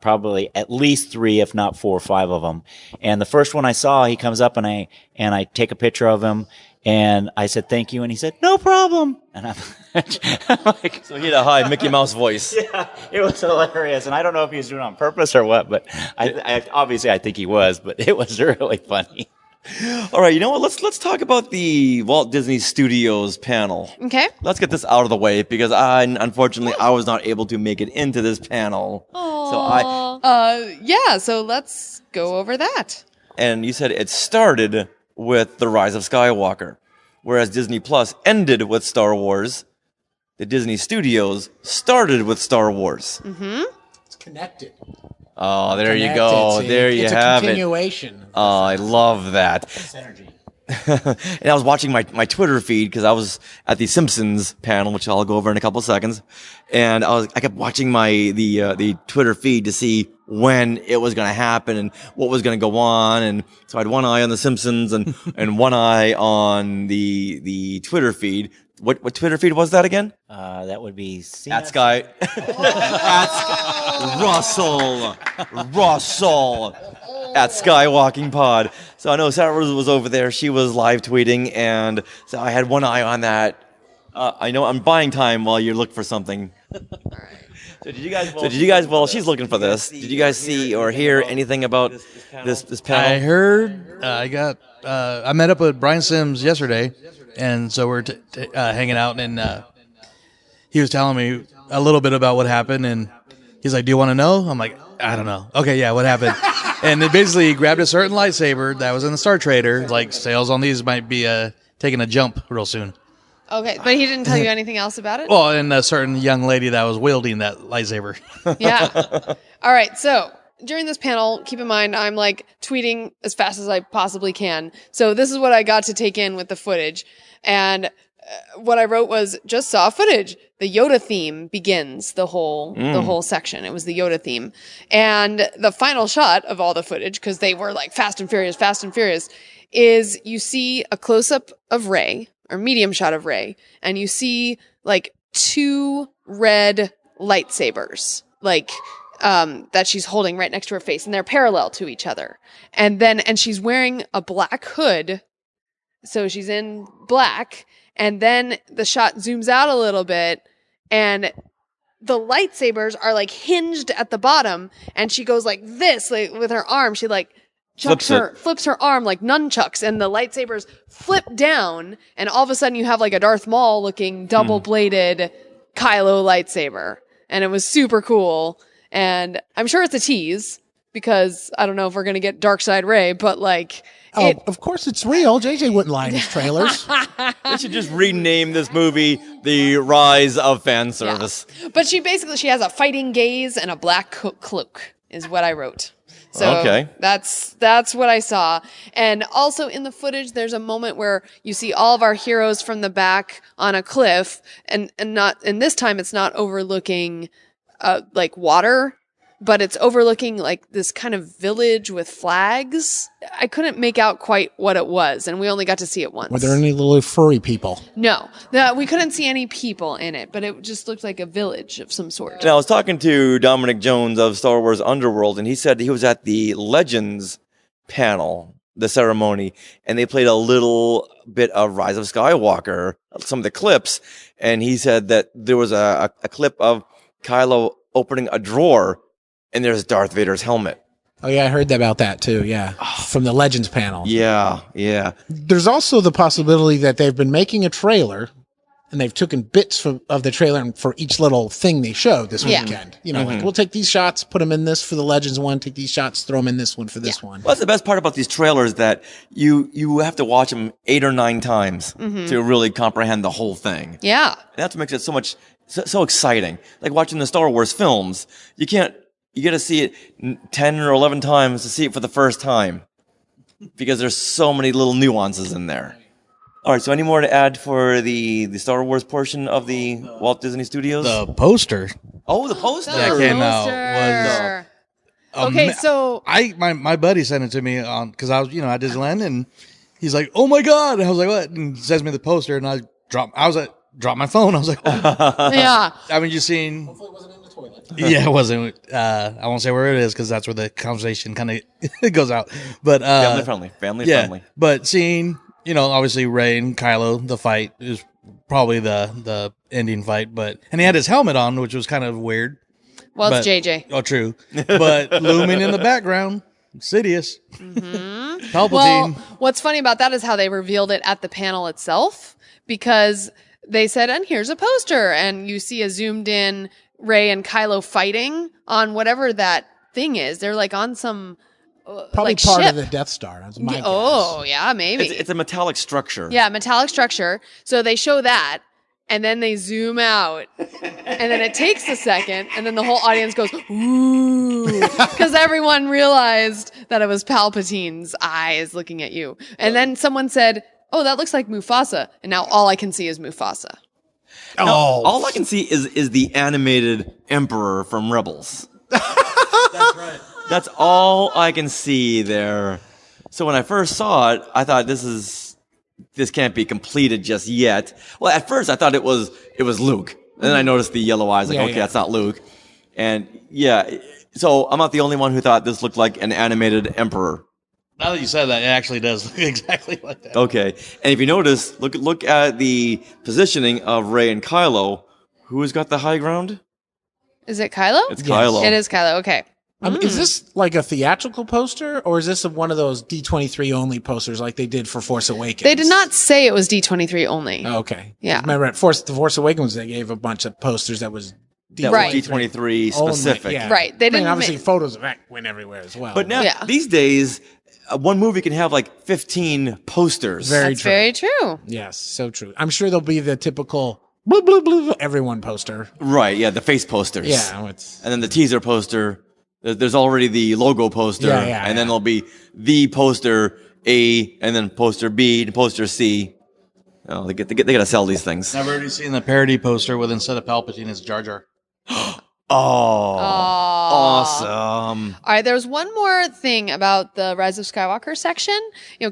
G: probably at least 3, if not 4 or 5 of them. And the first one I saw, he comes up and I take a picture of him. And I said, thank you. And he said, no problem. And I'm like,
A: so he had a high Mickey Mouse voice.
G: Yeah, it was hilarious. And I don't know if he was doing it on purpose or what, but I obviously I think he was, but it was really funny.
A: All right, you know what? Let's talk about the Walt Disney Studios panel.
B: Okay.
A: Let's get this out of the way because unfortunately I was not able to make it into this panel.
B: So let's go over that.
A: And you said it started with The Rise of Skywalker, whereas Disney Plus ended with Star Wars. The Disney Studios started with Star Wars.
B: Mm-hmm.
C: It's connected.
A: Oh, there you go.
C: See?
A: There you have it.
C: It's a continuation.
A: Oh, I love that.
C: Synergy.
A: And I was watching my Twitter feed because I was at the Simpsons panel, which I'll go over in a couple of seconds. And I kept watching the Twitter feed to see when it was going to happen and what was going to go on. And so I had one eye on the Simpsons and one eye on the Twitter feed. What Twitter feed was that again?
G: That would be
A: at Sky. Russell at Skywalking Pod. So I know Sarah was over there. She was live tweeting, and so I had one eye on that. I know I'm buying time while you look for something. All right. So did you guys? Well, she's looking for this. Did you guys see or hear anything about this panel?
V: I heard. I met up with Brian Sims yesterday, and so we're hanging out, and he was telling me a little bit about what happened, and he's like, "Do you want to know?" I'm like, "I don't know." Okay, yeah, what happened? And then basically he grabbed a certain lightsaber that was in the Star Trader. Like, sales on these might be taking a jump real soon.
B: Okay, but he didn't tell you anything else about it?
V: Well, and a certain young lady that was wielding that lightsaber.
B: Yeah. All right, so during this panel, keep in mind, I'm tweeting as fast as I possibly can. So this is what I got to take in with the footage. And what I wrote was, just saw footage. The Yoda theme begins the whole section. It was the Yoda theme. And the final shot of all the footage, because they were Fast and Furious, is you see a close-up of Rey, or medium shot of Rey, and you see 2 red lightsabers, that she's holding right next to her face, and they're parallel to each other. And she's wearing a black hood, so she's in black, and then the shot zooms out a little bit, and the lightsabers are hinged at the bottom, and she goes like this, with her arm. She flips her arm like nunchucks, and the lightsabers flip down, and all of a sudden you have a Darth Maul looking double-bladed Kylo lightsaber. And it was super cool. And I'm sure it's a tease, because I don't know if we're going to get Darkseid Rey, but
C: of course it's real. JJ wouldn't lie in his trailers.
A: They should just rename this movie The Rise of Fan Service.
B: Yeah. But she has a fighting gaze and a black cloak, is what I wrote. So
A: okay.
B: That's what I saw. And also in the footage, there's a moment where you see all of our heroes from the back on a cliff, and this time it's not overlooking water, but it's overlooking like this kind of village with flags. I couldn't make out quite what it was, and we only got to see it once.
C: Were there any little furry people?
B: No, we couldn't see any people in it, but it just looked like a village of some sort.
A: And I was talking to Dominic Jones of Star Wars Underworld, and he said he was at the Legends panel, the ceremony, and they played a little bit of Rise of Skywalker, some of the clips, and he said that there was a clip of Kylo opening a drawer, and there's Darth Vader's helmet.
C: Oh, yeah, I heard about that, too, yeah, from the Legends panel.
A: Yeah.
C: There's also the possibility that they've been making a trailer, and they've taken bits of the trailer for each little thing they showed this weekend. You know, like, we'll take these shots, put them in this for the Legends one, take these shots, throw them in this one for this one.
A: Well, that's the best part about these trailers, that you have to watch them 8 or 9 times to really comprehend the whole thing.
B: Yeah.
A: And that's what makes it so exciting. Like watching the Star Wars films, you got to see it 10 or 11 times to see it for the first time, because there's so many little nuances in there. All right, so any more to add for the Star Wars portion of the Walt Disney Studios?
V: The poster.
A: Oh, the poster.
V: That came out was...
B: Okay, so...
V: My buddy sent it to me because I was, at Disneyland, and he's like, "Oh my God." And I was like, "What?" And he sends me the poster, and I dropped my phone. I was like, "Oh."
B: Yeah.
V: I mean, you've seen... Hopefully it wasn't in the toilet. Yeah, it wasn't. I won't say where it is, because that's where the conversation kind of goes out. But
A: family friendly.
V: But seeing... obviously Rey and Kylo, the fight is probably the ending fight, and he had his helmet on, which was kind of weird.
B: Well, it's JJ.
V: Oh, true. But looming in the background, Sidious. Palpatine.
B: Well, what's funny about that is how they revealed it at the panel itself, because they said, and here's a poster, and you see a zoomed in Rey and Kylo fighting on whatever that thing is. They're like on some...
C: Probably
B: like
C: part
B: ship.
C: of the Death Star. That's my guess.
B: Oh, yeah, maybe.
A: It's a metallic structure.
B: Yeah, metallic structure. So they show that, and then they zoom out, and then it takes a second, and then the whole audience goes, ooh, because everyone realized that it was Palpatine's eyes looking at you. And then someone said, oh, that looks like Mufasa, and now all I can see is Mufasa.
A: Now, all I can see is the animated Emperor from Rebels. That's right. That's all I can see there. So when I first saw it, I thought this can't be completed just yet. Well, at first I thought it was Luke. And then I noticed the yellow eyes, that's not Luke. And so I'm not the only one who thought this looked like an animated Emperor.
V: Now that you said that, it actually does look exactly like that.
A: Okay. And if you notice, look at the positioning of Rey and Kylo. Who has got the high ground?
B: Is it Kylo?
A: It's Kylo.
B: It is Kylo, okay.
C: Is this like a theatrical poster, or is this one of those D23 only posters like they did for Force Awakens?
B: They did not say it was D23 only.
C: Oh, okay.
B: Yeah.
C: Remember at The Force Awakens, they gave a bunch of posters that was
A: D23 specific.
C: Only, yeah.
B: Right. They didn't
C: obviously photos of that went everywhere as well.
A: But now, these days, one movie can have like 15 posters.
B: That's very true.
C: Yes, so true. I'm sure there'll be the typical blah, blah, blah, everyone poster.
A: Right, yeah, the face posters.
C: Yeah.
A: And then the teaser poster. There's already the logo poster, and then there'll be the poster A, and then poster B, and poster C. Oh, they gotta sell these things.
V: I've already seen the parody poster with, instead of Palpatine, it's Jar Jar.
A: Awesome.
B: All right, there's one more thing about the Rise of Skywalker section.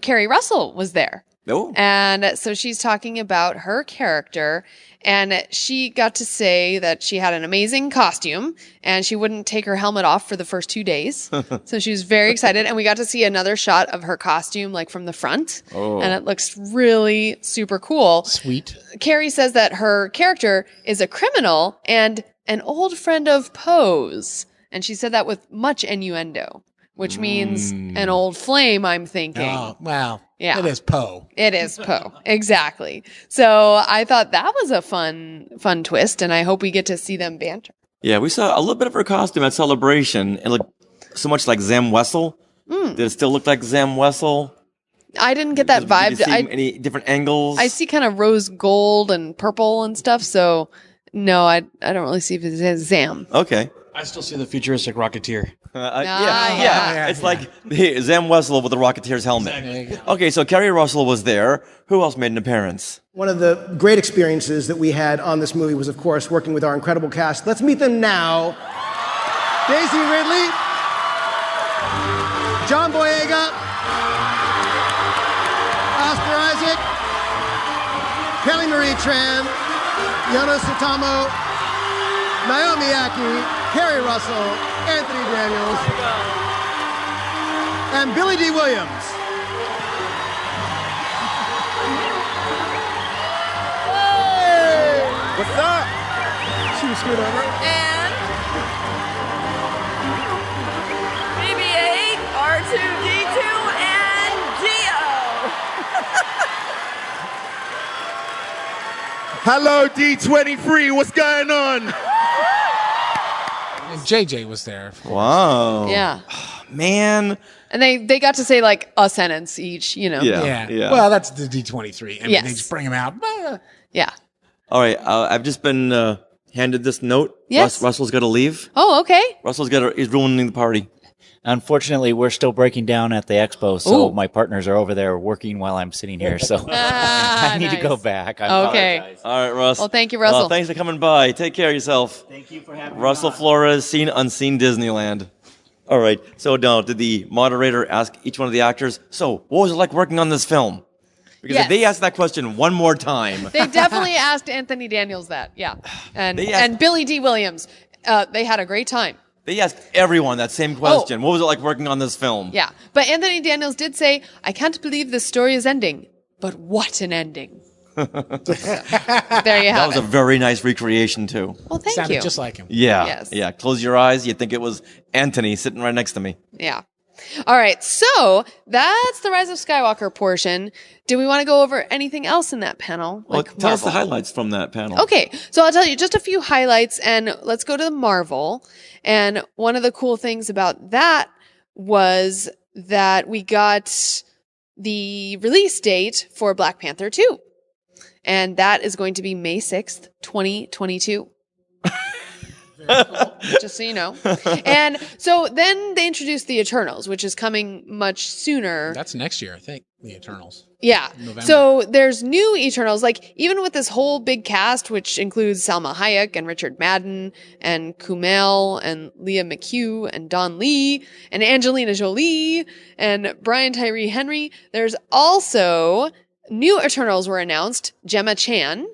B: Keri Russell was there.
A: Oh.
B: And so she's talking about her character, and she got to say that she had an amazing costume, and she wouldn't take her helmet off for the first 2 days. So she was very excited, and we got to see another shot of her costume, like from the front, and it looks really super cool.
C: Sweet.
B: Keri says that her character is a criminal and an old friend of Poe's, and she said that with much innuendo, which means an old flame, I'm thinking.
C: Oh, wow.
B: Yeah.
C: It is Poe.
B: It is Poe. Exactly. So I thought that was a fun twist, and I hope we get to see them banter.
A: Yeah, we saw a little bit of her costume at Celebration. It looked so much like Zam Wessel. Did it still look like Zam Wessel?
B: I didn't get that vibe.
A: Did you see any different angles?
B: I see kind of rose gold and purple and stuff, so no, I don't really see if it's Zam.
A: Okay.
V: I still see the futuristic Rocketeer.
A: It's like the Zam Wessel with the Rocketeer's helmet. Okay, so Keri Russell was there. Who else made an appearance?
E: One of the great experiences that we had on this movie was, of course, working with our incredible cast. Let's meet them now.
S: Daisy Ridley, John Boyega, Oscar Isaac, Kelly Marie Tran, Yono Sutamo, Naomi Aki, Keri Russell, Anthony Daniels, and Billy D. Williams. Hey!
T: What's up?
S: She was screwed over.
E: And BB-8, R2-D2, and Dio.
T: Hello, D23. What's going on?
C: And JJ was there.
A: Wow.
B: Yeah.
A: Man.
B: And they got to say like a sentence each, you know.
C: Yeah. Well, that's the D23. I mean,
B: Yes.
C: they just bring them out.
B: Yeah.
A: All right. I've just been handed this note.
B: Yes.
A: Russell's got to leave.
B: Oh, okay.
A: He's ruining the party.
G: Unfortunately, we're still breaking down at the expo, so my partners are over there working while I'm sitting here. So I need to go back. I
B: Okay.
G: apologize.
A: All right, Russ.
B: Well, thank you, Russell.
A: Well, thanks for coming by. Take care of yourself.
G: Thank you for having me.
A: Russell Flores, Seen Unseen Disneyland. All right. So now, did the moderator ask each one of the actors, so what was it like working on this film? Because
B: Yes.
A: if they ask that question one more time.
B: They definitely asked Anthony Daniels that. Yeah. And
A: They asked-
B: and Billy D. Williams. They had a great time.
A: They asked everyone that same question. What was it like working on this film?
B: Yeah. But Anthony Daniels did say, I can't believe this story is ending. But what an ending. There you
A: That
B: have
A: was
B: it.
A: a very nice recreation, too.
B: Well, thank
C: Sounded
B: you.
C: just like him.
A: Yeah.
B: Yes.
A: Yeah. Close your eyes. You'd think it was Anthony sitting right next to me.
B: Yeah. All right. So that's the Rise of Skywalker portion. Do we want to go over anything else in that panel?
A: Well,
B: Like
A: tell us the
B: Marvel?
A: highlights from that panel.
B: Okay, so I'll tell you just a few highlights and let's go to the Marvel. And one of the cool things about that was that we got the release date for Black Panther 2. And that is going to be May 6th, 2022. Just so you know. And so then they introduced the Eternals, which is coming much sooner.
C: That's next year, I think, the Eternals.
B: Yeah.
C: November.
B: So there's new Eternals, like even with this whole big cast, which includes Salma Hayek and Richard Madden and Kumail and Leah McHugh and Don Lee and Angelina Jolie and Brian Tyree Henry. There's also new Eternals were announced, Gemma Chan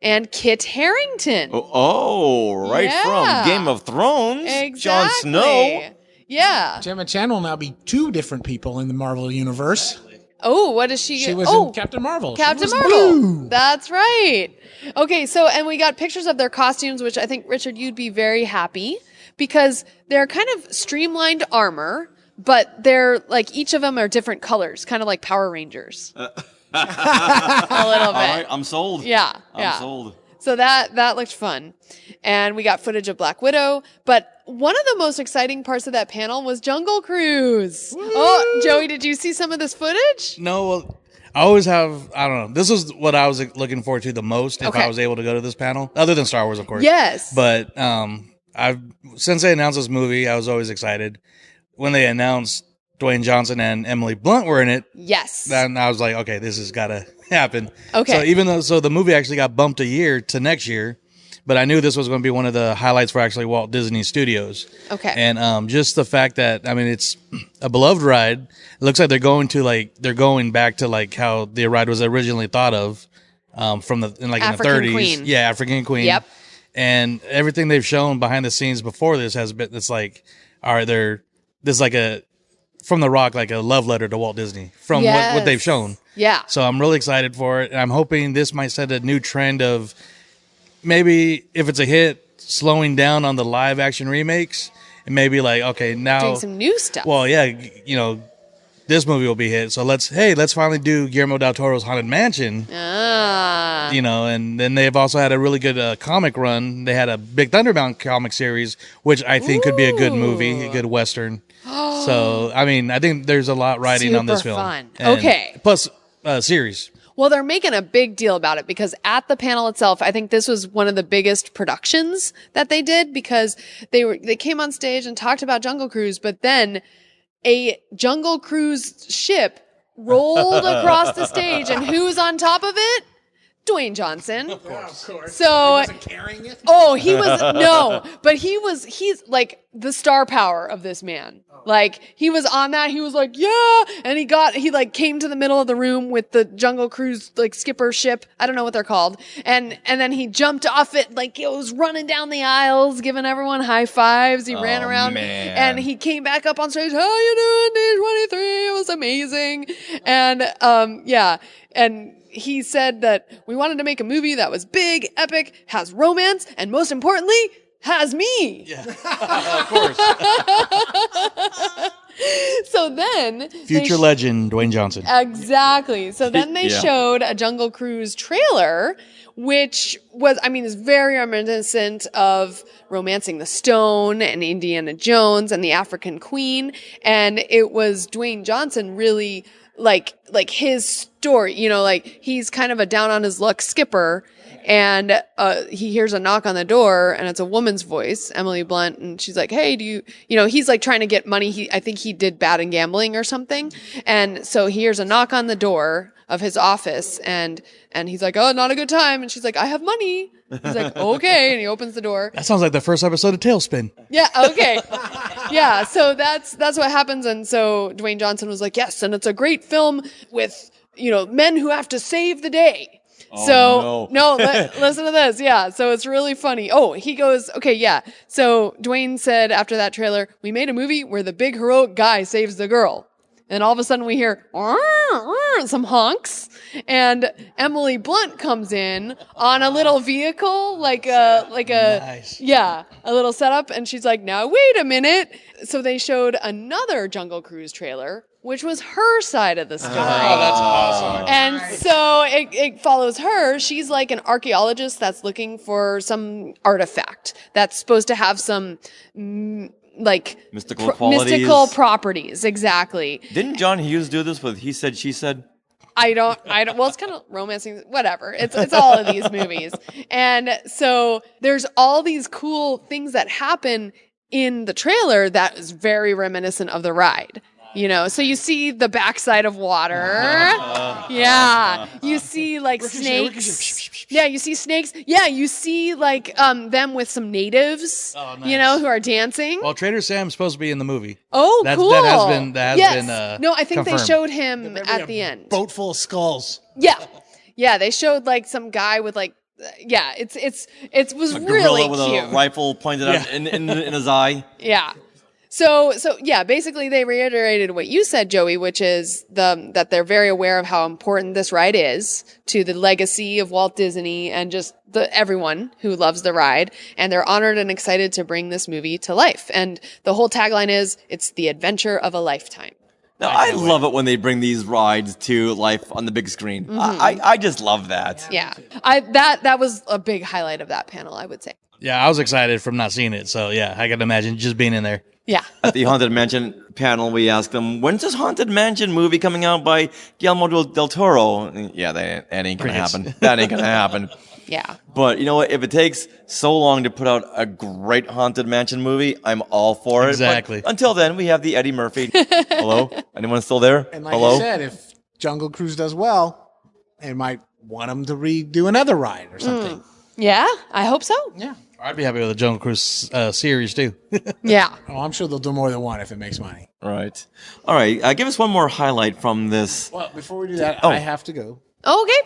B: and Kit Harington.
A: Right
B: Yeah.
A: from Game of Thrones.
B: Exactly.
A: Jon Snow.
B: Yeah.
C: Gemma Chan will now be two different people in the Marvel universe.
B: Oh, what is she?
C: She was
B: oh,
C: in Captain Marvel. She
B: Captain
C: was
B: Marvel.
C: blue.
B: That's right. Okay, so, and we got pictures of their costumes, which I think, Richard, you'd be very happy because they're kind of streamlined armor, but they're like, each of them are different colors, kind of like Power Rangers. A little bit.
A: All right, I'm sold.
B: Yeah.
A: I'm sold.
B: So that looked fun. And we got footage of Black Widow. But one of the most exciting parts of that panel was Jungle Cruise. Woo! Oh, Joey, did you see some of this footage?
V: No, well, I always have, I don't know. This is what I was looking forward to the most if
B: Okay.
V: I was able to go to this panel, other than Star Wars, of course.
B: Yes.
V: But since they announced this movie, I was always excited. When they announced Dwayne Johnson and Emily Blunt were in it,
B: yes,
V: then I was like, okay, this has got to happen.
B: Okay.
V: So even though, the movie actually got bumped a year to next year, but I knew this was going to be one of the highlights for actually Walt Disney Studios.
B: Okay.
V: And just the fact that, I mean, it's a beloved ride. It looks like they're going back to like how the ride was originally thought of, from in the
B: African
V: 30s.
B: Queen.
V: Yeah, African Queen.
B: Yep.
V: And everything they've shown behind the scenes before this has been, it's like, all right, this is like from The Rock, like a love letter to Walt Disney from what they've shown.
B: Yeah.
V: So I'm really excited for it. And I'm hoping this might set a new trend of maybe if it's a hit, slowing down on the live action remakes and maybe like, okay, now
B: Doing some new stuff.
V: Well, yeah, this movie will be hit. So let's finally do Guillermo del Toro's Haunted Mansion.
B: Ah.
V: And then they've also had a really good comic run. They had a Big Thunderbound comic series, which I think could be a good movie, a good Western. So, I mean, I think there's a lot riding on this
B: Super
V: film.
B: fun.
V: And
B: Okay.
V: Plus, series.
B: Well, they're making a big deal about it because at the panel itself, I think this was one of the biggest productions that they did because they came on stage and talked about Jungle Cruise, but then a Jungle Cruise ship rolled across the stage, and who's on top of it? Dwayne Johnson.
C: Of course.
B: So
C: He wasn't carrying it?
B: Oh, he was no, but he's like the star power of this man. Like he was on that, he was like, yeah, and he like came to the middle of the room with the Jungle Cruise like skipper ship. I don't know what they're called. And then he jumped off it, like it was running down the aisles, giving everyone high fives. He ran around
A: man.
B: and he came back up on stage. How you doing, D23? It was amazing. And yeah. And he said that we wanted to make a movie that was big, epic, has romance, and most importantly, has me.
V: Yeah, of course.
B: So then...
V: Future legend, Dwayne Johnson.
B: Exactly. So then they
V: Yeah.
B: showed a Jungle Cruise trailer, which was, I mean, is very reminiscent of Romancing the Stone and Indiana Jones and the African Queen. And it was Dwayne Johnson really... like his story, you know, like he's kind of a down on his luck skipper, and he hears a knock on the door, and it's a woman's voice, Emily Blunt, and she's like, hey, do you know, he's like trying to get money. I think he did bad in gambling or something, and so he hears a knock on the door of his office, and he's like, oh, not a good time, and she's like, I have money. He's like, okay, and he opens the door.
V: That sounds like the first episode of Tailspin.
B: Yeah, okay. Yeah, so that's what happens. And so Dwayne Johnson was like, yes, and it's a great film with, you know, men who have to save the day.
A: Oh,
B: Listen to this. Yeah, so it's really funny. Oh, he goes, okay, yeah. So Dwayne said after that trailer, we made a movie where the big heroic guy saves the girl. And all of a sudden we hear some honks, and Emily Blunt comes in on a little vehicle, like a little setup, and she's like, now wait a minute. So they showed another Jungle Cruise trailer, which was her side of the story.
V: Oh, that's awesome.
B: And so it follows her. She's like an archaeologist that's looking for some artifact that's supposed to have some
A: mystical qualities.
B: Mystical properties, exactly.
A: Didn't John Hughes do this with He Said, She Said?
B: I don't, well, it's kind of romancing, whatever. It's all of these movies. And so there's all these cool things that happen in the trailer that is very reminiscent of the ride. You know, so you see the backside of water. Yeah. You see like snakes. Yeah, you see snakes. Yeah, you see like them with some natives, you know, who are dancing.
V: Well, Trader Sam's supposed to be in the movie.
B: Oh, cool.
V: That has been
B: no, I think
V: confirmed.
B: they showed him at the end.
C: Boat full of skulls.
B: Yeah. Yeah, they showed like some guy with like it was
A: A
B: really
A: gorilla with
B: cute.
A: a rifle pointed out in his eye.
B: Yeah. So yeah, basically they reiterated what you said, Joey, which is that they're very aware of how important this ride is to the legacy of Walt Disney and just everyone who loves the ride. And they're honored and excited to bring this movie to life. And the whole tagline is, it's the adventure of a lifetime.
A: Now, I love it when they bring these rides to life on the big screen.
B: Mhm.
A: I just love that.
B: Yeah. That was a big highlight of that panel, I would say.
V: Yeah, I was excited from not seeing it. So yeah, I can imagine just being in there.
B: Yeah.
A: At the Haunted Mansion panel, we asked them, when's this Haunted Mansion movie coming out by Guillermo del Toro? Yeah, that ain't gonna happen. That ain't gonna happen.
B: Yeah.
A: But you know what? If it takes so long to put out a great Haunted Mansion movie, I'm all for it.
V: Exactly.
A: But until then, we have the Eddie Murphy. Hello? Anyone still there?
C: And like
A: Hello?
C: I said, if Jungle Cruise does well, they might want them to redo another ride or something.
B: Yeah, I hope so.
C: Yeah.
V: I'd be happy with the Jungle Cruise series too.
B: Yeah.
C: Oh, I'm sure they'll do more than one if it makes money.
A: Right. All right. Give us one more highlight from this.
C: Well, before we do that,
A: Oh.
C: I have to go.
B: Okay.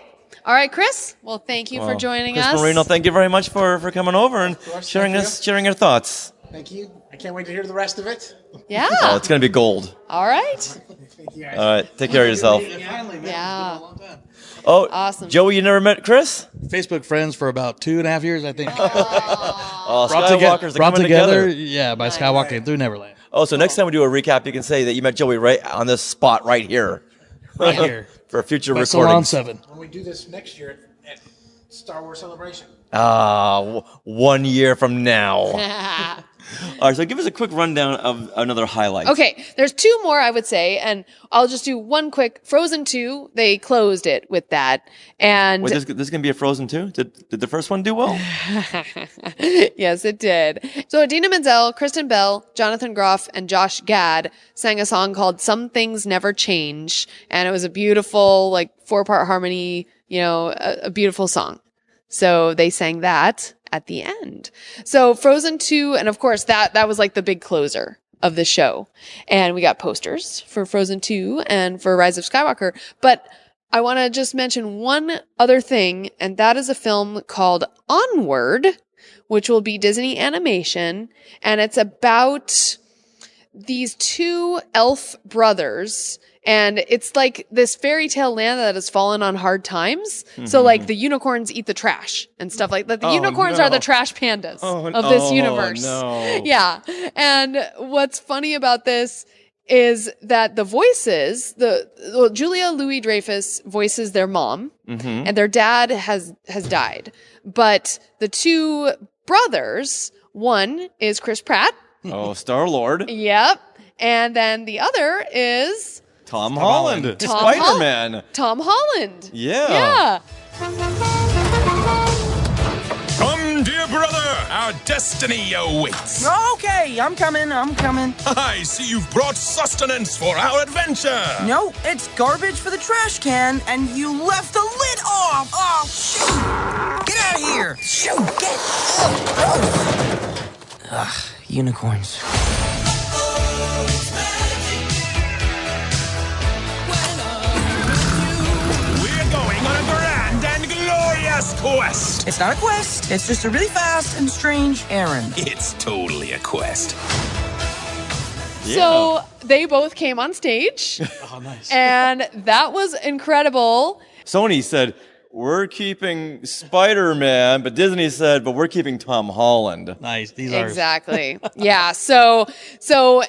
B: All right, Chris. Well, thank you for
A: Well,
B: joining
A: Chris
B: us.
A: Marino, thank you very much for coming over and sharing your thoughts.
C: Thank you. I can't wait to hear the rest of it.
B: Yeah.
A: Oh, it's gonna be gold.
B: All right.
C: Thank you guys.
A: All right. Take care of yourself.
B: Yeah.
A: Oh,
B: awesome.
A: Joey, you never met Chris?
V: Facebook friends for about 2.5 years, I think.
A: Oh,
V: Brought
A: Skywalkers are
V: brought
A: coming
V: together,
A: together.
V: yeah, by Skywalking through Neverland.
A: Oh, so next time we do a recap, you can say that you met Joey right on this spot right here.
V: Right here.
A: For future
V: By Salon
A: recordings.
V: 7.
C: When we do this next year at Star Wars Celebration.
A: 1 year from now. All right, so give us a quick rundown of another highlight.
B: Okay, there's two more I would say, and I'll just do one quick. Frozen 2, they closed it with that. And
A: Wait, this is going to be a Frozen 2? Did the first one do well?
B: yes, it did. So Idina Menzel, Kristen Bell, Jonathan Groff, and Josh Gad sang a song called Some Things Never Change. And it was a beautiful, like, 4-part harmony a beautiful song. So they sang that at the end. So Frozen 2, and of course that was like the big closer of the show. And we got posters for Frozen 2 and for Rise of Skywalker. But I want to just mention one other thing, and that is a film called Onward, which will be Disney animation. And it's about these two elf brothers. And it's like this fairy tale land that has fallen on hard times. So like the unicorns eat the trash and stuff like that. The unicorns are the trash pandas of this universe.
A: No.
B: Yeah. And what's funny about this is that the voices, Julia Louis-Dreyfus voices their mom, and their dad has died. But the two brothers, one is Chris Pratt.
A: Oh, Star-Lord.
B: Yep. And then the other is
A: Tom Holland. Spider-Man.
B: Tom Holland.
A: Yeah.
D: Come, dear brother, our destiny awaits.
I: Okay, I'm coming.
D: I see you've brought sustenance for our adventure.
I: No, it's garbage for the trash can, and you left the lid off. Oh, shoot! Get out of here! Shoot! Get out! Ugh, unicorns.
D: Quest.
I: It's not a quest. It's just a really fast and strange errand.
D: It's totally a quest.
B: So they both came on stage.
A: Oh, nice.
B: And that was incredible.
A: Sony said, we're keeping Spider-Man, but Disney said, but we're keeping Tom Holland.
V: Nice. These are
B: Exactly. Yeah. So,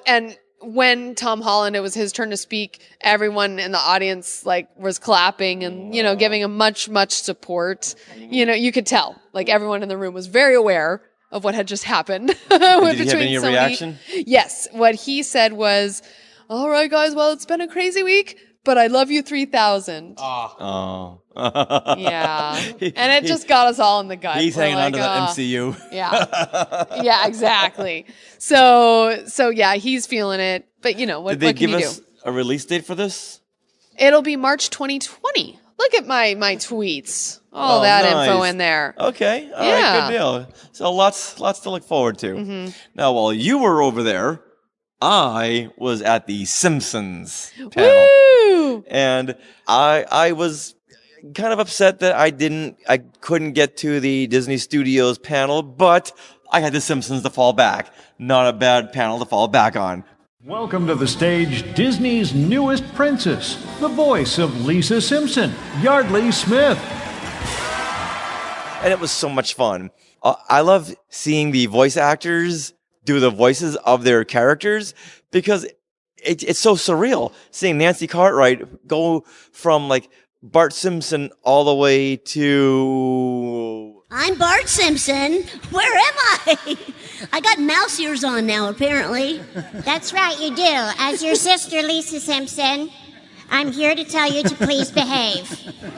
B: and when Tom Holland, it was his turn to speak, everyone in the audience was clapping and, giving him much, much support. You could tell, everyone in the room was very aware of what had just happened.
A: Did he have any reaction?
B: Yes. What he said was, all right, guys, well, it's been a crazy week, but I love you 3,000.
A: Oh.
B: Yeah. And it just got us all in the gut.
A: He's hanging on to the MCU.
B: Yeah. Yeah, exactly. So yeah, he's feeling it. But what
A: Did they
B: can
A: give
B: you
A: us
B: do?
A: a release date for this?
B: It'll be March 2020. Look at my tweets. All that info
A: nice.
B: in there.
A: Okay. All right. Good deal. So lots to look forward to.
B: Mm-hmm.
A: Now, while you were over there, I was at the Simpsons panel.
B: Woo!
A: And I was kind of upset that I couldn't get to the Disney Studios panel, but I had the Simpsons to fall back. Not a bad panel to fall back on.
J: Welcome to the stage, Disney's newest princess, the voice of Lisa Simpson, Yardley Smith.
A: And it was so much fun. I love seeing the voice actors do the voices of their characters because it's so surreal seeing Nancy Cartwright go from Bart Simpson all the way to...
K: I'm Bart Simpson. Where am I? I got mouse ears on now, apparently. That's right, you do. As your sister, Lisa Simpson, I'm here to tell you to please behave.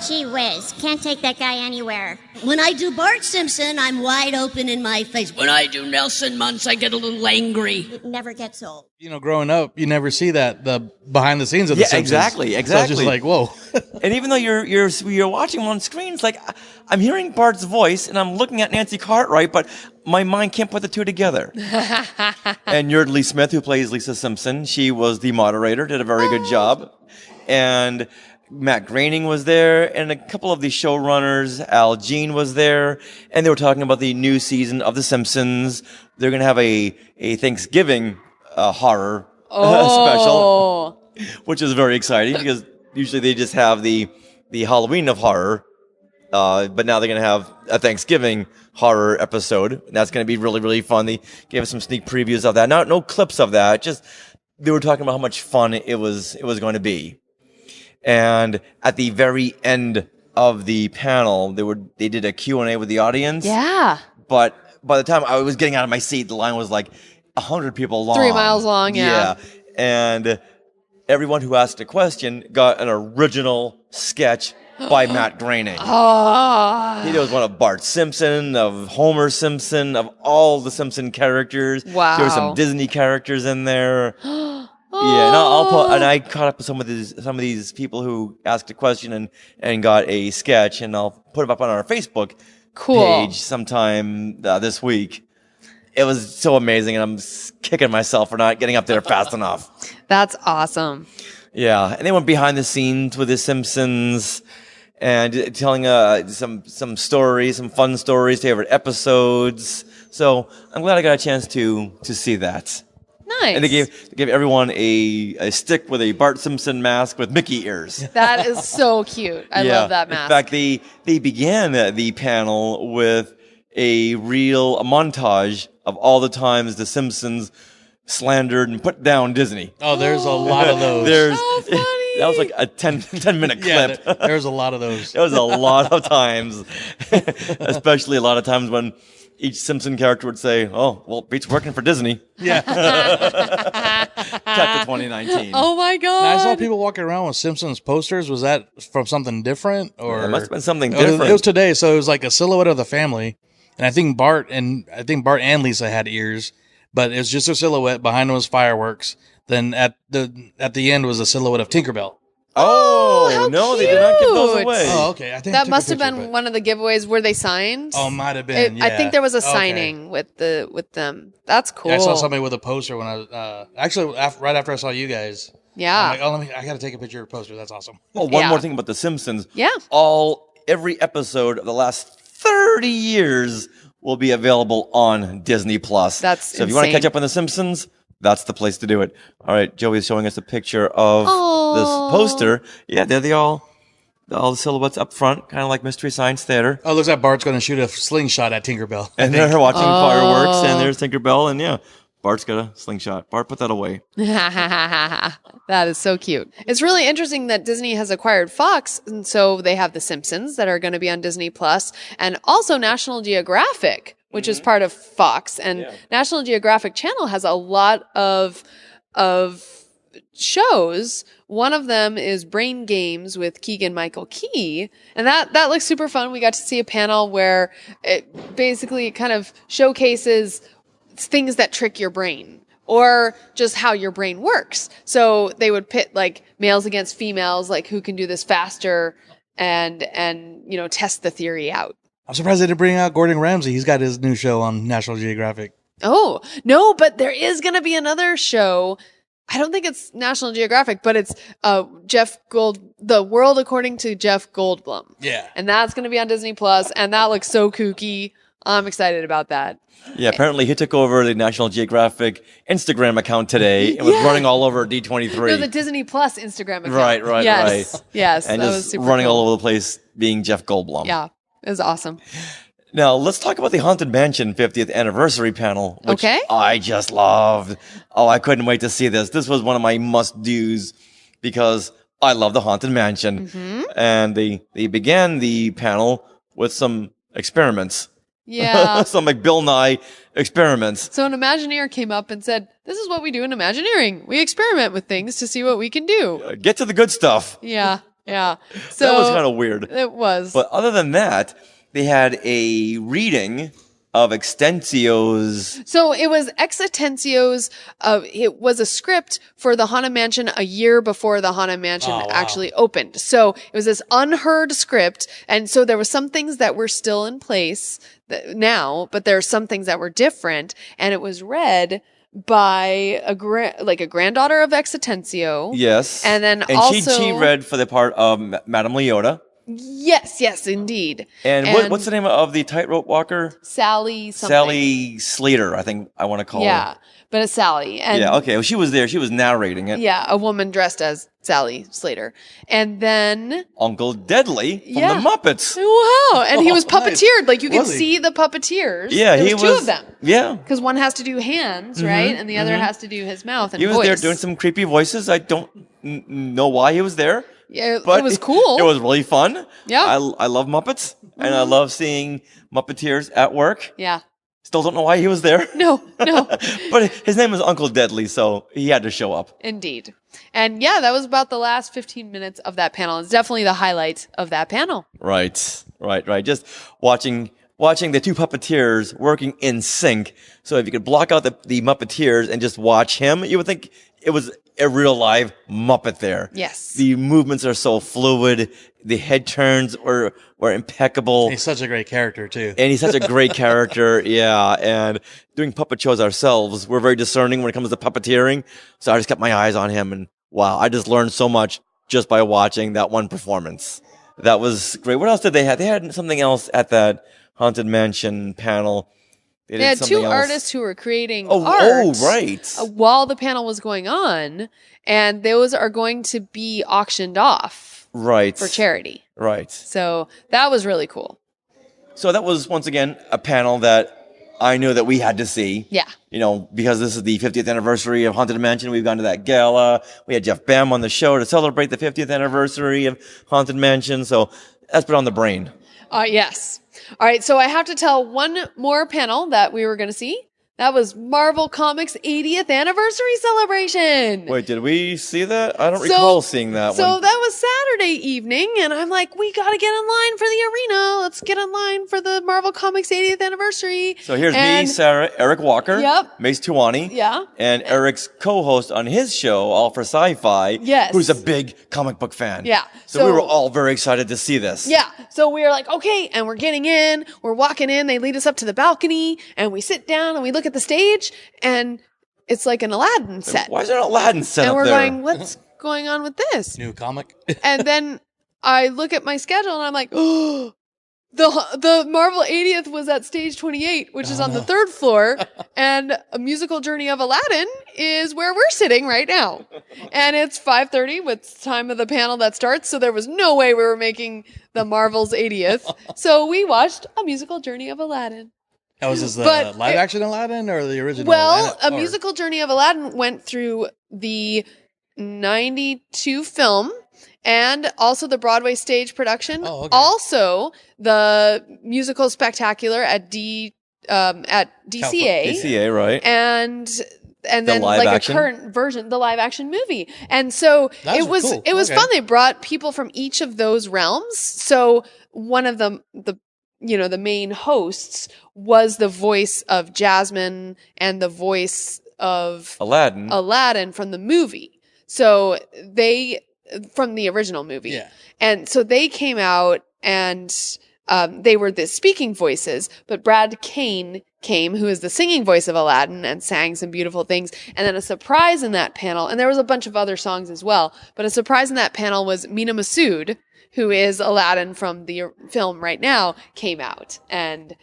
K: Gee whiz, can't take that guy anywhere. When I do Bart Simpson, I'm wide open in my face. When I do Nelson Muntz, I get a little angry. It never gets old.
V: growing up, you never see the behind the scenes of the Simpsons.
A: Exactly.
V: So it's just like, whoa.
A: And even though you're watching on screen, it's like I'm hearing Bart's voice and I'm looking at Nancy Cartwright, but my mind can't put the two together. And Yardley Smith, who plays Lisa Simpson, she was the moderator, did a very good job. And Matt Groening was there, and a couple of the showrunners, Al Jean was there, and they were talking about the new season of The Simpsons. They're going to have a Thanksgiving horror special, which is very exciting because usually they just have the Halloween of horror, but now they're going to have a Thanksgiving horror episode. And that's going to be really, really fun. They gave us some sneak previews of that. No clips of that. Just they were talking about how much fun it was going to be. And at the very end of the panel, they did a Q&A with the audience.
B: Yeah.
A: But by the time I was getting out of my seat, the line was 100 people long.
B: 3 miles long, yeah.
A: And everyone who asked a question got an original sketch by Matt Groening.
B: Oh.
A: He was one of Bart Simpson, of Homer Simpson, of all the Simpson characters.
B: Wow.
A: There were some Disney characters in there. Yeah, and I'll put, and I caught up with some of these people who asked a question and got a sketch, and I'll put it up on our Facebook page sometime this week. It was so amazing, and I'm kicking myself for not getting up there fast enough.
B: That's awesome.
A: Yeah, and they went behind the scenes with the Simpsons and telling some stories, some fun stories, favorite episodes. So I'm glad I got a chance to see that.
B: Nice.
A: And they gave everyone a stick with a Bart Simpson mask with Mickey ears.
B: That is so cute. I love that mask.
A: In fact, they began the panel with a montage of all the times the Simpsons slandered and put down Disney.
V: Oh, there's a lot of those.
A: That was like a 10-minute clip.
V: Yeah, there's a lot of those.
A: There was a lot of times, especially a lot of times when each Simpson character would say, "Oh, well, Beat's working for Disney."
V: Yeah.
A: Chapter 2019.
B: Oh my God!
V: Now, I saw people walking around with Simpsons posters. Was that from something different, or
A: Yeah, it must have been something different?
V: It was today, so it was like a silhouette of the family, and I think Bart and Lisa had ears, but it was just a silhouette. Behind them was fireworks. Then at the end was a silhouette of Tinkerbell.
A: Oh, no, they did not give those away.
V: Oh, okay. I think
B: that must have been one of the giveaways. Were they signed?
V: Oh, might have been.
B: I think there was a signing with them. That's cool.
V: Yeah, I saw somebody with a poster when I was actually right after I saw you guys.
B: Yeah.
V: I'm like, I got to take a picture of your poster. That's awesome.
A: Oh, one more thing about The Simpsons.
B: Yeah.
A: Every episode of the last 30 years will be available on Disney Plus.
B: That's
A: so if you want to catch up on The Simpsons, that's the place to do it. All right, Joey's showing us a picture of this poster. Yeah, they're all the silhouettes up front, kind of like Mystery Science Theater.
V: Oh, looks like Bart's going to shoot a slingshot at Tinkerbell.
A: And they're watching fireworks, and there's Tinkerbell, and yeah, Bart's got a slingshot. Bart, put that away.
B: That is so cute. It's really interesting that Disney has acquired Fox, and so they have The Simpsons that are going to be on Disney Plus, and also National Geographic, which is part of Fox. And National Geographic Channel has a lot of shows. One of them is Brain Games with Keegan-Michael Key. And that looks super fun. We got to see a panel where it basically kind of showcases things that trick your brain or just how your brain works. So they would pit like males against females, like who can do this faster and test the theory out.
V: I'm surprised they didn't bring out Gordon Ramsay. He's got his new show on National Geographic.
B: Oh, no, but there is going to be another show. I don't think it's National Geographic, but it's The World According to Jeff Goldblum.
V: Yeah.
B: And that's going to be on Disney Plus, and that looks so kooky. I'm excited about that.
A: Yeah, apparently he took over the National Geographic Instagram account today and was running all over D23.
B: No, the Disney Plus Instagram account.
A: Right.
B: Yes,
A: and
B: that
A: just
B: was super
A: running
B: cool.
A: all over the place being Jeff Goldblum.
B: Yeah, it was awesome.
A: Now, let's talk about the Haunted Mansion 50th anniversary panel, which I just loved. Oh, I couldn't wait to see this. This was one of my must-dos because I love the Haunted Mansion.
B: Mm-hmm.
A: And they began the panel with some experiments.
B: Yeah.
A: Some like Bill Nye experiments.
B: So an Imagineer came up and said, "This is what we do in Imagineering. We experiment with things to see what we can do."
A: Get to the good stuff.
B: Yeah. So
A: that was kind of weird.
B: It was.
A: But other than that, they had a reading of Extensio's.
B: So it was Extensio's. It was a script for the Haunted Mansion a year before the Haunted Mansion actually opened. So it was this unheard script, and so there were some things that were still in place now, but there are some things that were different, and it was read by a granddaughter of Extensio.
A: Yes,
B: and
A: also she read for the part of Madame Leota.
B: Yes, indeed.
A: And what's the name of the tightrope walker?
B: Sally something.
A: Sally Slater, I think I want to call her.
B: Yeah, but it's Sally. And
A: yeah, okay. Well, she was there. She was narrating it.
B: Yeah, a woman dressed as Sally Slater. And then
A: Uncle Deadly from the Muppets.
B: Wow. And he was puppeteered.
A: Nice.
B: Like you could see the puppeteers.
A: Yeah,
B: there was two of them.
A: Yeah.
B: Because one has to do hands, right? And the other has to do his mouth and voice.
A: He was there doing some creepy voices. I don't know why he was there.
B: Yeah,
A: but
B: it was cool.
A: It was really fun.
B: Yeah.
A: I love Muppets, and I love seeing Muppeteers at work.
B: Yeah.
A: Still don't know why he was there.
B: No.
A: But his name was Uncle Deadly, so he had to show up.
B: Indeed. And yeah, that was about the last 15 minutes of that panel. It's definitely the highlight of that panel.
A: Right. Just watching watching the two puppeteers working in sync. So if you could block out the Muppeteers and just watch him, you would think it was a real live Muppet there.
B: Yes.
A: The movements are so fluid. The head turns were impeccable.
V: He's such a great character, too.
A: And he's such a great character, yeah. And doing puppet shows ourselves, we're very discerning when it comes to puppeteering. So I just kept my eyes on him, and wow, I just learned so much just by watching that one performance. That was great. What else did they have? They had something else at that Haunted Mansion panel.
B: They had two artists who were creating art.
A: Oh, right.
B: While the panel was going on, and those are going to be auctioned off.
A: Right.
B: For charity.
A: Right.
B: So that was really cool.
A: So that was, once again, a panel that I knew that we had to see.
B: Yeah.
A: You know, because this is the 50th anniversary of Haunted Mansion. We've gone to that gala. We had Jeff Bam on the show to celebrate the 50th anniversary of Haunted Mansion. So that's been on the brain.
B: Yes. All right. So I have to tell one more panel that we were going to see. That was Marvel Comics' 80th anniversary celebration.
A: Wait, did we see that? I don't recall seeing that one.
B: So that was Saturday evening, and I'm like, we got to get in line for the arena. Let's get in line for the Marvel Comics 80th anniversary.
A: So here's me, Sarah, Eric Walker, Mace Tuwani, and Eric's co-host on his show, All for Sci-Fi, who's a big comic book fan.
B: Yeah.
A: So we were all very excited to see this.
B: Yeah. So we were like, okay, and we're getting in, we're walking in, they lead us up to the balcony, and we sit down and we look at the stage, and it's like an Aladdin set.
A: Why is there an Aladdin set
B: up
A: there?
B: And we're going, what's going on with this?
V: New comic.
B: And then I look at my schedule, and I'm like, oh, the Marvel 80th was at stage 28, which is on the third floor, and A Musical Journey of Aladdin is where we're sitting right now. And it's 5:30 with time of the panel that starts, so there was no way we were making the Marvel's 80th. So we watched A Musical Journey of Aladdin.
V: That was this the live action Aladdin or the original?
B: Well, A Musical Journey of Aladdin went through the 92 film and also the Broadway stage production. Oh, okay. Also the musical spectacular at DCA.
A: DCA, right.
B: And then like action? A current version, the live action movie. And so it was fun. They brought people from each of those realms. So one of them, the main hosts was the voice of Jasmine and the voice of Aladdin from the movie. So from the original movie. Yeah. And so they came out and they were the speaking voices, but Brad Kane came, who is the singing voice of Aladdin, and sang some beautiful things. And then a surprise in that panel, and there was a bunch of other songs as well, but a surprise in that panel was Mina Masood, who is Aladdin from the film right now, came out and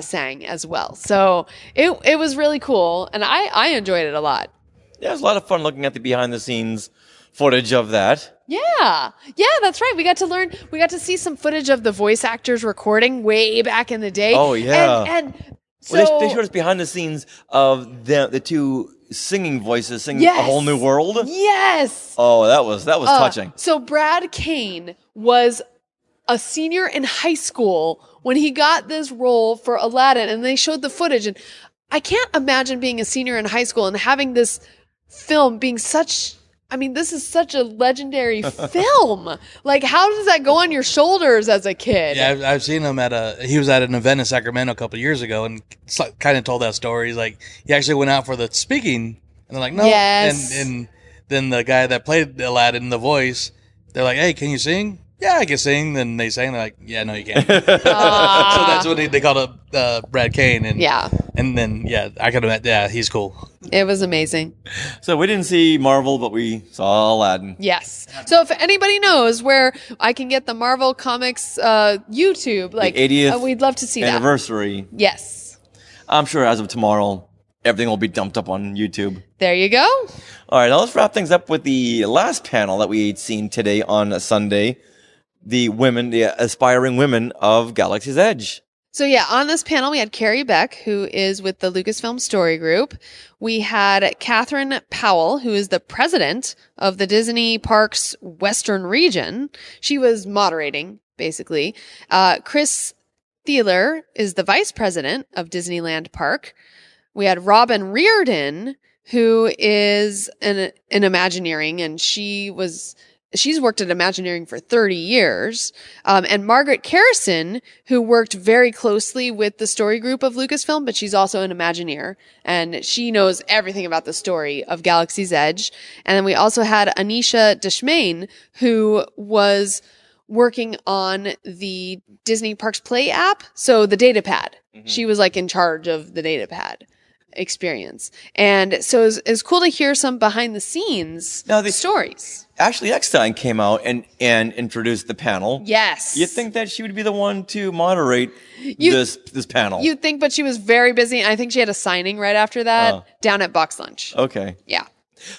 B: sang as well. So it was really cool, and I enjoyed it a lot.
A: Yeah, it was a lot of fun looking at the behind-the-scenes footage of that.
B: Yeah, that's right. We got to see some footage of the voice actors recording way back in the day.
A: Oh, yeah.
B: And so
A: they showed us behind the scenes of the two singing voices singing A Whole New World.
B: Yes.
A: Oh, that was touching.
B: So Brad Kane was a senior in high school when he got this role for Aladdin, and they showed the footage. And I can't imagine being a senior in high school and having this film being such. I mean, this is such a legendary film. Like, how does that go on your shoulders as a kid?
V: Yeah, I've seen him he was at an event in Sacramento a couple of years ago and kind of told that story. He's like, he actually went out for the speaking, and they're like, no.
B: Yes.
V: And then the guy that played Aladdin, the voice, they're like, hey, can you sing? Yeah, I can sing. Then they sang. They're like, yeah, no, you can't. So that's what they called up Brad Kane. And then I could have. Yeah, he's cool.
B: It was amazing.
A: So we didn't see Marvel, but we saw Aladdin.
B: Yes. So if anybody knows where I can get the Marvel Comics YouTube, like
A: the 80th
B: we'd love to see
A: anniversary.
B: That. Yes.
A: I'm sure as of tomorrow, everything will be dumped up on YouTube.
B: There you go.
A: All right, now let's wrap things up with the last panel that we had seen today on Sunday. The aspiring women of Galaxy's Edge.
B: So on this panel, we had Carrie Beck, who is with the Lucasfilm Story Group. We had Catherine Powell, who is the president of the Disney Parks Western region. She was moderating, basically. Chris Thieler is the vice president of Disneyland Park. We had Robin Reardon, who is an Imagineering, and she was she's worked at Imagineering for 30 years. And Margaret Kerrison, who worked very closely with the story group of Lucasfilm, but she's also an Imagineer. And she knows everything about the story of Galaxy's Edge. And then we also had Anisha Deshmain, who was working on the Disney Parks Play app. So the datapad. She was like in charge of the datapad experience. And so it's cool to hear some behind the scenes stories.
A: Ashley Eckstein came out and introduced the panel.
B: Yes.
A: You'd think that she would be the one to moderate this panel.
B: You'd think, but she was very busy. I think she had a signing right after that down at Box Lunch.
A: Okay.
B: Yeah.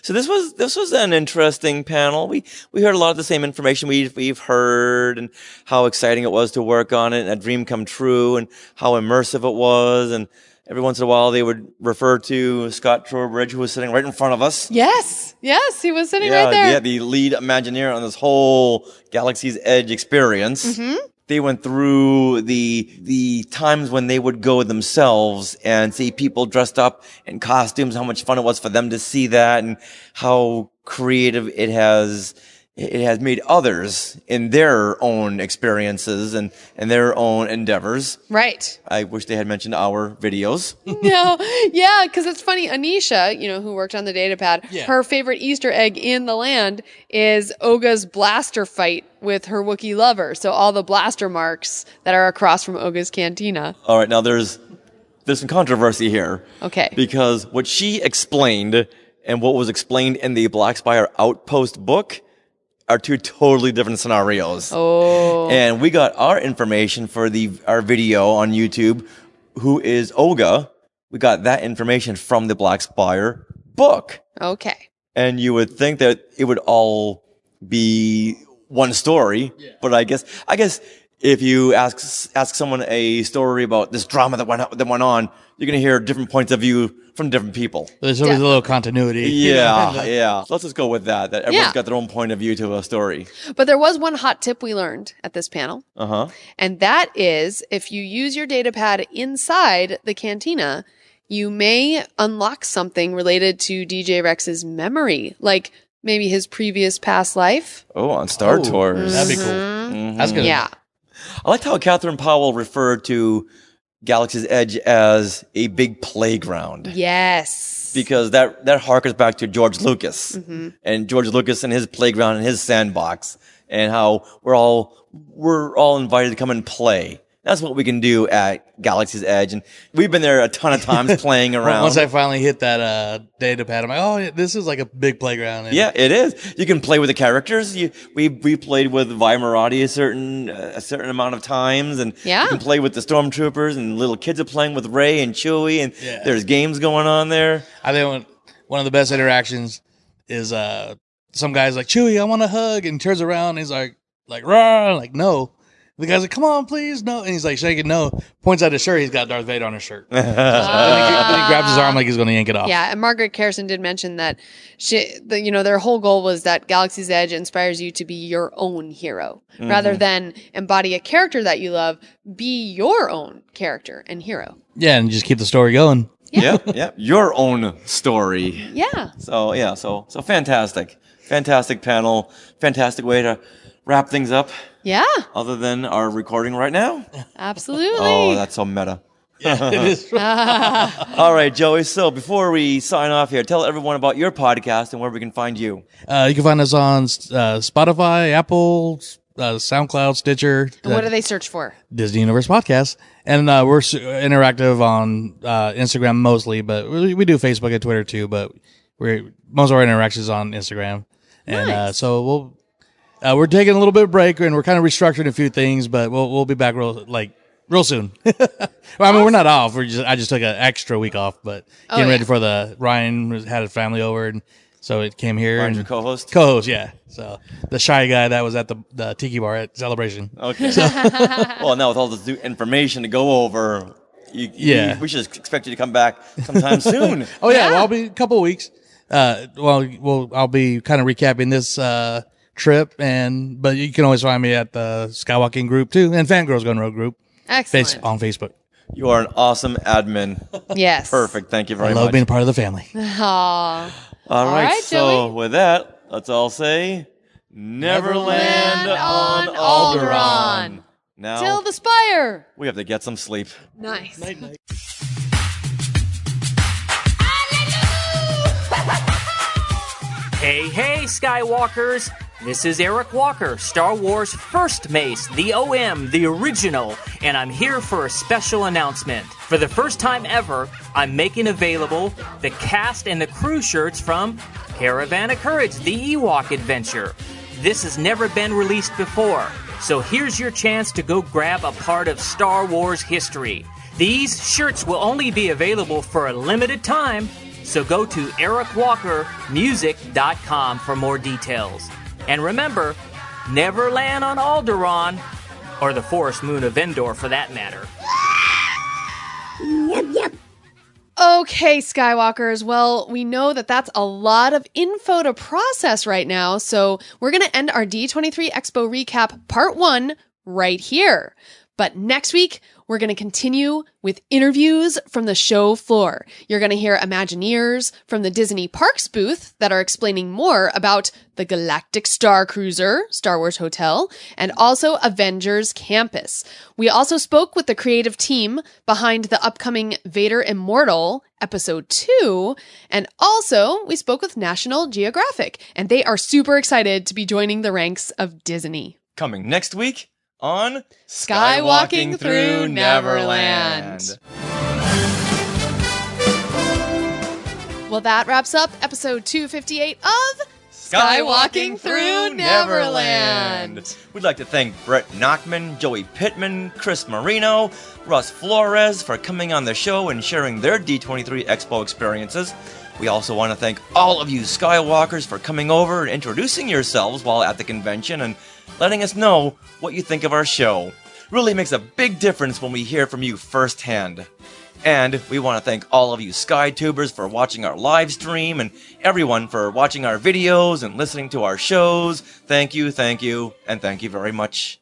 A: So this was an interesting panel. We heard a lot of the same information we've heard, and how exciting it was to work on it, and a dream come true, and how immersive it was. And every once in a while they would refer to Scott Trowbridge, who was sitting right in front of us.
B: Yes, he was sitting right there.
A: Yeah, the lead Imagineer on this whole Galaxy's Edge experience. They went through the times when they would go themselves and see people dressed up in costumes, how much fun it was for them to see that, and how creative it has made others in their own experiences and their own endeavors.
B: Right.
A: I wish they had mentioned our videos.
B: No, yeah, because it's funny. Anisha, who worked on the datapad, her favorite Easter egg in the land is Oga's blaster fight with her Wookiee lover. So all the blaster marks that are across from Oga's cantina.
A: All right, now there's some controversy here.
B: Okay.
A: Because what she explained and what was explained in the Black Spire Outpost book are two totally different scenarios.
B: Oh.
A: And we got our information for our video on YouTube, Who is Oga? We got that information from the Black Spire book.
B: Okay.
A: And you would think that it would all be one story, but I guess if you ask someone a story about this drama that went on, you're going to hear different points of view from different people.
V: There's always a little continuity.
A: Yeah. Let's just go with that everyone's got their own point of view to a story.
B: But there was one hot tip we learned at this panel. And that is, if you use your datapad inside the cantina, you may unlock something related to DJ Rex's memory, like maybe his previous past life.
A: Oh, on Star Tours.
V: That'd be cool. That's good.
B: Yeah.
A: I liked how Catherine Powell referred to Galaxy's Edge as a big playground.
B: Yes.
A: Because that harkens back to George Lucas. And George Lucas and his playground and his sandbox, and how we're all invited to come and play. That's what we can do at Galaxy's Edge. And we've been there a ton of times playing around.
V: Once I finally hit that data pad, I'm like, oh, yeah, this is like a big playground. And
A: yeah, it is. You can play with the characters. We played with Vi Marati a certain amount of times. And you can play with the stormtroopers, and little kids are playing with Rey and Chewie. And there's games going on there.
V: I think one of the best interactions is some guy's like, Chewie, I want a hug. And he turns around and he's like, rah, like, no. The guy's like, come on, please, no. And he's like shaking no. Points at his shirt. He's got Darth Vader on his shirt. Then he grabs his arm like he's going to yank it off.
B: Yeah, and Margaret Kerrison did mention that their whole goal was that Galaxy's Edge inspires you to be your own hero. Rather than embody a character that you love, be your own character and hero.
V: Yeah, and just keep the story going.
A: Yeah. Your own story.
B: Yeah.
A: So fantastic. Fantastic panel. Fantastic way to wrap things up.
B: Yeah.
A: Other than our recording right now.
B: Absolutely.
A: Oh, that's so meta.
V: Yeah, it is.
A: All right, Joey. So before we sign off here, tell everyone about your podcast and where we can find you.
V: You can find us on Spotify, Apple, SoundCloud, Stitcher.
B: What do they search for?
V: Disney Universe Podcast. And we're interactive on Instagram mostly, but we do Facebook and Twitter too, but most of our interactions on Instagram. And
B: Nice.
V: so we're taking a little bit of break, and we're kind of restructuring a few things, but we'll be back real soon. Well, I mean, we're not off. I just took an extra week off, but getting ready for Ryan had his family over, and so it came here.
A: Ryan's
V: and
A: your co-host?
V: Co-host, yeah. So the shy guy that was at the tiki bar at Celebration.
A: Okay. Well, now with all this new information to go over, we should expect you to come back sometime soon.
V: Oh yeah, well, I'll be a couple of weeks. I'll be kind of recapping this trip, but you can always find me at the Skywalking group too, and Fangirls Gone Rogue group.
B: Excellent.
V: On Facebook.
A: You are an awesome admin.
B: Yes.
A: Perfect. Thank you very much.
V: I love being a part of the family.
B: Aww.
A: All right. So
B: Joey.
A: with that, let's all say Neverland on Alderaan. Now,
B: Till the spire.
A: we have to get some sleep.
B: Nice.
L: Hey, Skywalkers! This is Eric Walker, Star Wars First Mace, the OM, the original, and I'm here for a special announcement. For the first time ever, I'm making available the cast and the crew shirts from Caravan of Courage, the Ewok Adventure. This has never been released before, so here's your chance to go grab a part of Star Wars history. These shirts will only be available for a limited time, so go to ericwalkermusic.com for more details. And remember, never land on Alderaan, or the forest moon of Endor for that matter.
K: Yep.
B: Okay, Skywalkers. Well, we know that that's a lot of info to process right now, so we're going to end our D23 Expo recap part 1 right here. But next week, we're going to continue with interviews from the show floor. You're going to hear Imagineers from the Disney Parks booth that are explaining more about the Galactic Star Cruiser, Star Wars Hotel, and also Avengers Campus. We also spoke with the creative team behind the upcoming Vader Immortal, Episode 2, and also we spoke with National Geographic, and they are super excited to be joining the ranks of Disney.
A: Coming next week on
B: Skywalking Through Neverland. Well, that wraps up episode 258 of Skywalking Through Neverland.
A: We'd like to thank Brett Nachman, Joey Pittman, Chris Marino, Russ Flores for coming on the show and sharing their D23 Expo experiences. We also want to thank all of you Skywalkers for coming over and introducing yourselves while at the convention and letting us know what you think of our show. Really makes a big difference when we hear from you firsthand. And we want to thank all of you SkyTubers for watching our live stream and everyone for watching our videos and listening to our shows. Thank you, and thank you very much.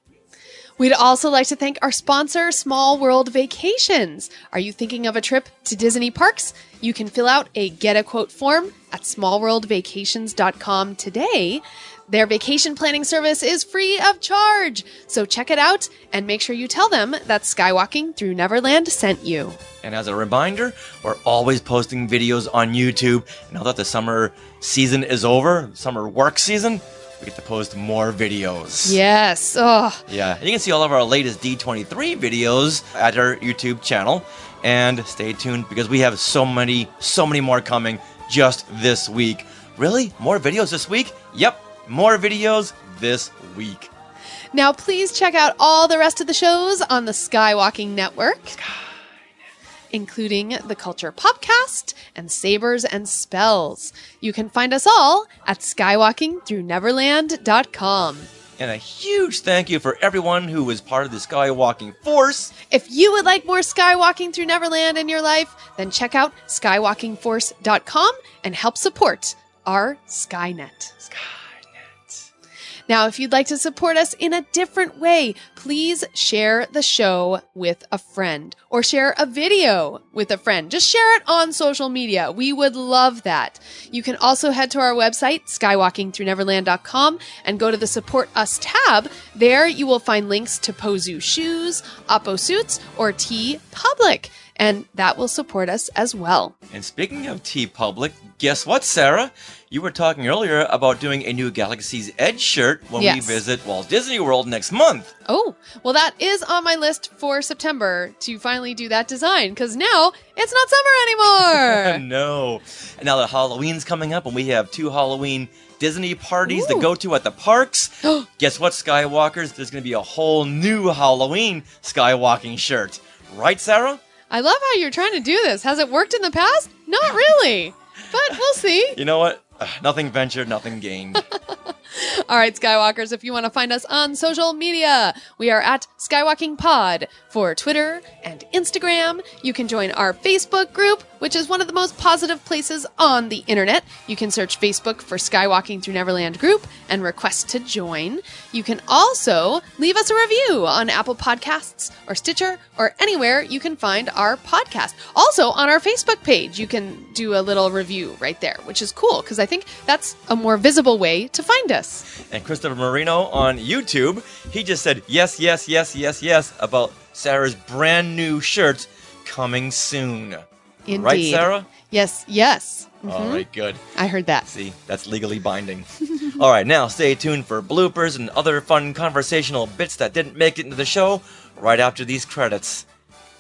B: We'd also like to thank our sponsor, Small World Vacations. Are you thinking of a trip to Disney parks? You can fill out a Get a Quote form at smallworldvacations.com today. Their vacation planning service is free of charge, so check it out and make sure you tell them that Skywalking Through Neverland sent you.
A: And as a reminder, we're always posting videos on YouTube. Now that the summer season is over, summer work season, we get to post more videos.
B: Yes. Oh.
A: Yeah, you can see all of our latest D23 videos at our YouTube channel. And stay tuned because we have so many more coming just this week. Really? More videos this week? Yep. More videos this week.
B: Now, please check out all the rest of the shows on the Skywalking Network, including the Culture Popcast and Sabers and Spells. You can find us all at skywalkingthroughneverland.com.
A: And a huge thank you for everyone who was part of the Skywalking Force.
B: If you would like more Skywalking Through Neverland in your life, then check out skywalkingforce.com and help support our Skynet. Now, if you'd like to support us in a different way, please share the show with a friend or share a video with a friend. Just share it on social media. We would love that. You can also head to our website, skywalkingthroughneverland.com, and go to the Support Us tab. There you will find links to Pozu shoes, Oppo suits, or TeePublic, and that will support us as well.
A: And speaking of TeePublic, guess what, Sarah? You were talking earlier about doing a new Galaxy's Edge shirt when we visit Walt Disney World next month.
B: Oh, well, that is on my list for September to finally do that design, because now it's not summer anymore.
A: No. And now that Halloween's coming up and we have 2 Halloween Disney parties to go to at the parks, guess what, Skywalkers? There's going to be a whole new Halloween Skywalking shirt. Right, Sarah?
B: I love how you're trying to do this. Has it worked in the past? Not really, but we'll see.
A: You know what? Nothing ventured, nothing gained.
B: All right, Skywalkers, if you want to find us on social media, we are at Skywalking Pod for Twitter and Instagram. You can join our Facebook group which is one of the most positive places on the internet. You can search Facebook for Skywalking Through Neverland group and request to join. You can also leave us a review on Apple Podcasts or Stitcher or anywhere you can find our podcast. Also on our Facebook page, you can do a little review right there, which is cool because I think that's a more visible way to find us.
A: And Christopher Marino on YouTube, he just said yes, yes, yes, yes, yes about Sarah's brand new shirt coming soon.
B: Indeed.
A: Right, Sarah?
B: Yes, yes.
A: All right, good.
B: I heard that.
A: See, that's legally binding. All right, now stay tuned for bloopers and other fun conversational bits that didn't make it into the show right after these credits.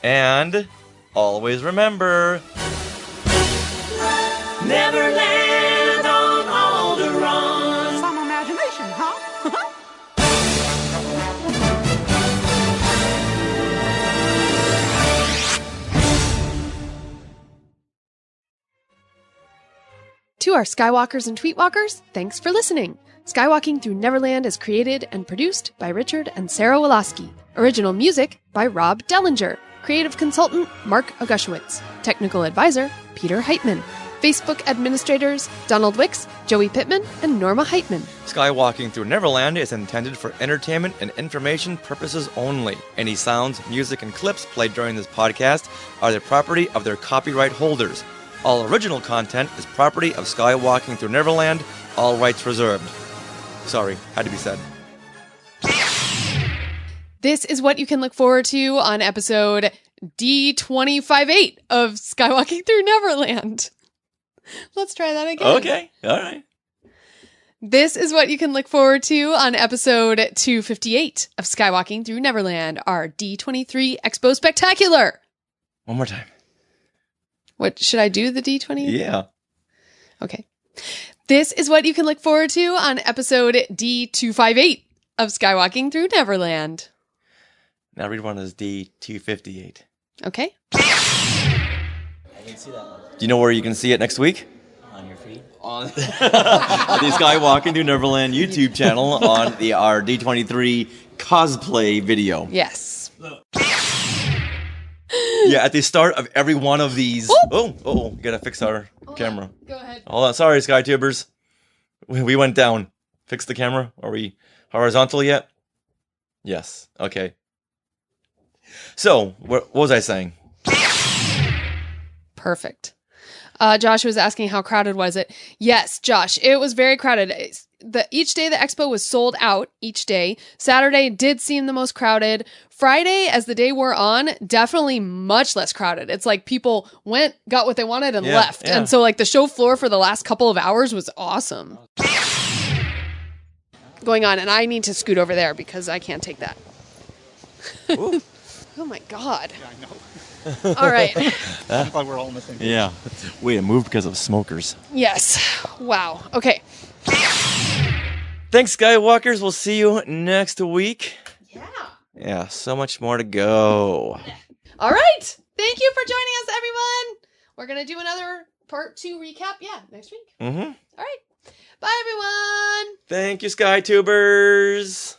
A: And always remember...
U: Neverland on Alderaan.
I: Some imagination, huh?
B: To our Skywalkers and Tweetwalkers, thanks for listening. Skywalking Through Neverland is created and produced by Richard and Sarah Woloski. Original music by Rob Dellinger. Creative consultant Mark Augushowitz. Technical advisor Peter Heitman. Facebook administrators Donald Wicks, Joey Pittman, and Norma Heitman.
A: Skywalking Through Neverland is intended for entertainment and information purposes only. Any sounds, music, and clips played during this podcast are the property of their copyright holders. All original content is property of Skywalking Through Neverland, all rights reserved. Sorry, had to be said.
B: This is what you can look forward to on episode D258 of Skywalking Through Neverland. Let's try that again.
A: Okay, all right.
B: This is what you can look forward to on episode 258 of Skywalking Through Neverland, our D23 Expo Spectacular.
A: One more time.
B: What, should I do the D20?
A: Yeah.
B: Okay. This is what you can look forward to on episode D258 of Skywalking Through Neverland.
A: Now read one as D258.
B: Okay.
G: I didn't see that one.
A: Do you know where you can see it next week?
G: On your feed?
A: On the Skywalking Through Neverland YouTube channel on our D23 cosplay video.
B: Yes.
A: Yeah, at the start of every one of these... Oh, we gotta fix our camera.
B: Go ahead.
A: Hold on, sorry, SkyTubers. We went down. Fix the camera? Are we horizontal yet? Yes, okay. So, what was I saying?
B: Perfect. Josh was asking how crowded was it. Yes, Josh, it was very crowded. Each day the expo was sold out each day. Saturday did seem the most crowded. Friday, as the day wore on, definitely much less crowded. It's like people went, got what they wanted, and left.
A: Yeah.
B: And so like the show floor for the last couple of hours was awesome. Going on, and I need to scoot over there because I can't take that. Oh my God.
N: Yeah, I know.
B: All right.
N: I'm glad we're all in the same page.
A: Yeah. Wait, it moved because of smokers.
B: Yes. Wow. Okay.
A: Thanks, Skywalkers. We'll see you next week.
B: Yeah.
A: Yeah, so much more to go.
B: All right. Thank you for joining us, everyone. We're going to do another part 2 recap. Yeah, next week.
A: Mm-hmm.
B: All right. Bye, everyone.
A: Thank you, SkyTubers.